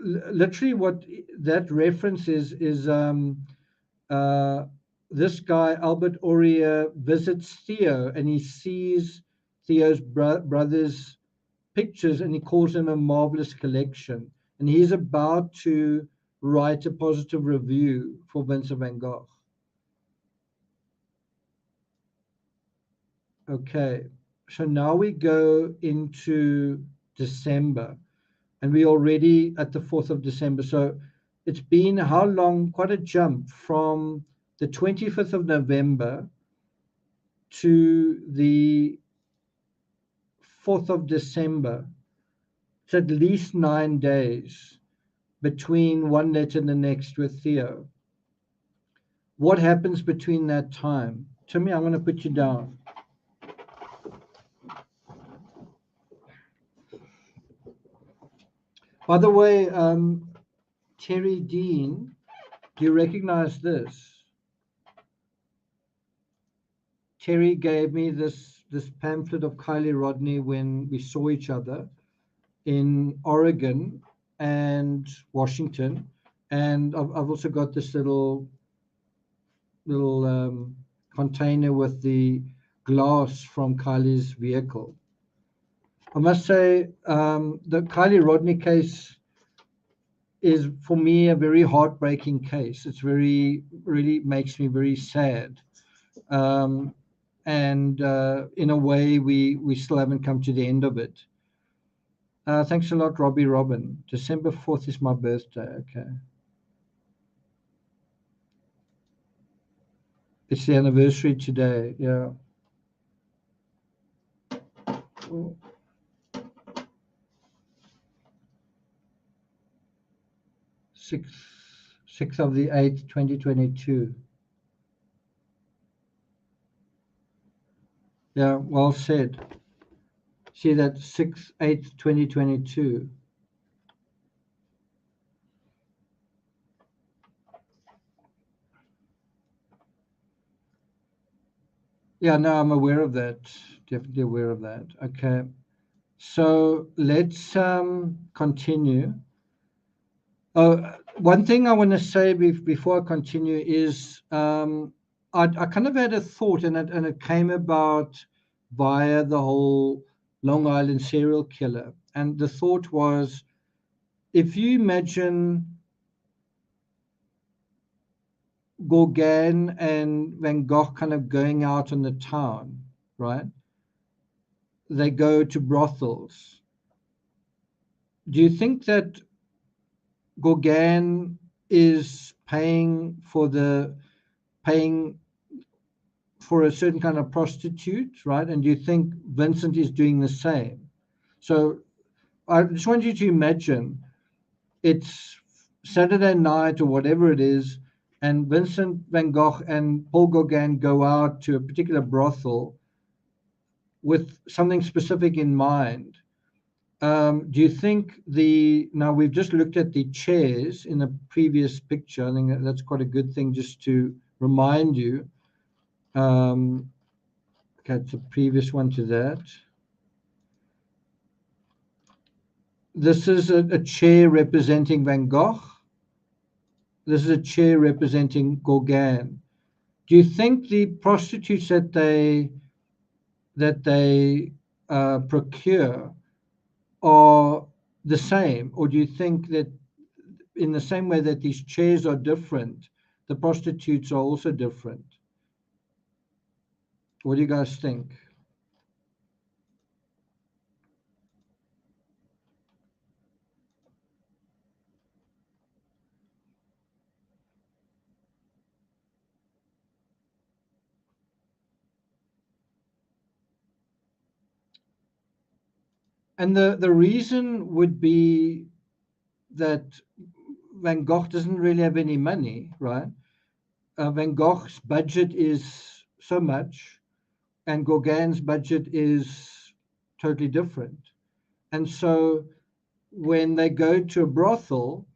literally what that reference is this guy Albert Aurier visits Theo, and he sees Theo's brother's pictures, and he calls him a marvelous collection, and he's about to write a positive review for Vincent van Gogh. Okay, so now we go into December, and we're already at the 4th of December. So it's been how long? Quite a jump from the 25th of November to the 4th of December. It's at least 9 days between one letter and the next with Theo. What happens between that time? Timmy, I'm going to put you down. By the way, Terry Dean, do you recognize this? Terry gave me this pamphlet of Kylie Rodney when we saw each other in Oregon and Washington, and I've also got this little container with the glass from Kylie's vehicle. I must say, the Kylie Rodney case is, for me, a very heartbreaking case. It's really makes me very sad. And in a way, we still haven't come to the end of it. Thanks a lot, Robbie Robin. December 4th is my birthday. Okay. It's the anniversary today. Yeah. Oh. 6th of the 8th, 2022. Yeah, well said. See that 6th, 8th, 2022. Yeah, no, I'm aware of that. Definitely aware of that. Okay. So let's continue. One thing I want to say before I continue is I kind of had a thought, and it came about via the whole Long Island serial killer. And the thought was, if you imagine Gauguin and Van Gogh kind of going out in the town, right? They go to brothels. Do you think that Gauguin is paying for a certain kind of prostitute, right? And do you think Vincent is doing the same? So I just want you to imagine it's Saturday night or whatever it is, and Vincent van Gogh and Paul Gauguin go out to a particular brothel with something specific in mind. Do you think now we've just looked at the chairs in the previous picture. I think that's quite a good thing just to remind you. Okay, it's a previous one to that. This is a chair representing Van Gogh. This is a chair representing Gauguin. Do you think the prostitutes that they procure are the same, or do you think that in the same way that these chairs are different, the prostitutes are also different? What do you guys think? And the reason would be that Van Gogh doesn't really have any money, right? Van Gogh's budget is so much, and Gauguin's budget is totally different. And so when they go to a brothel,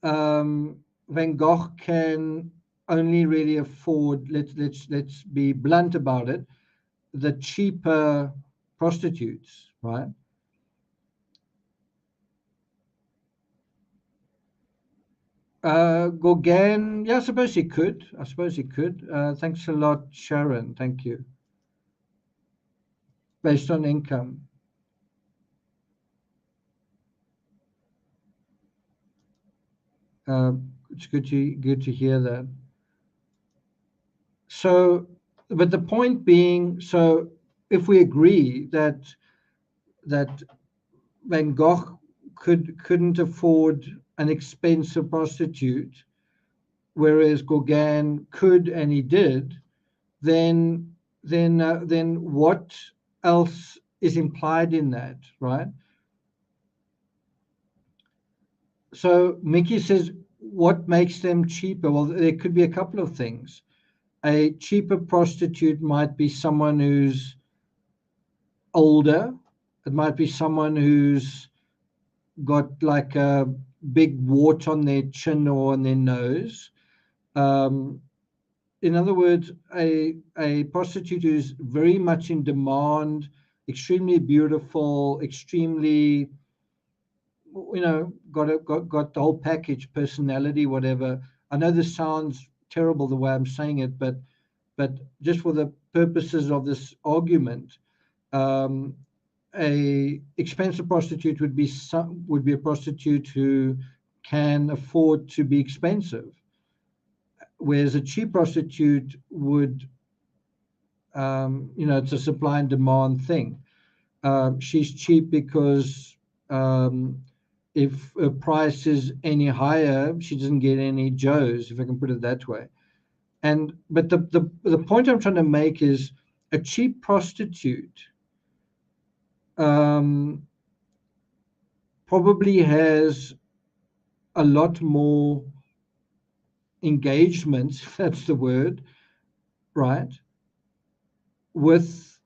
Van Gogh can only really afford, let's be blunt about it, the cheaper prostitutes, right? Gauguin, yeah, I suppose he could. I suppose he could. Thanks a lot, Sharon. Thank you. Based on income. It's good to hear that. So, but the point being, so if we agree that Van Gogh couldn't afford an expensive prostitute, whereas Gauguin could and he did, then what else is implied in that, right? So Mickey says, what makes them cheaper? Well, there could be a couple of things. A cheaper prostitute might be someone who's older. It might be someone who's got like a big wart on their chin or on their nose. In other words, a prostitute who's very much in demand, extremely beautiful, extremely, got the whole package, personality, whatever. I know this sounds terrible the way I'm saying it, but just for the purposes of this argument, a expensive prostitute would be a prostitute who can afford to be expensive, whereas a cheap prostitute would, it's a supply and demand thing. She's cheap because if her price is any higher, she doesn't get any Joes, if I can put it that way. But the point I'm trying to make is a cheap prostitute probably has a lot more engagements, if that's the word, right? With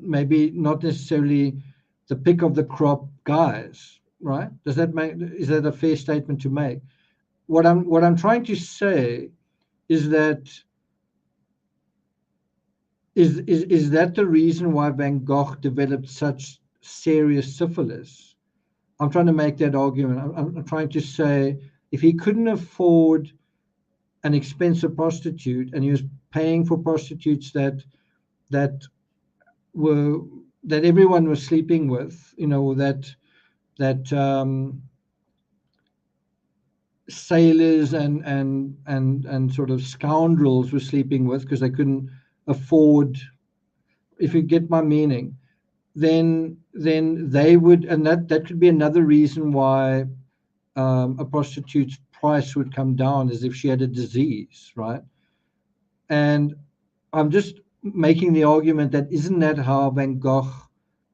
maybe not necessarily the pick of the crop guys, right? Is that a fair statement to make? What I'm trying to say is that is that the reason why Van Gogh developed such serious syphilis? I'm trying to make that argument. I'm trying to say if he couldn't afford an expensive prostitute and he was paying for prostitutes that everyone was sleeping with, that sailors and sort of scoundrels were sleeping with because they couldn't afford, if you get my meaning, then they would, and that could be another reason why a prostitute's price would come down, as if she had a disease, right? And I'm just making the argument that isn't that how Van Gogh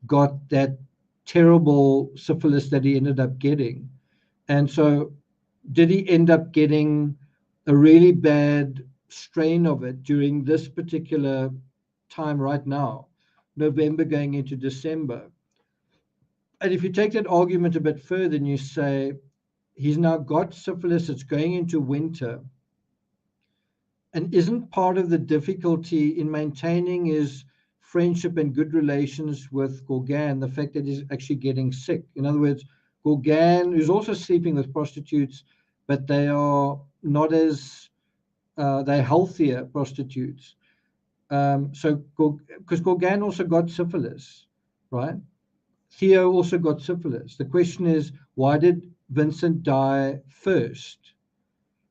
got that terrible syphilis that he ended up getting? And so did he end up getting a really bad strain of it during this particular time right now, November going into December? And if you take that argument a bit further and you say he's now got syphilis. It's going into winter. And isn't part of the difficulty in maintaining his friendship and good relations with Gauguin the fact that he's actually getting sick? In other words, Gauguin is also sleeping with prostitutes, but they are not as they're healthier prostitutes. So because Gauguin also got syphilis, right? Theo also got syphilis. The question is, why did Vincent die first,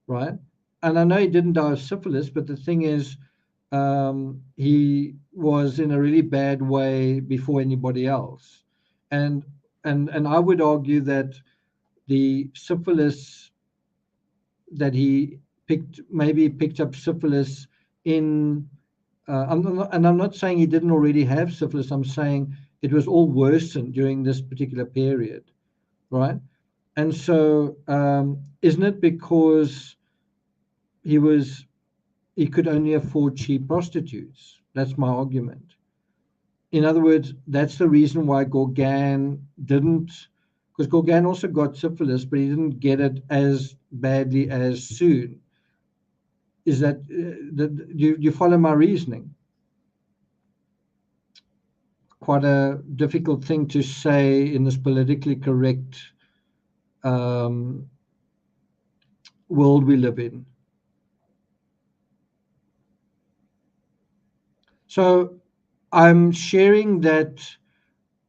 right? And I know he didn't die of syphilis, but the thing is, he was in a really bad way before anybody else. And I would argue that the syphilis that he maybe picked up syphilis in, I'm not saying he didn't already have syphilis. I'm saying it was all worsened during this particular period, right? And so, isn't it because he could only afford cheap prostitutes? That's my argument. In other words, that's the reason why Gauguin didn't, because Gauguin also got syphilis, but he didn't get it as badly as soon. Is that, you follow my reasoning? Quite a difficult thing to say in this politically correct world we live in. So I'm sharing that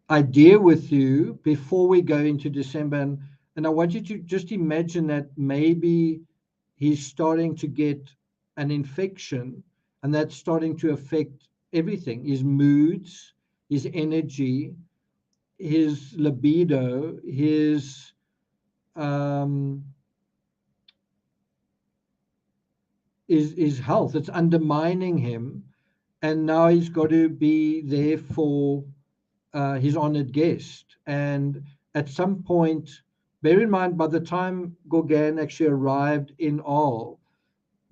idea with you before we go into December. And I want you to just imagine that maybe he's starting to get an infection, and that's starting to affect everything, his moods, his energy, his libido, his health. It's undermining him, and now he's got to be there for his honored guest. And at some point, bear in mind, by the time Gauguin actually arrived in Arles,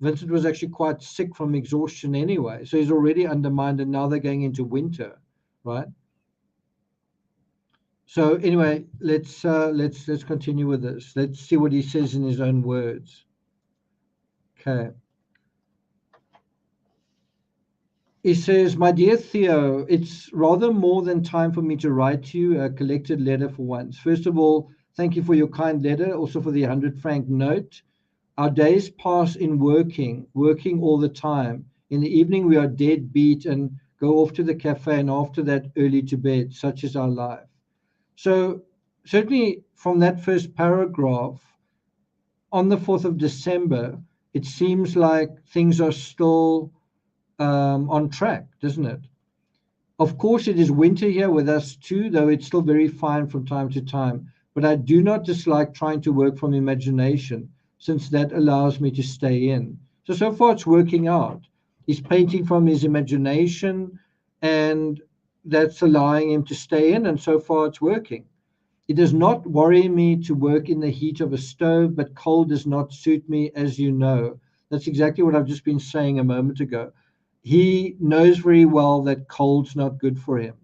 Vincent was actually quite sick from exhaustion anyway, so he's already undermined, and now they're going into winter, right? So anyway, let's continue with this. Let's see what he says in his own words. Okay. He says, "My dear Theo, it's rather more than time for me to write you a collected letter for once. First of all, thank you for your kind letter, also for the 100-franc note. Our days pass in working all the time. In the evening, we are dead beat and go off to the cafe, and after that, early to bed. Such is our life." So certainly from that first paragraph, on the 4th of December, it seems like things are still on track, doesn't it? Of course, it is winter here with us too, though it's still very fine from time to time. But I do not dislike trying to work from imagination, since that allows me to stay in. So far it's working out. He's painting from his imagination, and that's allowing him to stay in, and so far it's working. It does not worry me to work in the heat of a stove, but cold does not suit me, as you know. That's exactly what I've just been saying a moment ago. He knows very well that cold's not good for him.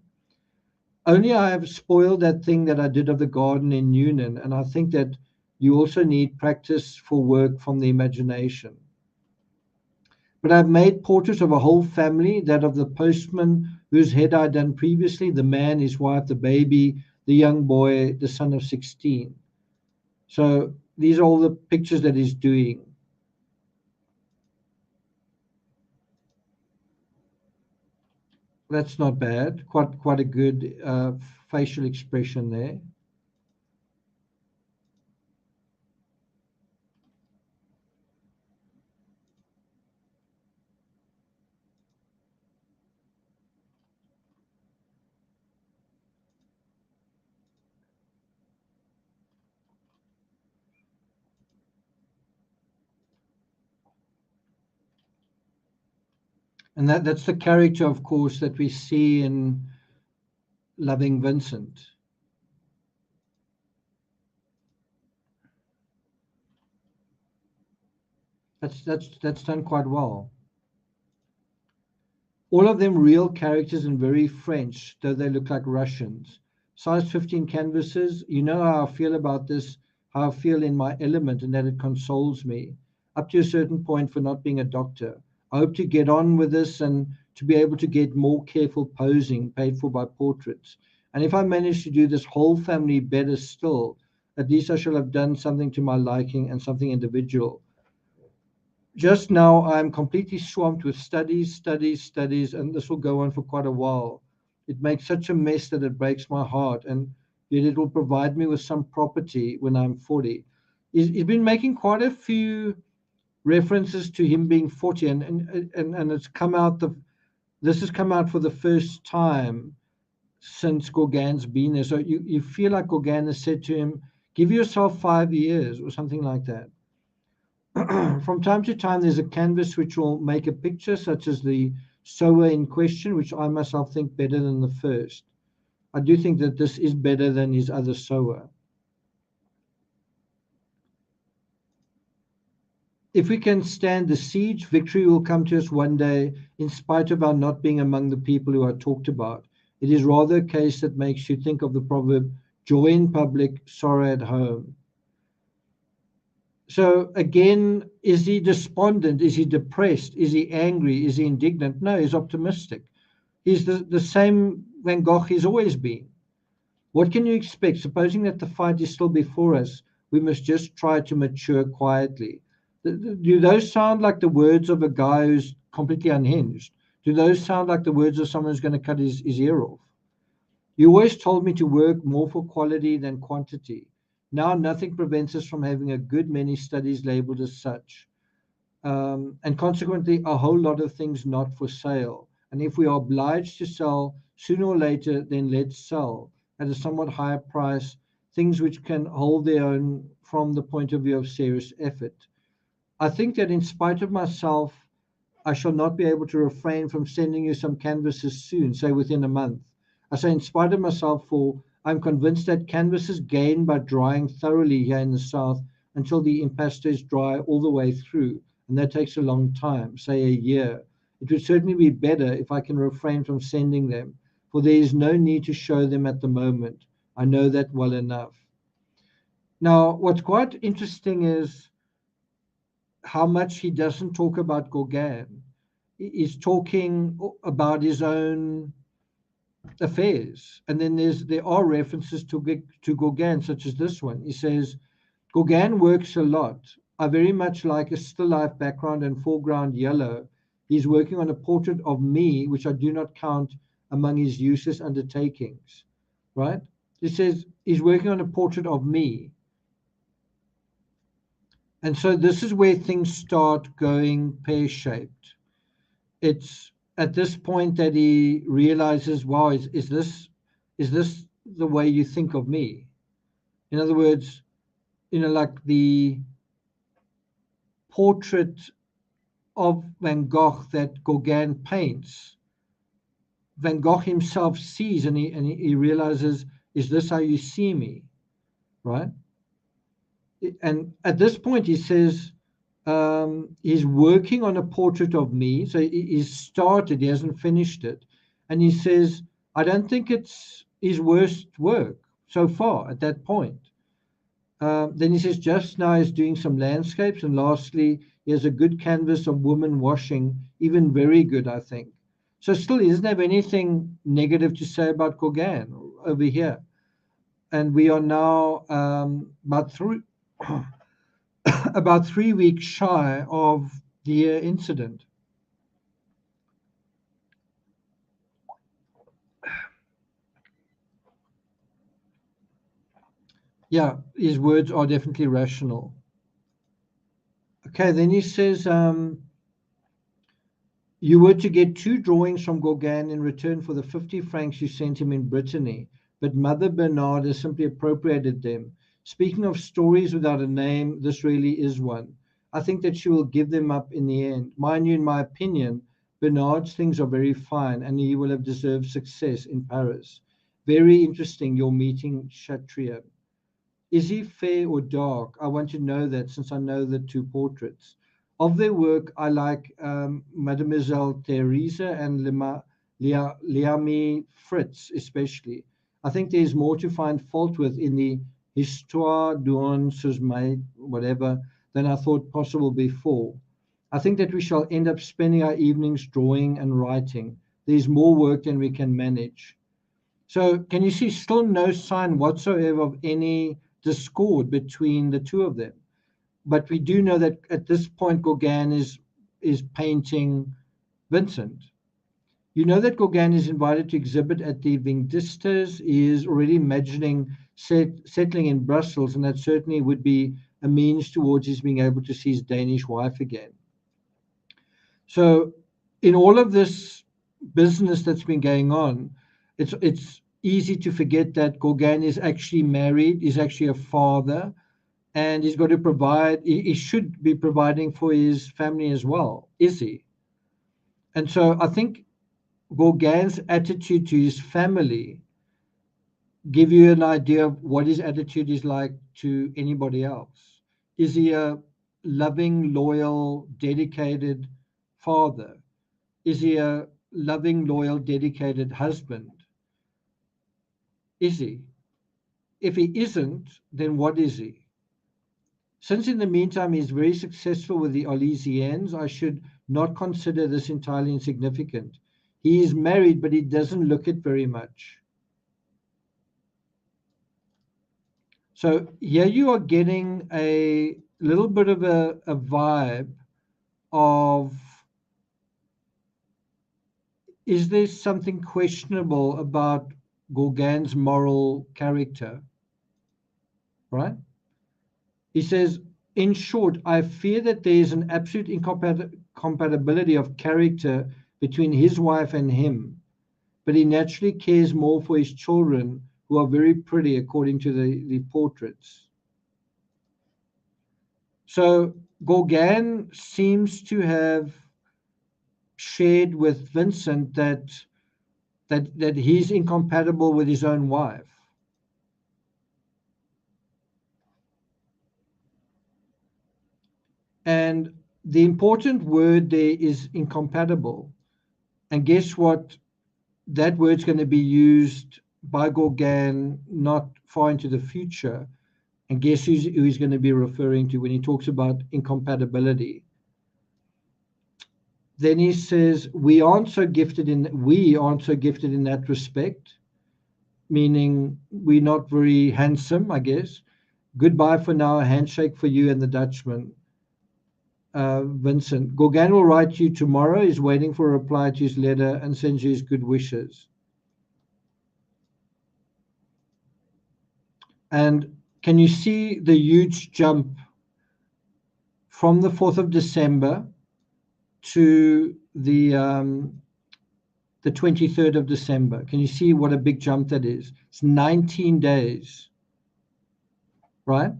Only I have spoiled that thing that I did of the garden in Newnan, and I think that you also need practice for work from the imagination. But I've made portraits of a whole family, that of the postman whose head I'd done previously, the man, his wife, the baby, the young boy, the son of 16. So these are all the pictures that he's doing. That's not bad. Quite a good facial expression there. And that's the character, of course, that we see in Loving Vincent. That's done quite well. All of them real characters and very French, though they look like Russians. Size 15 canvases. You know how I feel about this how I feel in my element and that it consoles me, up to a certain point for not being a doctor. I hope to get on with this and to be able to get more careful posing paid for by portraits. And if I manage to do this whole family better still, at least I shall have done something to my liking and something individual. Just now, I'm completely swamped with studies, and this will go on for quite a while. It makes such a mess that it breaks my heart, and yet it will provide me with some property when I'm 40. He's been making quite a few references to him being 40, and it's come out this has come out for the first time since Gauguin's been there. So you feel like Gauguin has said to him, give yourself 5 years or something like that. From time to time, there's a canvas which will make a picture, such as the Sower in question, which I myself think better than the first. I do think that this is better than his other Sower. If we can stand the siege, victory will come to us one day, in spite of our not being among the people who are talked about. It is rather a case that makes you think of the proverb, joy in public, sorrow at home. So again, is he despondent? Is he depressed? Is he angry? Is he indignant? No, he's optimistic. He's the same Van Gogh he's always been. What can you expect? Supposing that the fight is still before us, we must just try to mature quietly. Do those sound like the words of a guy who's completely unhinged? Do those sound like the words of someone who's going to cut his ear off? You always told me to work more for quality than quantity. Now nothing prevents us from having a good many studies labeled as such. And consequently, a whole lot of things not for sale. And if we are obliged to sell sooner or later, then let's sell at a somewhat higher price things which can hold their own from the point of view of serious effort. I think that in spite of myself, I shall not be able to refrain from sending you some canvases soon, say within a month. I say in spite of myself, for I'm convinced that canvases gain by drying thoroughly here in the south until the impasto is dry all the way through, and that takes a long time, say a year. It would certainly be better if I can refrain from sending them, for there is no need to show them at the moment. I know that well enough. Now, what's quite interesting is how much he doesn't talk about Gauguin. He's talking about his own affairs. And then there are references to Gauguin, such as this one. He says, Gauguin works a lot. I very much like a still life background and foreground yellow. He's working on a portrait of me, which I do not count among his useless undertakings, right? He says he's working on a portrait of me. And so this is where things start going pear-shaped. It's at this point that he realizes, wow, is this the way you think of me? In other words, like the portrait of Van Gogh that Gauguin paints, Van Gogh himself sees, and he realizes, is this how you see me, right? And at this point, he says he's working on a portrait of me. So he's started, he hasn't finished it. And he says, I don't think it's his worst work so far at that point. Then he says, just now he's doing some landscapes. And lastly, he has a good canvas of women washing, even very good, I think. So still, he doesn't have anything negative to say about Gauguin over here. And we are now about 3 weeks shy of the incident. Yeah, his words are definitely rational. Okay, then he says, you were to get 2 drawings from Gauguin in return for the 50 francs you sent him in Brittany, but Mother Bernard has simply appropriated them. Speaking of stories without a name, this really is one. I think that she will give them up in the end. Mind you, in my opinion, Bernard's things are very fine, and he will have deserved success in Paris. Very interesting, your meeting Chatrian. Is he fair or dark? I want to know that, since I know the 2 portraits. Of their work, I like Mademoiselle Theresa and Léamie Fritz especially. I think there's more to find fault with in the Histoire d'un susmate, whatever, than I thought possible before. I think that we shall end up spending our evenings drawing and writing. There's more work than we can manage. So can you see still no sign whatsoever of any discord between the two of them? But we do know that at this point Gauguin is painting Vincent. You know that Gauguin is invited to exhibit at the Vingistas. He is already imagining settling in Brussels, and that certainly would be a means towards his being able to see his Danish wife again. So in all of this business that's been going on, it's easy to forget that Gauguin is actually married, is actually a father, and he's got to provide, he should be providing for his family as well, is he? And so I think Gauguin's attitude to his family give you an idea of what his attitude is like to anybody else. Is he a loving, loyal, dedicated father? Is he a loving, loyal, dedicated husband? Is he? If he isn't, then what is he? Since in the meantime he's very successful with the Arlesians, I should not consider this entirely insignificant. He is married, but he doesn't look it very much. So here you are getting a little bit of a vibe of, is there something questionable about Gauguin's moral character? Right? He says, in short, I fear that there is an absolute incompatibility of character between his wife and him, but he naturally cares more for his children, who are very pretty according to the portraits. So Gauguin seems to have shared with Vincent that he's incompatible with his own wife. And the important word there is incompatible. And guess what? That word's going to be used by Gauguin not far into the future. And guess who he's going to be referring to when he talks about incompatibility? Then he says, we aren't so gifted in that respect, meaning we're not very handsome, I guess. Goodbye for now, a handshake for you and the Dutchman. Vincent, Gauguin will write you tomorrow. He's waiting for a reply to his letter and sends you his good wishes. And can you see the huge jump from the 4th of December to the 23rd of December? Can you see what a big jump that is? It's 19 days, right?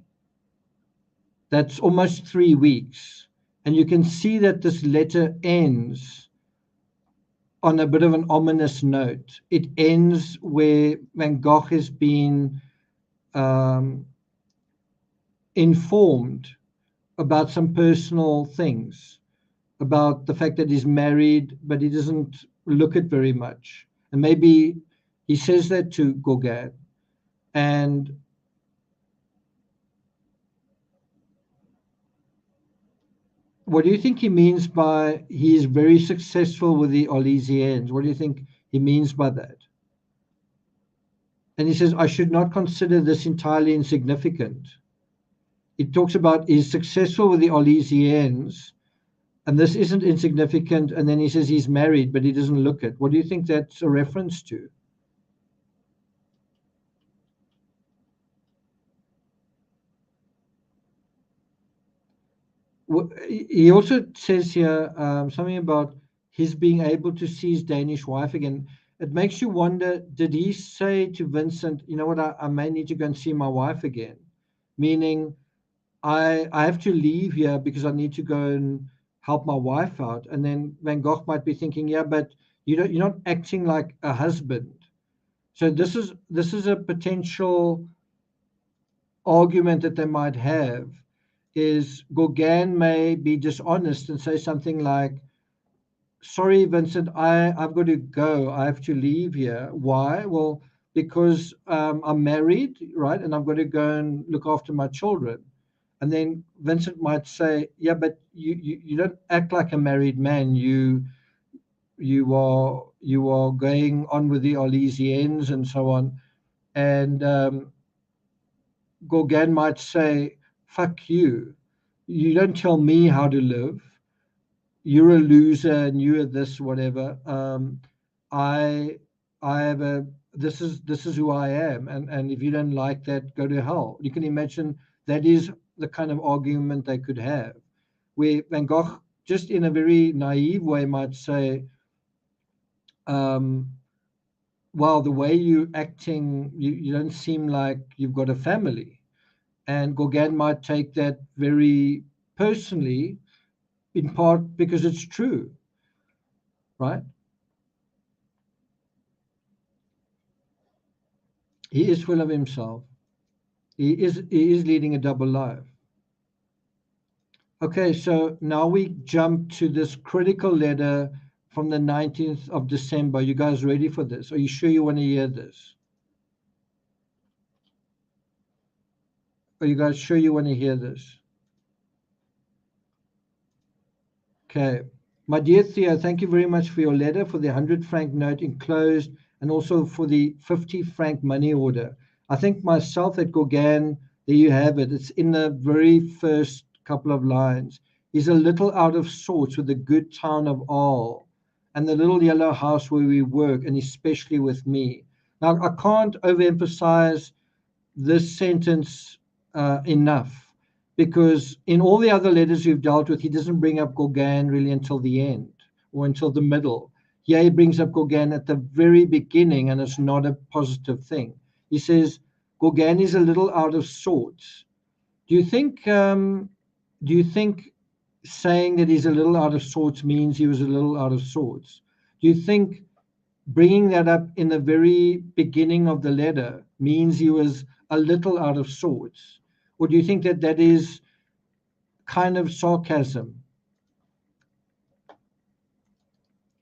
That's almost 3 weeks. And you can see that this letter ends on a bit of an ominous note. It ends where Van Gogh has been informed about some personal things, about the fact that he's married, but he doesn't look it very much. And maybe he says that to Gauguin. And what do you think he means by he is very successful with the Arlesians? What do you think he means by that? And he says, I should not consider this entirely insignificant. He talks about he's successful with the Arlesians, and this isn't insignificant. And then he says he's married, but he doesn't look it. What do you think that's a reference to? He also says here something about his being able to see his Danish wife again. It makes you wonder, did he say to Vincent, you know what, I may need to go and see my wife again? Meaning, I have to leave here because I need to go and help my wife out. And then Van Gogh might be thinking, yeah, but you're not acting like a husband. So this is a potential argument that they might have, is Gauguin may be dishonest and say something like, sorry, Vincent, I've got to go. I have to leave here. Why? Well, because I'm married, right? And I've got to go and look after my children. And then Vincent might say, yeah, but you don't act like a married man. You are going on with the Arlesians and so on. And Gauguin might say, fuck you. You don't tell me how to live. You're a loser and you're this, whatever. I I have a this is who I am. And if you don't like that, go to hell. You can imagine that is the kind of argument they could have. Where Van Gogh, just in a very naive way, might say, um, well, the way you're acting, you don't seem like you've got a family. And Gauguin might take that very personally, in part because it's true, right? He is full of himself. He is leading a double life. Okay, so now we jump to this critical letter from the 19th of December. You guys ready for this? Are you sure you want to hear this? Are you guys sure you want to hear this? Okay. My dear Theo, thank you very much for your letter, for the 100 franc note enclosed, and also for the 50 franc money order. I think myself at Gauguin, there you have it. It's in the very first couple of lines. He's a little out of sorts with the good town of Arles and the little yellow house where we work, and especially with me. Now, I can't overemphasize this sentence enough, because in all the other letters we've dealt with, he doesn't bring up Gauguin really until the end or until the middle. Yeah, he brings up Gauguin at the very beginning, and it's not a positive thing. He says Gauguin is a little out of sorts. Do you think? Do you think saying that he's a little out of sorts means he was a little out of sorts? Do you think bringing that up in the very beginning of the letter means he was a little out of sorts? Or do you think that that is kind of sarcasm?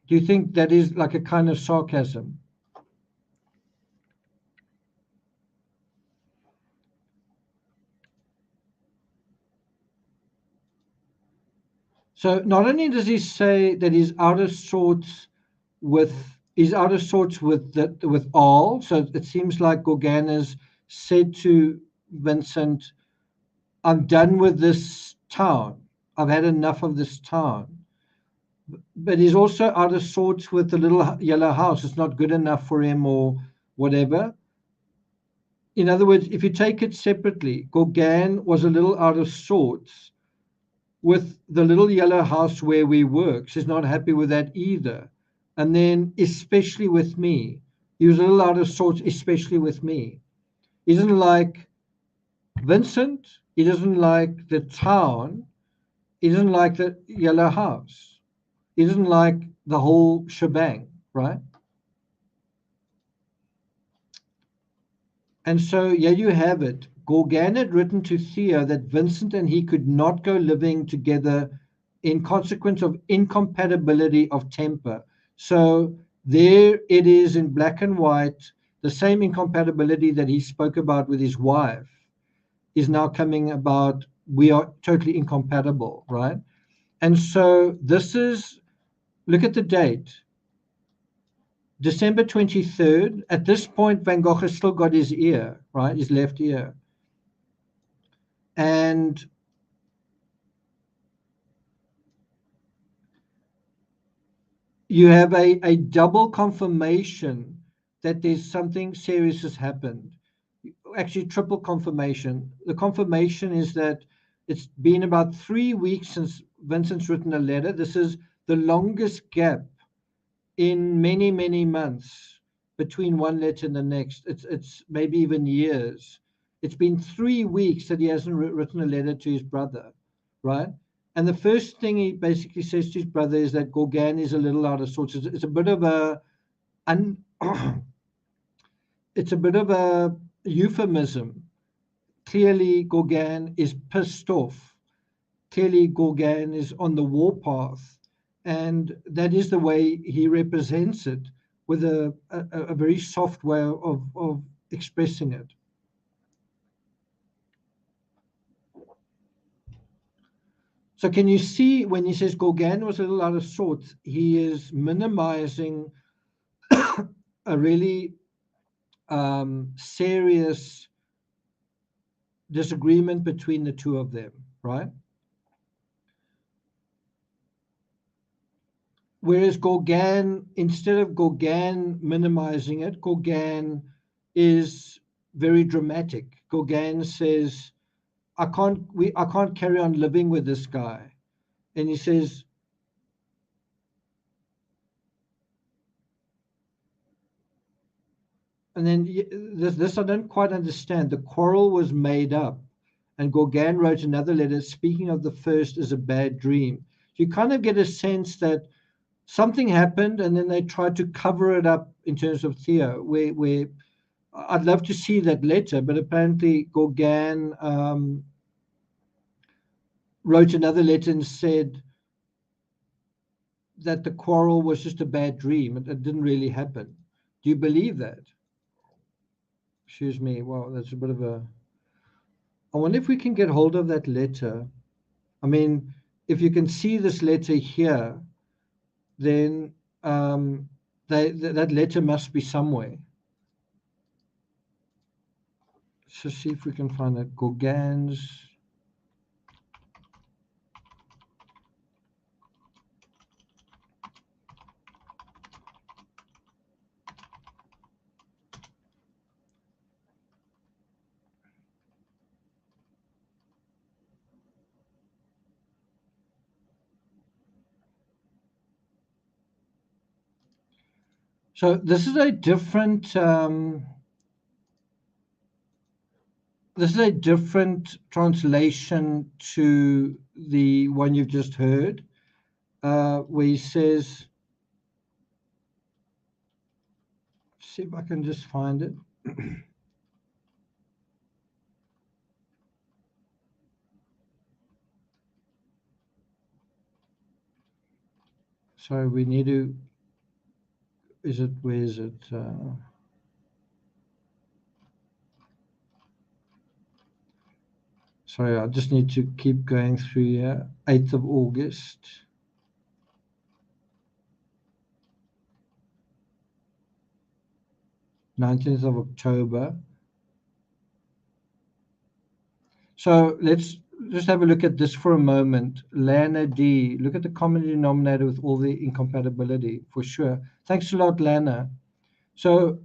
Do you think that is like a kind of sarcasm? So not only does he say that he's out of sorts with with all. So it seems like Gauguin has said to Vincent, I'm done with this town. I've had enough of this town. But he's also out of sorts with the little yellow house. It's not good enough for him or whatever. In other words, if you take it separately, Gauguin was a little out of sorts with the little yellow house where we work. She's not happy with that either. And then, especially with me, he was a little out of sorts, especially with me. He doesn't like Vincent. He doesn't like the town. He doesn't like the yellow house. He doesn't like the whole shebang, right? And so, yeah, you have it. Gauguin had written to Theo that Vincent and he could not go living together in consequence of incompatibility of temper. So there it is in black and white, the same incompatibility that he spoke about with his wife is now coming about. We are totally incompatible, right? And so this is, look at the date, December 23rd. At this point, Van Gogh has still got his ear, right? His left ear. And you have a double confirmation that there's something serious has happened. Actually, triple confirmation. The confirmation is that it's been about 3 weeks since Vincent's written a letter. This is the longest gap in many, many months between one letter and the next. It's maybe even years. It's been 3 weeks that he hasn't written a letter to his brother, right? And the first thing he basically says to his brother is that Gauguin is a little out of sorts. It's a bit of a it's a bit of a euphemism. Clearly, Gauguin is pissed off. Clearly, Gauguin is on the warpath, and that is the way he represents it. with a very soft way of expressing it. So can you see when he says Gauguin was a little out of sorts, he is minimizing a really serious disagreement between the two of them, right? Whereas Gauguin, instead of Gauguin minimizing it, Gauguin is very dramatic. Gauguin says, I can't carry on living with this guy. And he says, and then this I don't quite understand. The quarrel was made up, and Gauguin wrote another letter speaking of the first as a bad dream. You kind of get a sense that something happened, and then they tried to cover it up in terms of Theo. Where I'd love to see that letter, but apparently Gauguin wrote another letter and said that the quarrel was just a bad dream. It didn't really happen. Do you believe that? Excuse me. Well, that's a bit of a. I wonder if we can get hold of that letter. I mean, if you can see this letter here, then that letter must be somewhere. So see if we can find it. Gauguin's. So this is a different. This is a different translation to the one you've just heard, where he says. See if I can just find it. Sorry, we need to. Where is it? Sorry, I just need to keep going through here. 8th of August. 19th of October. So let's just have a look at this for a moment. Lana D. Look at the common denominator with all the incompatibility, for sure. Thanks a lot, Lana. So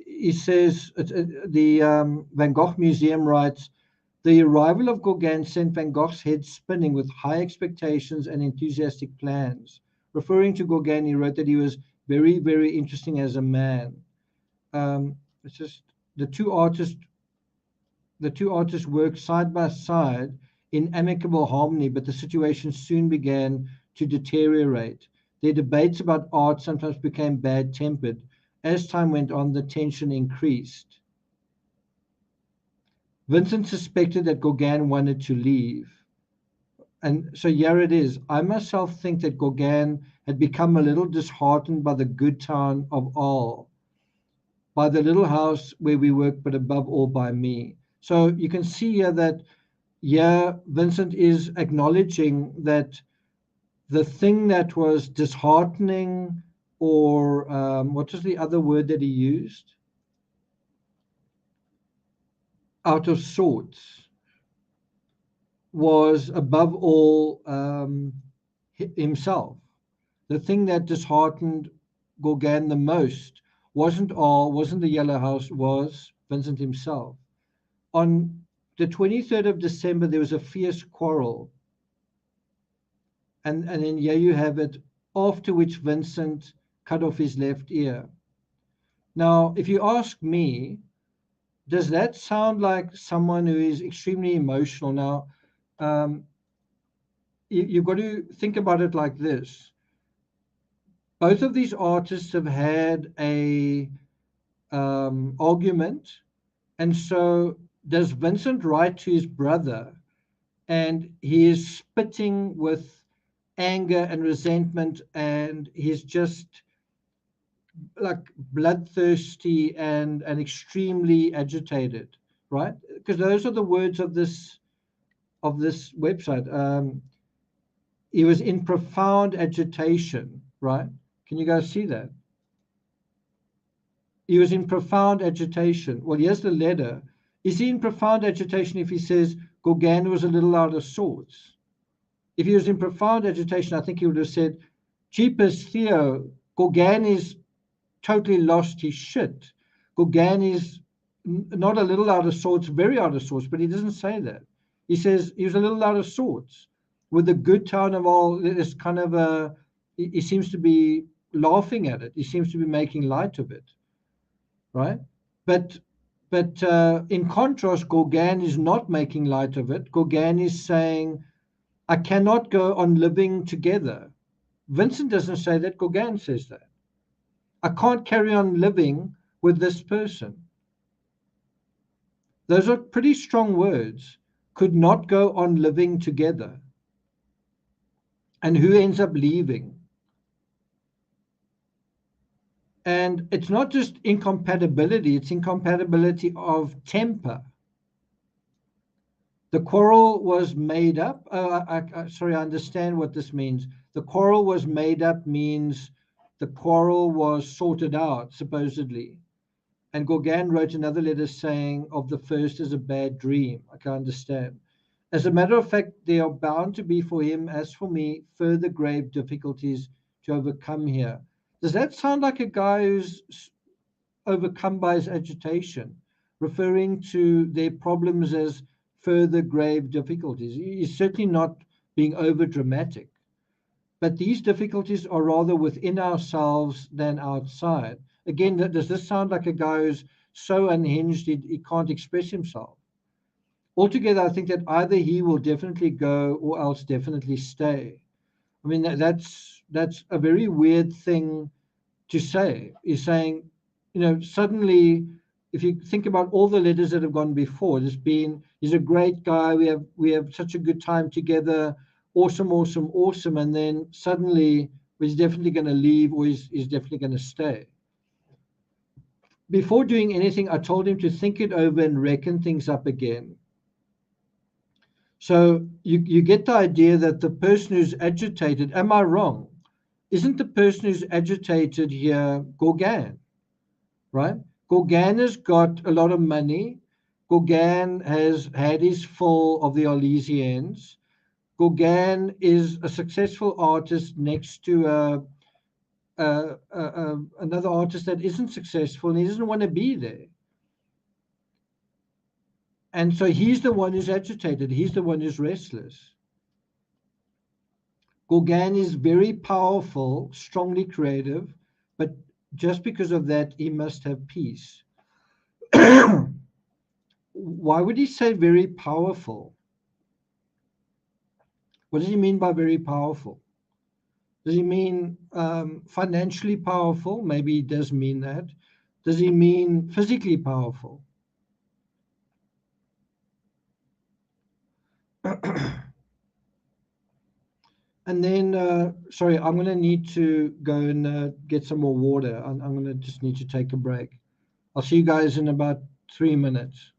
he says, the Van Gogh Museum writes, the arrival of Gauguin sent Van Gogh's head spinning with high expectations and enthusiastic plans. Referring to Gauguin, he wrote that he was very, very interesting as a man. It's just the two artists worked side by side in amicable harmony, but the situation soon began to deteriorate. Their debates about art sometimes became bad-tempered. As time went on, the tension increased. Vincent suspected that Gauguin wanted to leave. And so here it is. I myself think that Gauguin had become a little disheartened by the good town of Arles, by the little house where we work, but above all by me. So you can see here that, Vincent is acknowledging that the thing that was disheartening, or what was the other word that he used? Out of sorts, was above all himself. The thing that disheartened Gauguin the most wasn't the Yellow House, was Vincent himself. On the 23rd of December, there was a fierce quarrel. And then here you have it, after which Vincent cut off his left ear. Now, if you ask me, does that sound like someone who is extremely emotional? Now, you've got to think about it like this. Both of these artists have had a argument, and so does Vincent write to his brother, and he is spitting with anger and resentment, and he's just like bloodthirsty and extremely agitated, right? Because those are the words of this website. He was in profound agitation, right? Can you guys see that? He was in profound agitation. Well, here's the letter. Is he in profound agitation if he says Gauguin was a little out of sorts? If he was in profound agitation, I think he would have said, Jeepers, Theo, Gauguin is totally lost his shit. Gauguin is not a little out of sorts, very out of sorts, but he doesn't say that. He says he was a little out of sorts with the good tone of all this kind of he seems to be laughing at it. He seems to be making light of it, right? But in contrast, Gauguin is not making light of it. Gauguin is saying, I cannot go on living together. Vincent doesn't say that, Gauguin says that. I can't carry on living with this person. Those are pretty strong words. Could not go on living together. And who ends up leaving? And it's not just incompatibility, it's incompatibility of temper. The quarrel was made up. Sorry, I understand what this means. The quarrel was made up means the quarrel was sorted out, supposedly. And Gauguin wrote another letter saying of the first as a bad dream. I can understand. As a matter of fact, there are bound to be for him, as for me, further grave difficulties to overcome here. Does that sound like a guy who's overcome by his agitation, referring to their problems as further grave difficulties? He's certainly not being over dramatic. But these difficulties are rather within ourselves than outside. Again, does this sound like a guy who's so unhinged he can't express himself? Altogether, I think that either he will definitely go or else definitely stay. I mean, that's a very weird thing to say. He's saying, suddenly, if you think about all the letters that have gone before, he's a great guy. We have such a good time together. Awesome, awesome, awesome. And then suddenly he's definitely going to leave or he's definitely going to stay. Before doing anything, I told him to think it over and reckon things up again. So you get the idea that the person who's agitated, am I wrong? Isn't the person who's agitated here Gauguin, right? Gauguin has got a lot of money. Gauguin has had his full of the Arlesians. Gauguin is a successful artist next to another artist that isn't successful, and he doesn't want to be there. And so he's the one who's agitated. He's the one who's restless. Gauguin is very powerful, strongly creative, but just because of that, he must have peace. Why would he say very powerful? What does he mean by very powerful? Does he mean financially powerful? Maybe he does mean that. Does he mean physically powerful? And then, sorry, I'm going to need to go and get some more water. I'm going to just need to take a break. I'll see you guys in about 3 minutes.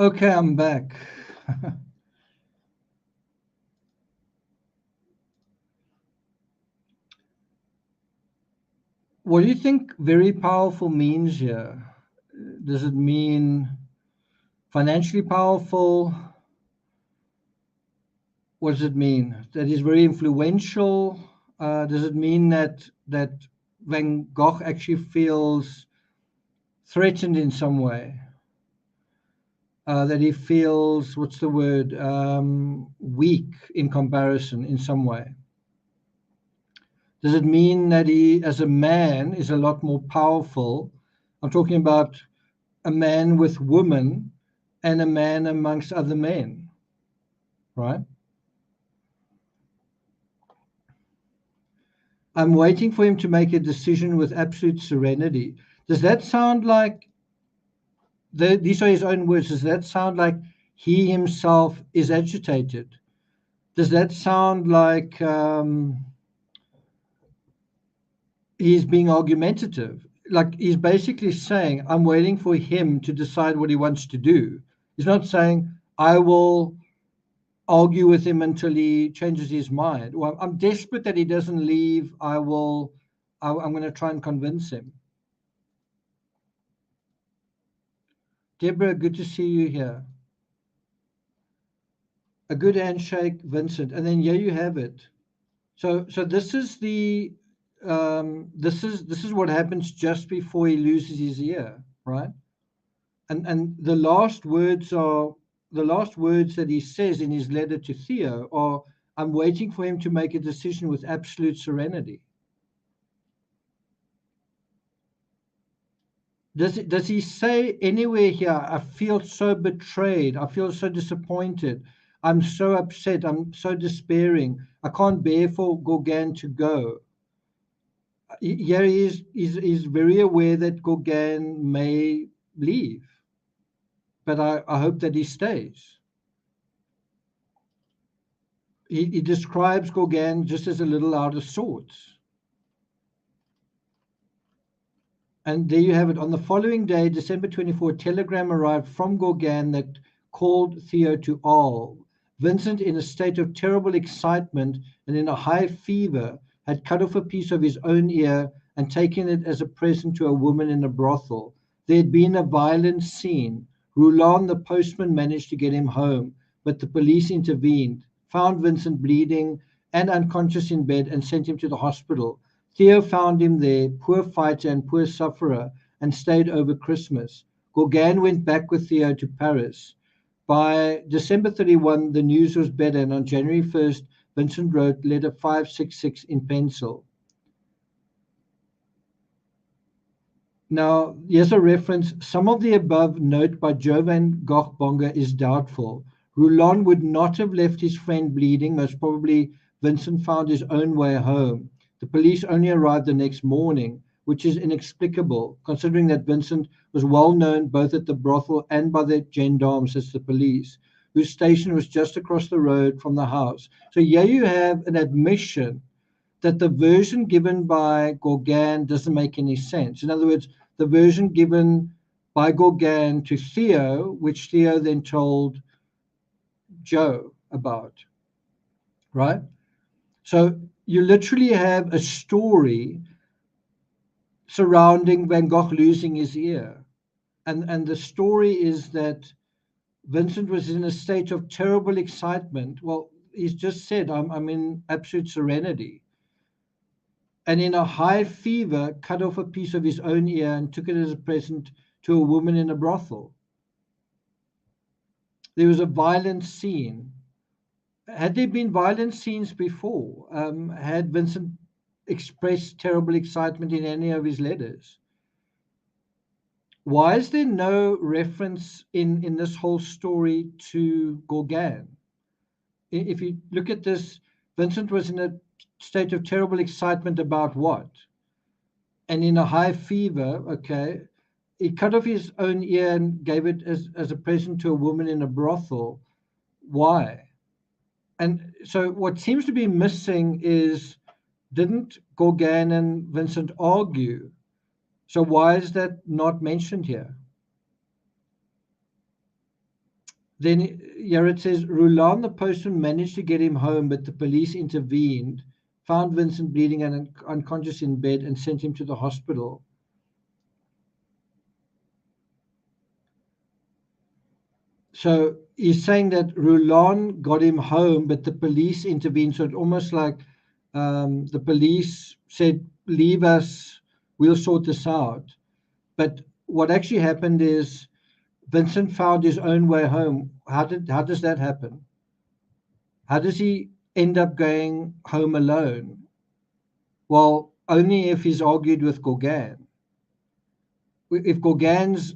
Okay, I'm back. What do you think very powerful means here? Does it mean financially powerful? What does it mean? That he's very influential? Does it mean that Van Gogh actually feels threatened in some way? That he feels, what's the word, weak in comparison in some way? Does it mean that he, as a man, is a lot more powerful? I'm talking about a man with women and a man amongst other men, right? I'm waiting for him to make a decision with absolute serenity. Does that sound like, these are his own words, does that sound like he himself is agitated? Does that sound like he's being argumentative? Like he's basically saying, I'm waiting for him to decide what he wants to do. He's not saying, I will argue with him until he changes his mind. Well, I'm desperate that he doesn't leave. I'm going to try and convince him. Deborah, good to see you here. A good handshake, Vincent, and then here you have it. So this is the this is what happens just before he loses his ear, right? And the last words that he says in his letter to Theo are, I'm waiting for him to make a decision with absolute serenity. Does he say anywhere here, I feel so betrayed, I feel so disappointed, I'm so upset, I'm so despairing, I can't bear for Gauguin to go? Here he is, he's very aware that Gauguin may leave, but I hope that he stays. He describes Gauguin just as a little out of sorts. And there you have it. On the following day, December 24, a telegram arrived from Gauguin that called Theo to Arles. Vincent, in a state of terrible excitement and in a high fever, had cut off a piece of his own ear and taken it as a present to a woman in a brothel. There had been a violent scene. Roulon, the postman, managed to get him home, but the police intervened, found Vincent bleeding and unconscious in bed, and sent him to the hospital. Theo found him there, poor fighter and poor sufferer, and stayed over Christmas. Gauguin went back with Theo to Paris. By December 31, the news was better, and on January 1st, Vincent wrote letter 566 in pencil. Now, here's a reference. Some of the above note by Jovan Gogh Bonga is doubtful. Roulon would not have left his friend bleeding. Most probably, Vincent found his own way home. The police only arrived the next morning, which is inexplicable, considering that Vincent was well known both at the brothel and by the gendarmes as the police, whose station was just across the road from the house. So here you have an admission that the version given by Gauguin doesn't make any sense. In other words, the version given by Gauguin to Theo, which Theo then told Joe about, right? So you literally have a story surrounding Van Gogh losing his ear. And the story is that Vincent was in a state of terrible excitement. Well, he's just said, I'm in absolute serenity. And in a high fever, cut off a piece of his own ear and took it as a present to a woman in a brothel. There was a violent scene. Had there been violent scenes before? Had Vincent expressed terrible excitement in any of his letters? Why is there no reference in this whole story to Gauguin? If you look at this, Vincent was in a state of terrible excitement about what? And in a high fever, okay, he cut off his own ear and gave it as a present to a woman in a brothel. Why? And so what seems to be missing is, didn't Gauguin and Vincent argue? So why is that not mentioned here? then here it says, Roulin, the postman, managed to get him home, but the police intervened, found Vincent bleeding and unconscious in bed, and sent him to the hospital. So he's saying that Roulin got him home, but the police intervened. So it's almost like the police said, leave us, we'll sort this out. But what actually happened is Vincent found his own way home. How does that happen? How does he end up going home alone? Well, only if he's argued with Gauguin. If Gauguin's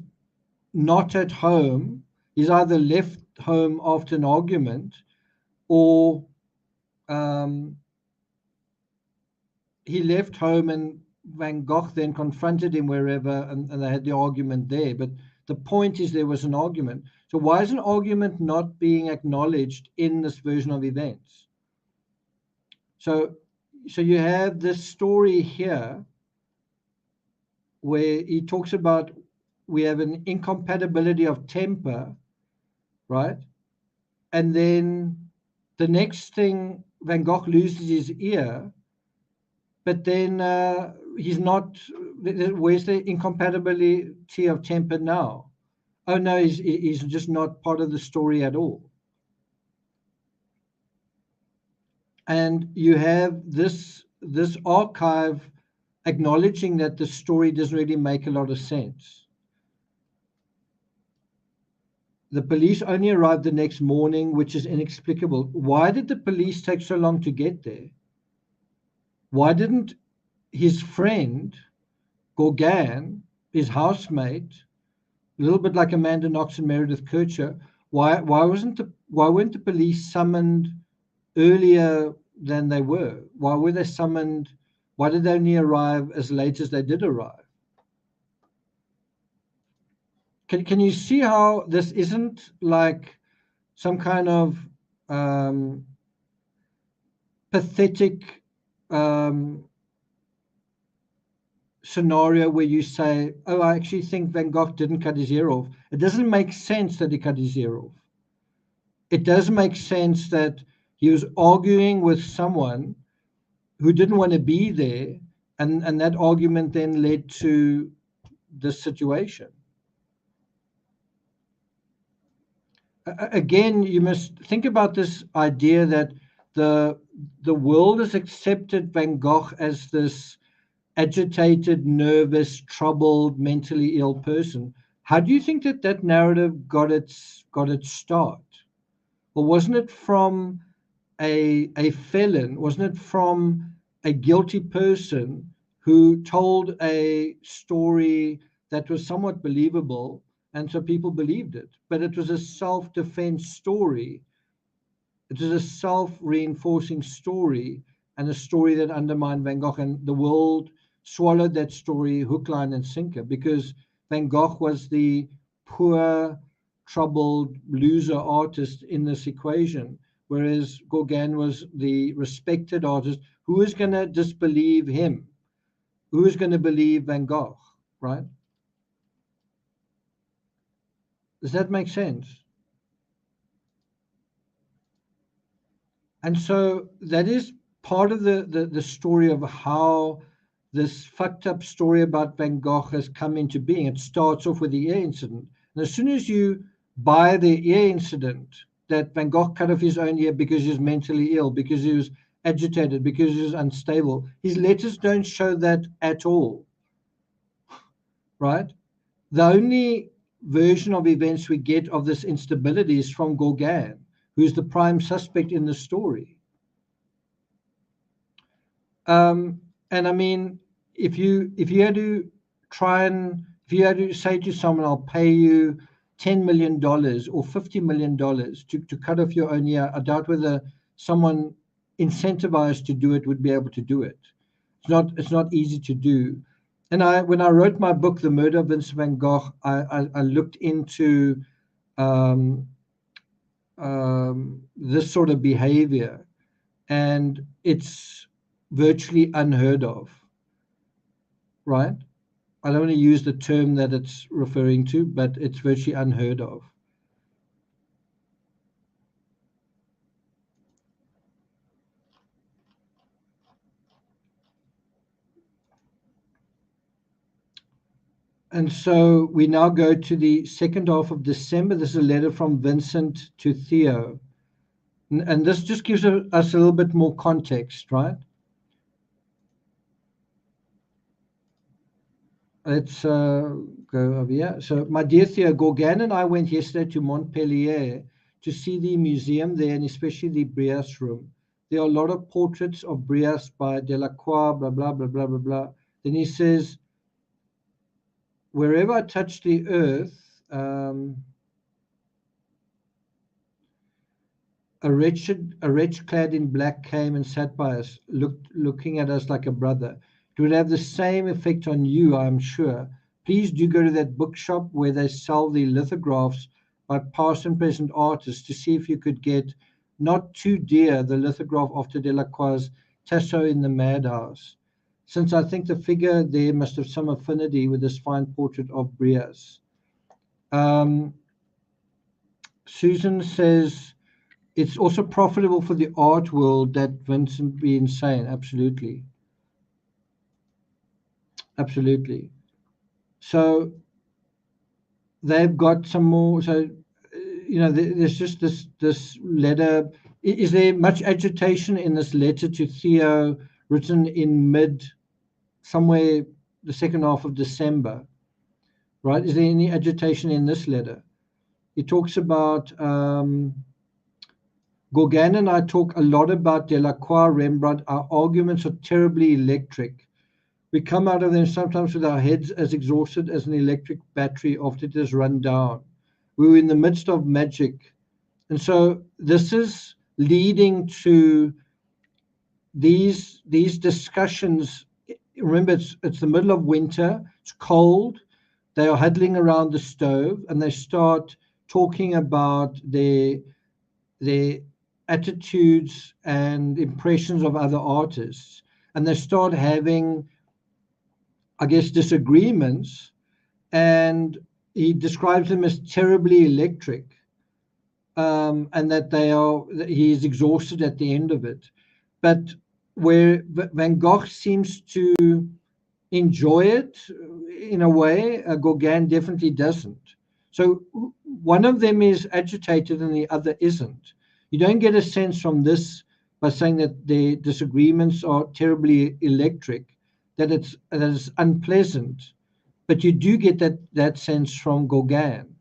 not at home, he's either left home after an argument, or he left home and Van Gogh then confronted him wherever, and they had the argument there. But the point is there was an argument. So why is an argument not being acknowledged in this version of events? So you have this story here where he talks about we have an incompatibility of temper, right? And then the next thing, Van Gogh loses his ear, but then he's not, where's the incompatibility of temper now? Oh no, he's just not part of the story at all. And you have this archive acknowledging that the story doesn't really make a lot of sense. The police only arrived the next morning, which is inexplicable. Why did the police take so long to get there? Why didn't his friend, Gauguin, his housemate, a little bit like Amanda Knox and Meredith Kercher, why weren't the police summoned earlier than they were? Why were they summoned? Why did they only arrive as late as they did arrive? Can you see how this isn't like some kind of pathetic scenario where you say, oh, I actually think Van Gogh didn't cut his ear off. It doesn't make sense that he cut his ear off. It does make sense that he was arguing with someone who didn't want to be there, and that argument then led to this situation. Again, you must think about this idea that the world has accepted Van Gogh as this agitated, nervous, troubled, mentally ill person. How do you think that narrative got its start? Or wasn't it from a felon? Wasn't it from a guilty person who told a story that was somewhat believable, and so people believed it? But it was a self-defense story. It was a self-reinforcing story, and a story that undermined Van Gogh, and the world swallowed that story hook, line, and sinker, because Van Gogh was the poor, troubled loser artist in this equation, whereas Gauguin was the respected artist. Who is going to disbelieve him? Who is going to believe Van Gogh, right? Does that make sense? And so that is part of the story of how this fucked up story about Van Gogh has come into being. It starts off with the ear incident. And as soon as you buy the ear incident, that Van Gogh cut off his own ear because he was mentally ill, because he was agitated, because he was unstable, his letters don't show that at all, right? The only version of events we get of this instability is from Gauguin, who's the prime suspect in the story. And I mean, if you had to say to someone, I'll pay you $10 million or $50 million to cut off your own ear, I doubt whether someone incentivized to do it would be able to do it. It's not easy to do. And when I wrote my book, The Murder of Vincent van Gogh, I looked into this sort of behavior, and it's virtually unheard of, right? I don't want to use the term that it's referring to, but it's virtually unheard of. And so we now go to the second half of December. This is a letter from Vincent to Theo. And this just gives us a little bit more context, right? Let's go over here. So, my dear Theo, Gauguin and I went yesterday to Montpellier to see the museum there, and especially the Brias room. There are a lot of portraits of Brias by Delacroix, blah, blah, blah, blah, blah, blah. Then he says, wherever I touch the earth, a wretch clad in black came and sat by us, looking at us like a brother. It would have the same effect on you, I am sure. Please do go to that bookshop where they sell the lithographs by past and present artists to see if you could get, not too dear, the lithograph after Delacroix's Tasso in the Madhouse, since I think the figure there must have some affinity with this fine portrait of Brias. Susan says, it's also profitable for the art world that Vincent be insane. Absolutely. Absolutely. So they've got some more. So, there's just this letter. Is there much agitation in this letter to Theo written in somewhere the second half of December, right? Is there any agitation in this letter? He talks about Gauguin and I talk a lot about Delacroix, Rembrandt. Our arguments are terribly electric. We come out of them sometimes with our heads as exhausted as an electric battery after it has run down. We were in the midst of magic. And so this is leading to these discussions. Remember, it's the middle of winter. It's cold. They are huddling around the stove and they start talking about their attitudes and impressions of other artists, and they start having, I guess, disagreements, and he describes them as terribly electric, and that he is exhausted at the end of it. But where Van Gogh seems to enjoy it in a way, Gauguin definitely doesn't. So one of them is agitated and the other isn't. You don't get a sense from this by saying that the disagreements are terribly electric, that it's unpleasant, but you do get that sense from Gauguin.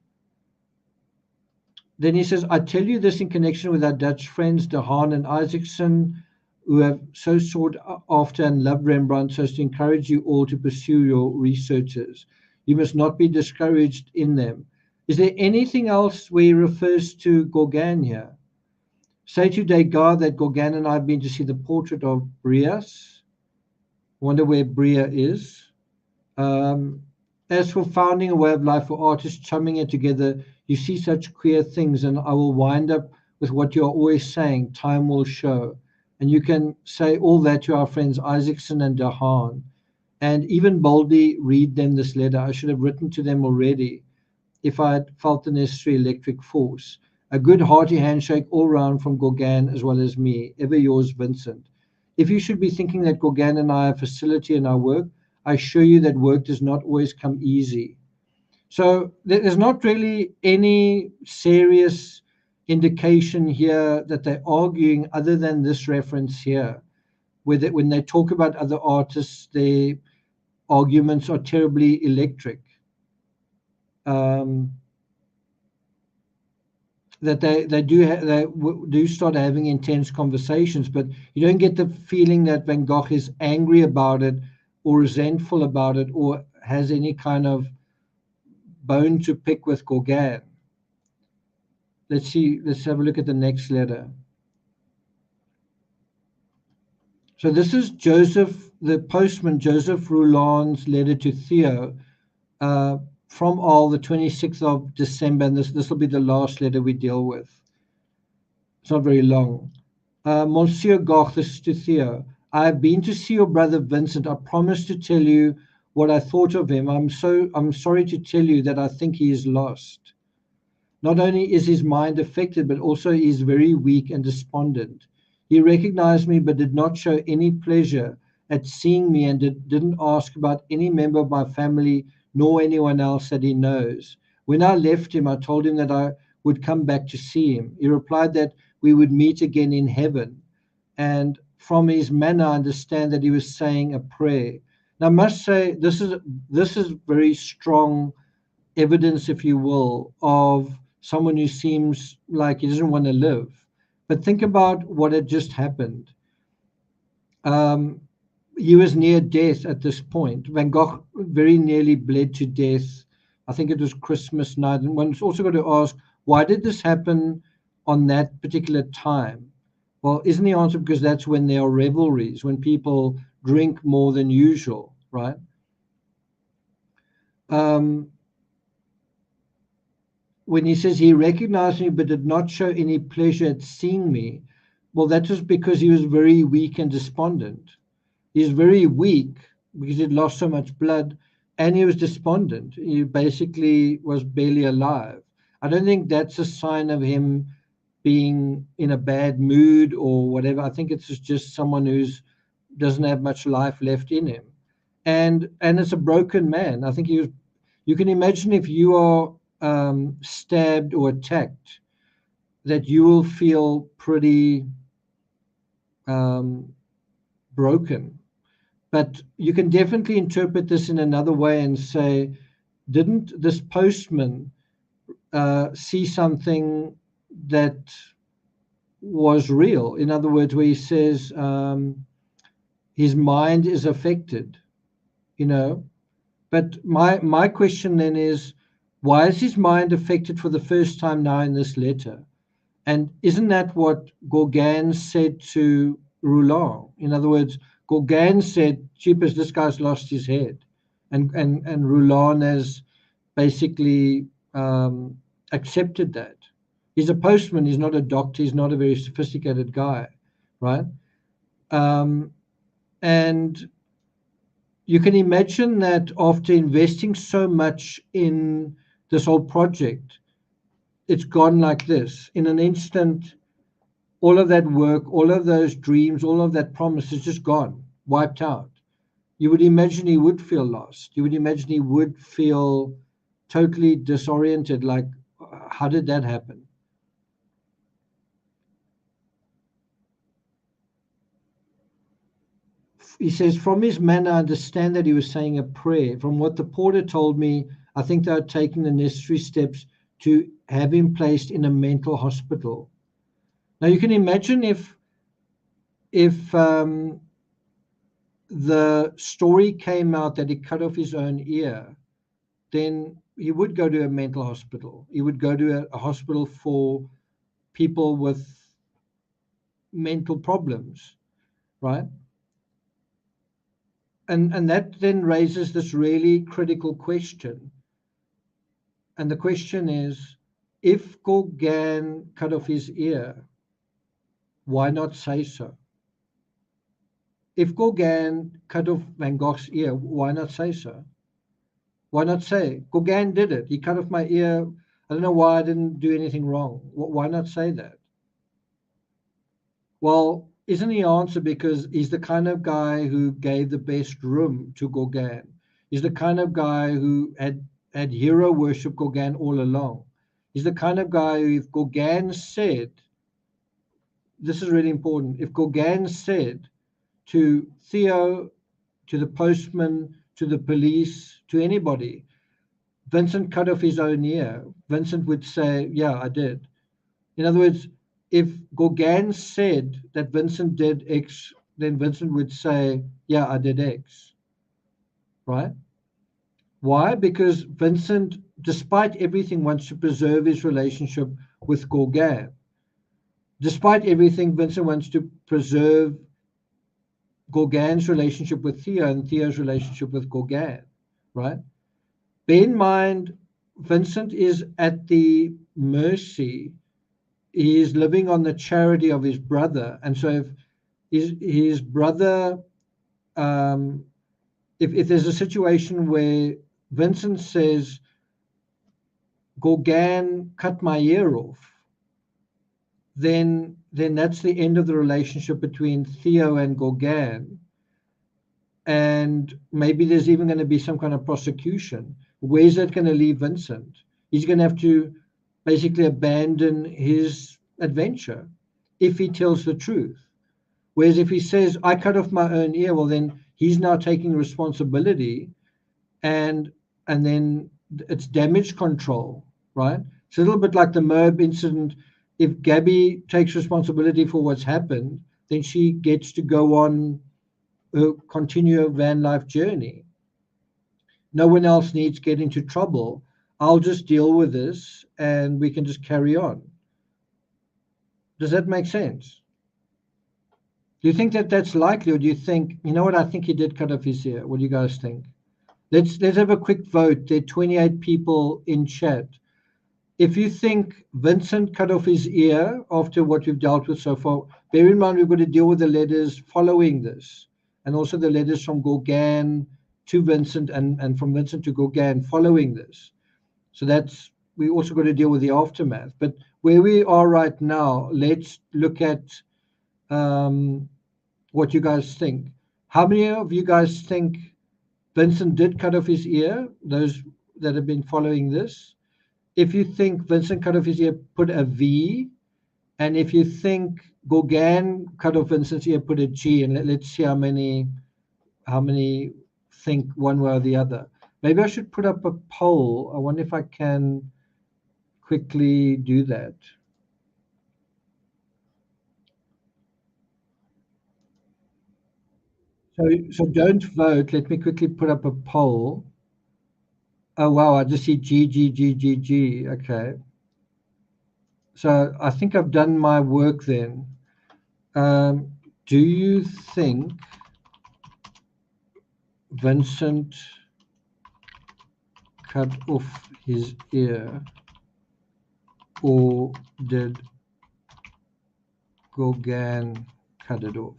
Then he says, I tell you this in connection with our Dutch friends, De Haan and Isaacson, who have so sought after and loved Rembrandt so as to encourage you all to pursue your researches. You must not be discouraged in them. Is there anything else where he refers to Gauguin here? Say to Degas that Gauguin and I have been to see the portrait of Brias. Wonder where Bria is. As for founding a way of life for artists, chumming it together, you see such queer things, and I will wind up with what you are always saying, time will show. And you can say all that to our friends Isaacson and De Haan, and even boldly read them this letter. I should have written to them already if I had felt the necessary electric force. A good hearty handshake all round from Gauguin as well as me. Ever yours, Vincent. If you should be thinking that Gauguin and I have facility in our work, I assure you that work does not always come easy. So there's not really any serious indication here that they're arguing other than this reference here, where when they talk about other artists, their arguments are terribly electric. That they do start having intense conversations, but you don't get the feeling that Van Gogh is angry about it or resentful about it or has any kind of bone to pick with Gauguin. Let's have a look at the next letter. So this is the postman Joseph Rouland's letter to Theo from Arles, the 26th of December, and this will be the last letter we deal with. It's not very long. Monsieur Gauch, this is to Theo. I have been to see your brother Vincent. I promised to tell you what I thought of him. I'm sorry to tell you that I think he is lost. Not only is his mind affected, but also he is very weak and despondent. He recognized me, but did not show any pleasure at seeing me, and didn't ask about any member of my family, nor anyone else that he knows. When I left him, I told him that I would come back to see him. He replied that we would meet again in heaven. And from his manner, I understand that he was saying a prayer. Now, I must say, this is very strong evidence, if you will, of someone who seems like he doesn't want to live. But think about what had just happened. He was near death at this point. Van Gogh very nearly bled to death. I think it was Christmas night. And one's also got to ask, why did this happen on that particular time? Well, isn't the answer because that's when there are revelries, when people drink more than usual, right? When he says he recognized me but did not show any pleasure at seeing me, well, that was because he was very weak and despondent. He's very weak because he'd lost so much blood, and he was despondent. He basically was barely alive. I don't think that's a sign of him being in a bad mood or whatever. I think it's just someone who's doesn't have much life left in him, and it's a broken man. I think he was. You can imagine if you are stabbed or attacked, that you will feel pretty broken. But you can definitely interpret this in another way and say, didn't this postman see something that was real? In other words, where he says his mind is affected, you know. But my question then is, why is his mind affected for the first time now in this letter? And isn't that what Gauguin said to Roulin? In other words, Gauguin said, "Cheapest, this guy's lost his head," and Roulin has basically accepted that. He's a postman. He's not a doctor. He's not a very sophisticated guy, right? And you can imagine that after investing so much in this whole project, it's gone like this. In an instant, all of that work, all of those dreams, all of that promise is just gone, wiped out. You would imagine he would feel lost. You would imagine he would feel totally disoriented, like, how did that happen? He says, from his manner, I understand that he was saying a prayer. From what the porter told me, I think they are taking the necessary steps to have him placed in a mental hospital. Now, you can imagine if the story came out that he cut off his own ear, then he would go to a mental hospital. He would go to a hospital for people with mental problems, right? And that then raises this really critical question. And the question is, if Gauguin cut off his ear, why not say so? If Gauguin cut off Van Gogh's ear, why not say so? Why not say, Gauguin did it. He cut off my ear. I don't know why I didn't do anything wrong. Why not say that? Well, isn't the answer because he's the kind of guy who gave the best room to Gauguin? He's the kind of guy who had hero worship Gauguin all along. He's the kind of guy who, if Gauguin said, this is really important, if Gauguin said to Theo, to the postman, to the police, to anybody, Vincent cut off his own ear, Vincent would say, yeah, I did. In other words, if Gauguin said that Vincent did X, then Vincent would say, yeah, I did X, right? Why? Because Vincent, despite everything, wants to preserve his relationship with Gauguin. Despite everything, Vincent wants to preserve Gauguin's relationship with Theo and Theo's relationship with Gauguin, right? Bear in mind, Vincent is at the mercy. He is living on the charity of his brother. And so if his brother, if there's a situation where Vincent says, Gauguin cut my ear off, then that's the end of the relationship between Theo and Gauguin. and maybe there's even going to be some kind of prosecution. Where's that going to leave Vincent? He's going to have to basically abandon his adventure if he tells the truth. Whereas if he says, I cut off my own ear, well, then he's now taking responsibility, and then it's damage control, right? It's a little bit like the Moab incident. If Gabby takes responsibility for what's happened, then she gets to go on her continue her van life journey. No one else needs to get into trouble. I'll just deal with this and we can just carry on. Does that make sense? Do you think that that's likely, or do you think, you know what, I think he did cut off his ear? What do you guys think? Let's have a quick vote. There are 28 people in chat. If you think Vincent cut off his ear after what we've dealt with so far, bear in mind we've got to deal with the letters following this, and also the letters from Gauguin to Vincent and from Vincent to Gauguin following this. So that's, we also got to deal with the aftermath. But where we are right now, let's look at what you guys think. How many of you guys think Vincent did cut off his ear, those that have been following this? If you think Vincent cut off his ear, put a V. And if you think Gauguin cut off Vincent's ear, put a G. And let's see how many think one way or the other. Maybe I should put up a poll. I wonder if I can quickly do that. So don't vote. Let me quickly put up a poll. Oh, wow, I just see G, G, G, G, G. Okay. So I think I've done my work then. Do you think Vincent cut off his ear, or did Gauguin cut it off?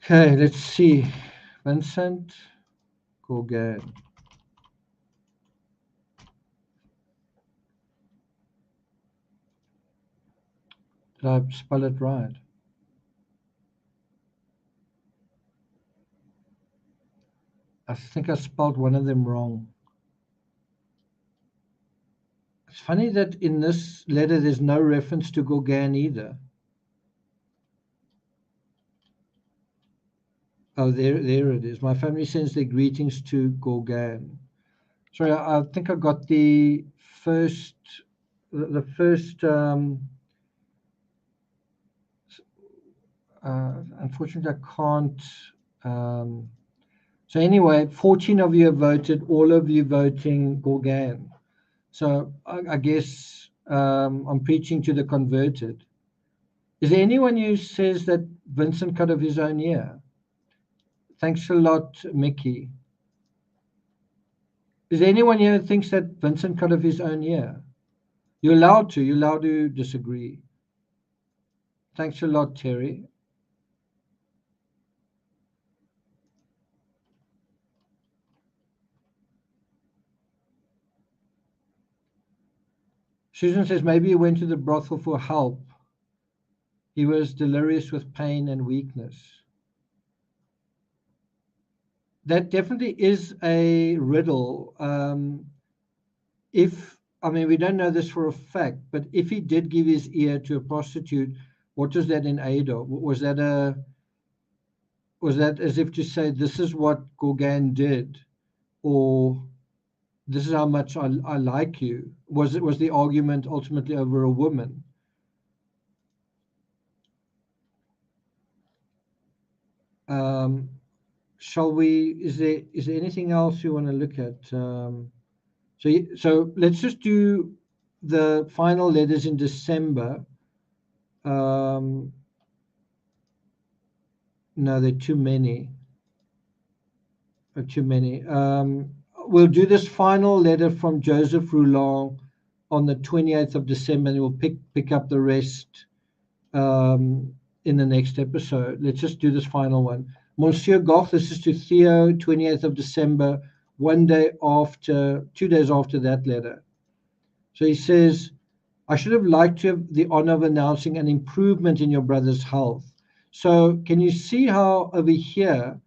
Okay, let's see. Vincent, Gauguin. Did I spell it right? I think I spelled one of them wrong. It's funny that in this letter there's no reference to Gauguin either. Oh, there it is. My family sends their greetings to Gauguin. Sorry, I think I got the first. Unfortunately, I can't. So anyway, 14 of you have voted. All of you voting Gauguin. So I guess I'm preaching to the converted. Is there anyone who says that Vincent cut off his own ear? Thanks a lot, Mickey. Is there anyone here who thinks that Vincent cut off his own ear? You're allowed to disagree. Thanks a lot, Terry. Susan says maybe he went to the brothel for help. He was delirious with pain and weakness. That definitely is a riddle. We don't know this for a fact, but if he did give his ear to a prostitute, what was that in aid of? Was that as if to say, this is what Gauguin did, or this is how much I like you? Was the argument ultimately over a woman? Shall we? Is there anything else you want to look at? So let's just do the final letters in December. No, there are too many. We'll do this final letter from Joseph Rouland on the 28th of December, and we'll pick up the rest in the next episode. Let's just do this final one. Monsieur Goff, this is to Theo, 28th of December, 2 days after that letter. So he says, I should have liked to have the honor of announcing an improvement in your brother's health. So can you see how over here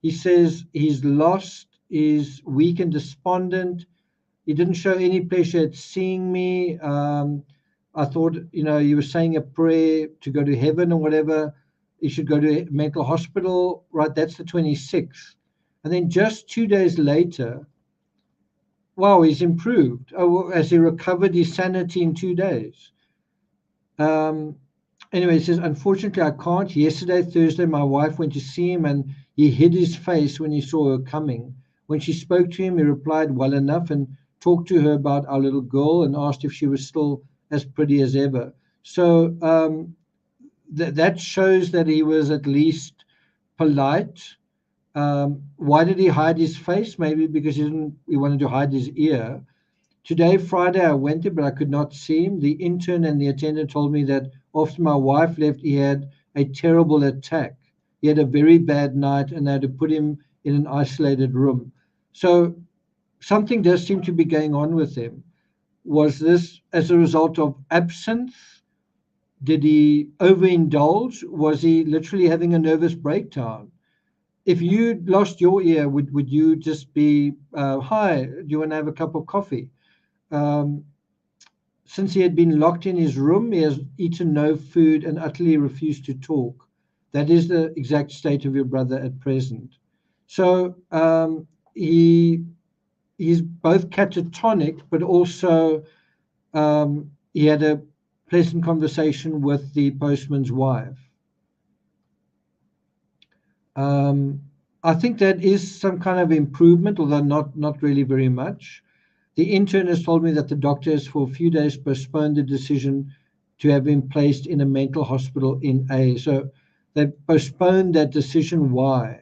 he says he's lost, is weak and despondent. He didn't show any pleasure at seeing me. I thought, he was saying a prayer to go to heaven or whatever. He should go to a mental hospital, right? That's the 26th. And then just 2 days later, wow, he's improved. Oh, well, as he recovered his sanity in 2 days. Um, anyway, he says, unfortunately, I can't. Yesterday, Thursday, my wife went to see him and he hid his face when he saw her coming. When she spoke to him, he replied well enough and talked to her about our little girl and asked if she was still as pretty as ever. So that shows that he was at least polite. Why did he hide his face? Maybe because he wanted to hide his ear. Today, Friday, I went there, but I could not see him. The intern and the attendant told me that after my wife left, he had a terrible attack. He had a very bad night, and they had to put him in an isolated room. So something does seem to be going on with him. Was this as a result of absinthe? Did he overindulge? Was he literally having a nervous breakdown? If you lost your ear, would you just be, hi, do you want to have a cup of coffee? Um, since he had been locked in his room, he has eaten no food and utterly refused to talk. That is the exact state of your brother at present. So he's both catatonic, but also he had a pleasant conversation with the postman's wife. I think that is some kind of improvement, although not really very much. The intern has told me that the doctor has for a few days postponed the decision to have him placed in a mental hospital in A. So they postponed that decision. Why?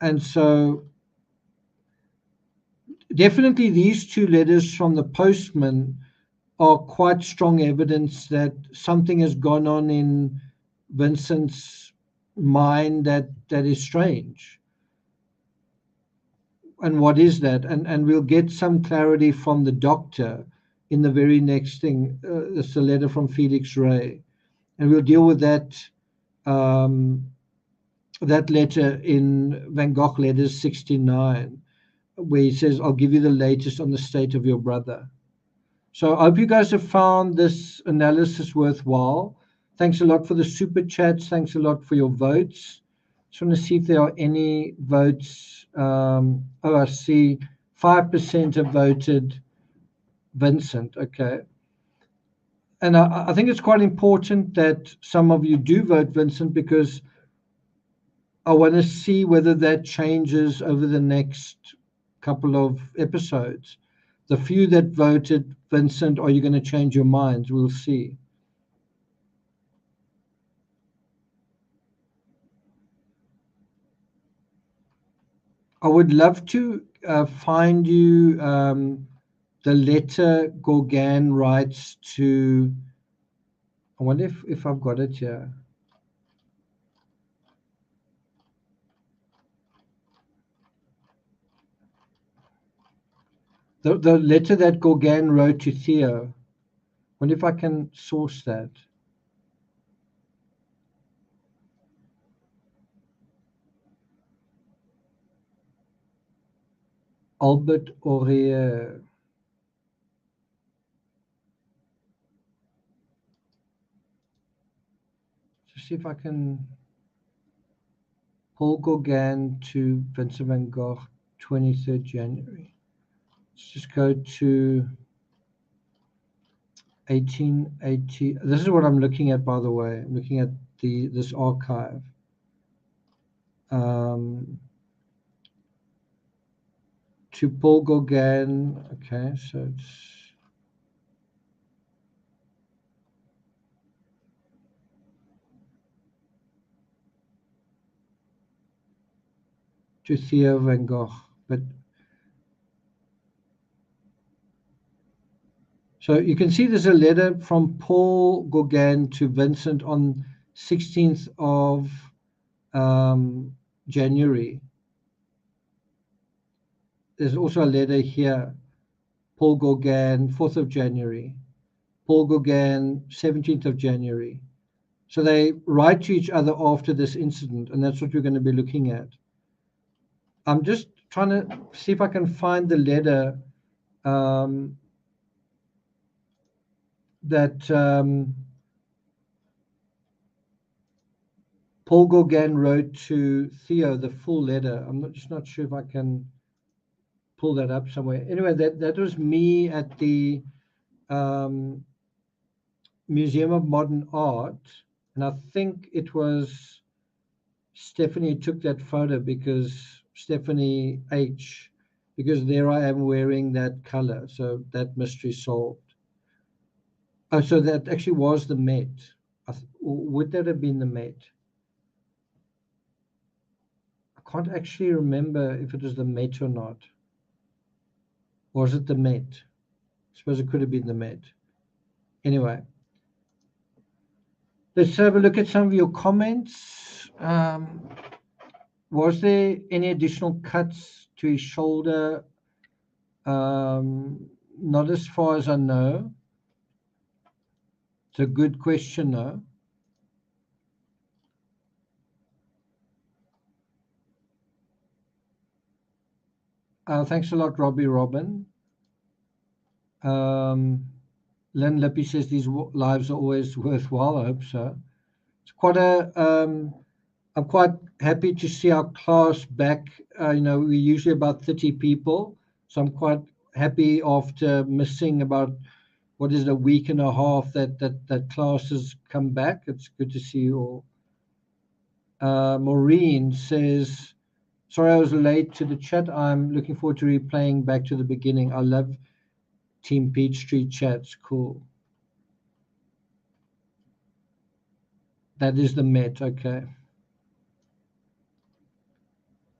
And so definitely these two letters from the postman are quite strong evidence that something has gone on in Vincent's mind that is strange. And what is that? And we'll get some clarity from the doctor in the very next thing. It's a letter from Felix Ray, and we'll deal with um, that letter in Van Gogh Letters 69, where he says, "I'll give you the latest on the state of your brother." So I hope you guys have found this analysis worthwhile. Thanks a lot for the super chats. Thanks a lot for your votes. Just want to see if there are any votes. I see 5% have voted Vincent. Okay. And I think it's quite important that some of you do vote Vincent, because I want to see whether that changes over the next couple of episodes. The few that voted Vincent, are you going to change your minds? We'll see. I would love to find you the letter Gauguin writes to. I wonder if I've got it here. The letter that Gauguin wrote to Theo. I wonder if I can source that. Albert Aurier. Just see if I can. Paul Gauguin to Vincent van Gogh, 23rd January. Let's just go to 1880. This is what I'm looking at, by the way. I'm looking at this archive. To Paul Gauguin. Okay, so it's to Theo van Gogh. But so you can see there's a letter from Paul Gauguin to Vincent on 16th of January. There's also a letter here, Paul Gauguin, 4th of January. Paul Gauguin, 17th of January. So they write to each other after this incident, and that's what we're going to be looking at. I'm just trying to see if I can find the letter that Paul Gauguin wrote to Theo, the full letter. I'm just not sure if I can pull that up somewhere. Anyway, that was me at the Museum of Modern Art, and I think it was Stephanie who took that photo, because Stephanie H, because there I am wearing that color, so that mystery solved. Oh, so that actually was the Met. Would that have been the Met? I can't actually remember if it was the Met or not. Was it the Met? I suppose it could have been the Met. Anyway, let's have a look at some of your comments. Was there any additional cuts to his shoulder? Not as far as I know. It's a good question, though. Thanks a lot, Robbie Robin. Lynn Lippy says these lives are always worthwhile. I hope so. It's quite a. I'm quite happy to see our class back. We're usually about 30 people, so I'm quite happy after missing about, what is it, a week and a half, that class has come back. It's good to see you all. Maureen says, sorry I was late to the chat. I'm looking forward to replaying back to the beginning. I love Team Peachtree chats. Cool. That is the Met, okay.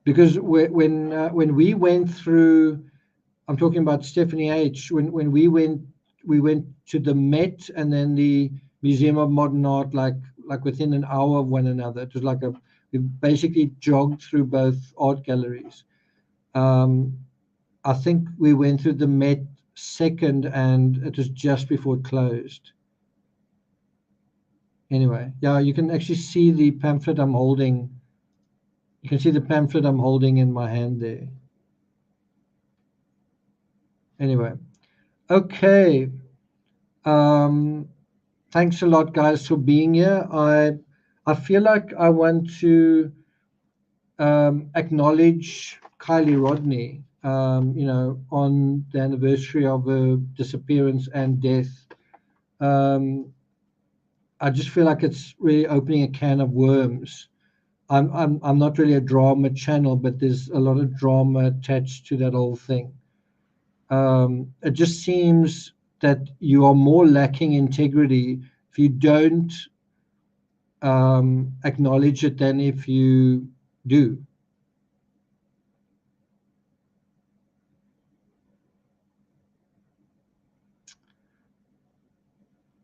Because when we went through, I'm talking about Stephanie H. When we went to the Met and then the Museum of Modern Art, like within an hour of one another. It was like we basically jogged through both art galleries. I think we went through the Met second, and it was just before it closed. Anyway, yeah, you can actually see the pamphlet I'm holding. You can see the pamphlet I'm holding in my hand there. Anyway, okay. Thanks a lot, guys, for being here. I feel like I want to acknowledge Kylie Rodney, on the anniversary of her disappearance and death. I just feel like it's really opening a can of worms. I'm not really a drama channel, but there's a lot of drama attached to that whole thing. It just seems that you are more lacking integrity if you don't acknowledge it than if you do.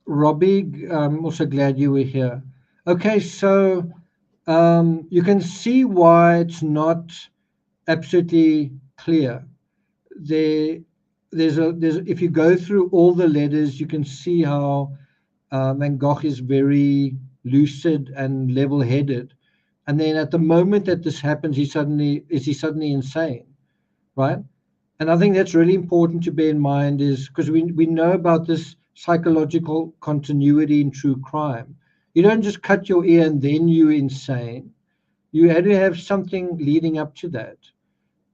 Robbie, I'm also glad you were here. Okay, so you can see why it's not absolutely clear. There's if you go through all the letters, you can see how Van Gogh is very lucid and level-headed, and then at the moment that this happens, he suddenly insane, right? And I think that's really important to bear in mind, is because we know about this psychological continuity in true crime. You don't just cut your ear and then you're insane. You had to have something leading up to that.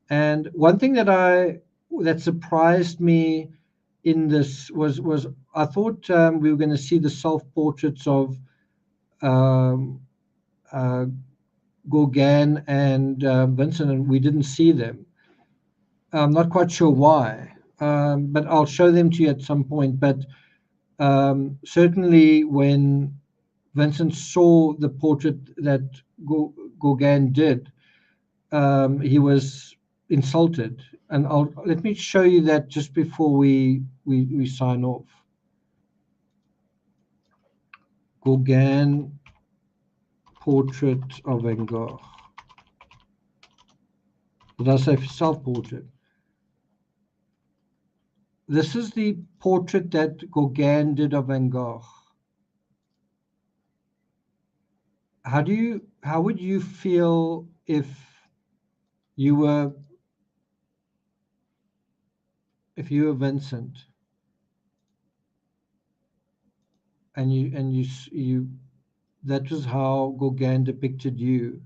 And one thing that surprised me in this was I thought we were going to see the self-portraits of um, uh, Gauguin and Vincent, and we didn't see them. I'm not quite sure why, but I'll show them to you at some point. But certainly when Vincent saw the portrait that Gauguin did, he was insulted. And let me show you that just before we sign off. Gauguin portrait of Van Gogh. Did I say self-portrait? This is the portrait that Gauguin did of Van Gogh. How would you feel if you were Vincent, and you that was how Gauguin depicted you?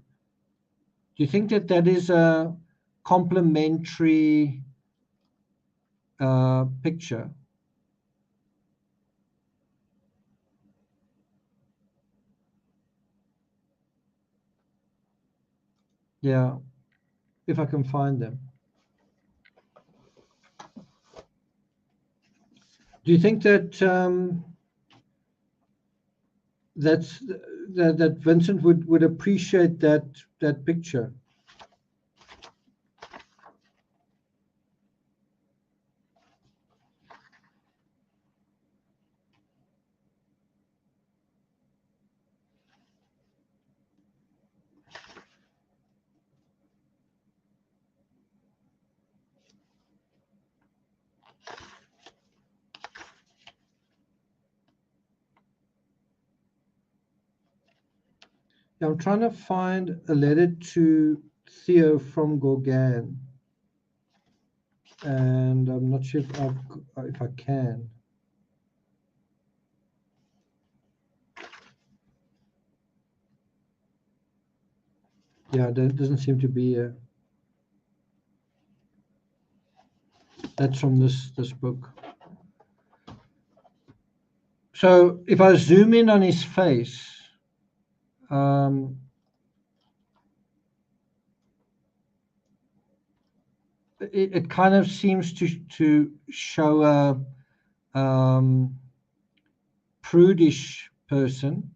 Do you think that that is a complementary picture? Yeah, if I can find them. Do you think that that Vincent would appreciate that picture? I'm trying to find a letter to Theo from Gauguin, and I'm not sure if I can. Yeah, there doesn't seem to be a. That's from this book. So if I zoom in on his face, it kind of seems to show a prudish person.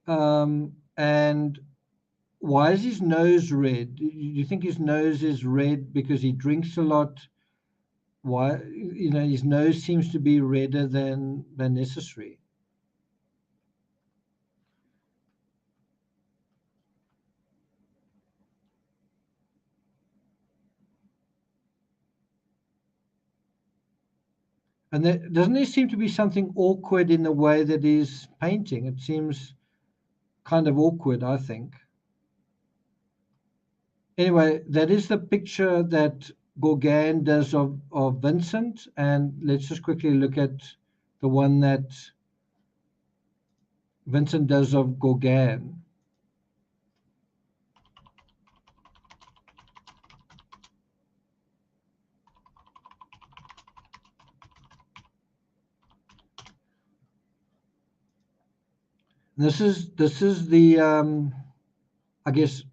And why is his nose red? Do you think his nose is red because he drinks a lot? Why, his nose seems to be redder than necessary. And doesn't there seem to be something awkward in the way that he's painting? It seems kind of awkward, I think. Anyway, that is the picture that Gauguin does of Vincent. And let's just quickly look at the one that Vincent does of Gauguin. This is the I guess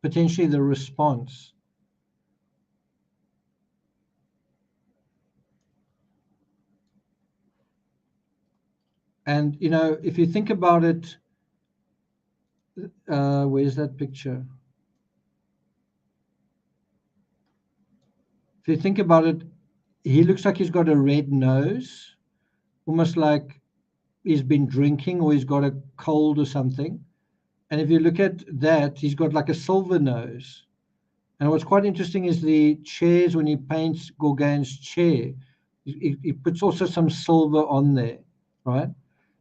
potentially the response. And if you think about it, where's that picture? If you think about it, he looks like he's got a red nose, almost like he's been drinking or he's got a cold or something. And if you look at that, he's got like a silver nose. And what's quite interesting is the chairs, when he paints Gauguin's chair, he puts also some silver on there, right?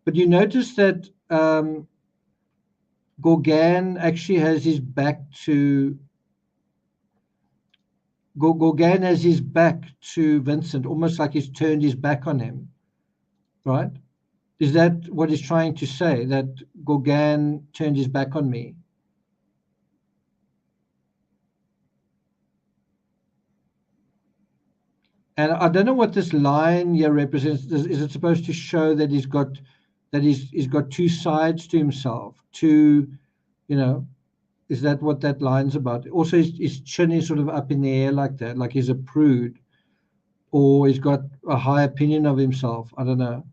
But you notice that Gauguin actually has his back to Gauguin has his back to Vincent, almost like he's turned his back on him, right? Is that what he's trying to say? That Gauguin turned his back on me? And I don't know what this line here represents. Is it supposed to show that he's got two sides to himself? Is that what that line's about? Also, his chin is sort of up in the air like that, like he's a prude, or he's got a high opinion of himself. I don't know.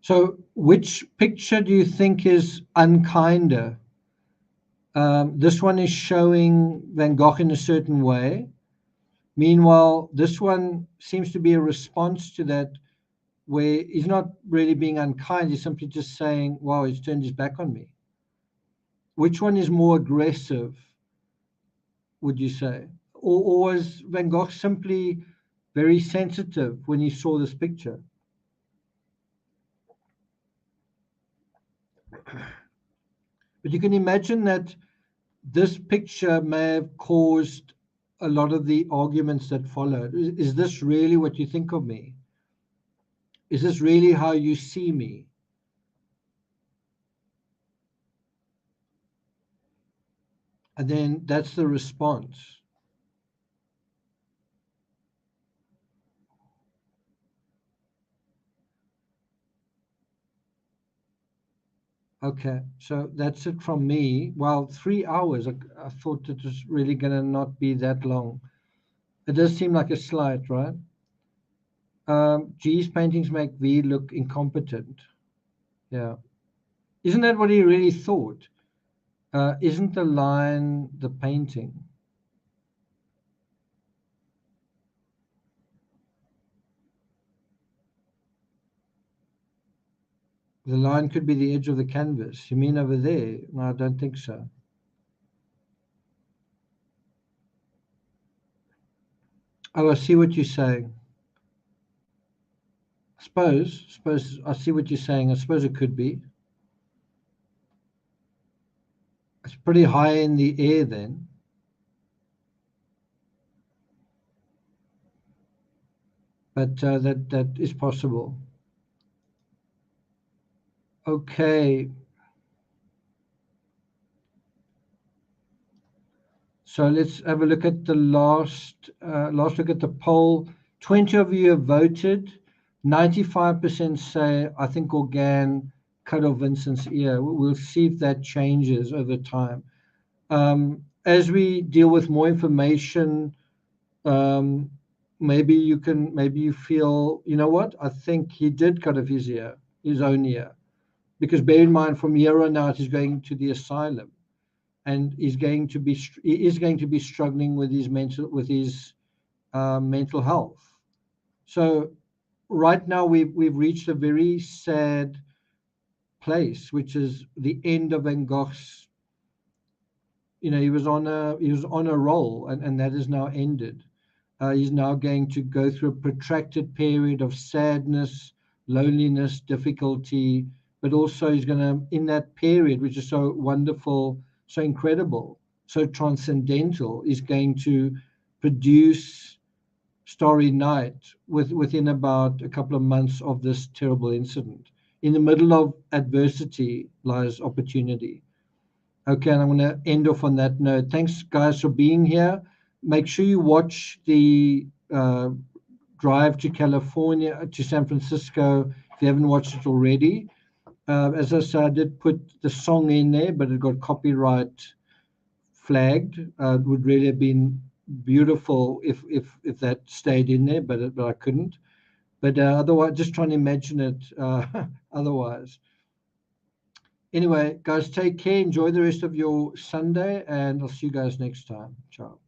So, which picture do you think is unkinder? This one is showing Van Gogh in a certain way, Meanwhile, this one seems to be a response to that, where he's not really being unkind. He's simply just saying, wow, he's turned his back on me. Which one is more aggressive, would you say? Or was Van Gogh simply very sensitive when he saw this picture? But you can imagine that this picture may have caused a lot of the arguments that followed. Is this really what you think of me? Is this really how you see me? And then that's the response. Okay, so that's it from me. Well, 3 hours. I thought it was really going to not be that long. It does seem like a slight, right? G's paintings make V look incompetent. Yeah. Isn't that what he really thought? Isn't the line the painting? The line could be the edge of the canvas. You mean over there? No, I don't think so. Oh, I see what you're saying. Suppose I see what you're saying. I suppose it could be. It's pretty high in the air then. But that is possible. Okay. So let's have a look at the last look at the poll. 20 of you have voted. 95% say, I think Gauguin cut off Vincent's ear. We'll see if that changes over time. As we deal with more information, maybe you feel, you know what? I think he did cut off his own ear. Because bear in mind, from here on out, he's going to the asylum. And he is going to be struggling with his mental health. So right now we've reached a very sad place, which is the end of Van Gogh's. He was on a roll, and that is now ended. He's now going to go through a protracted period of sadness, loneliness, difficulty, but also he's going to, in that period, which is so wonderful, so incredible, so transcendental, is going to produce Starry Night within about a couple of months of this terrible incident. In the middle of adversity lies opportunity. Okay, and I'm going to end off on that note. Thanks, guys, for being here. Make sure you watch the drive to California, to San Francisco, if you haven't watched it already. As I said, I did put the song in there, but it got copyright flagged. It would really have been beautiful if that stayed in there, but I couldn't. But otherwise, just trying to imagine it otherwise. Anyway, guys, take care. Enjoy the rest of your Sunday, and I'll see you guys next time. Ciao.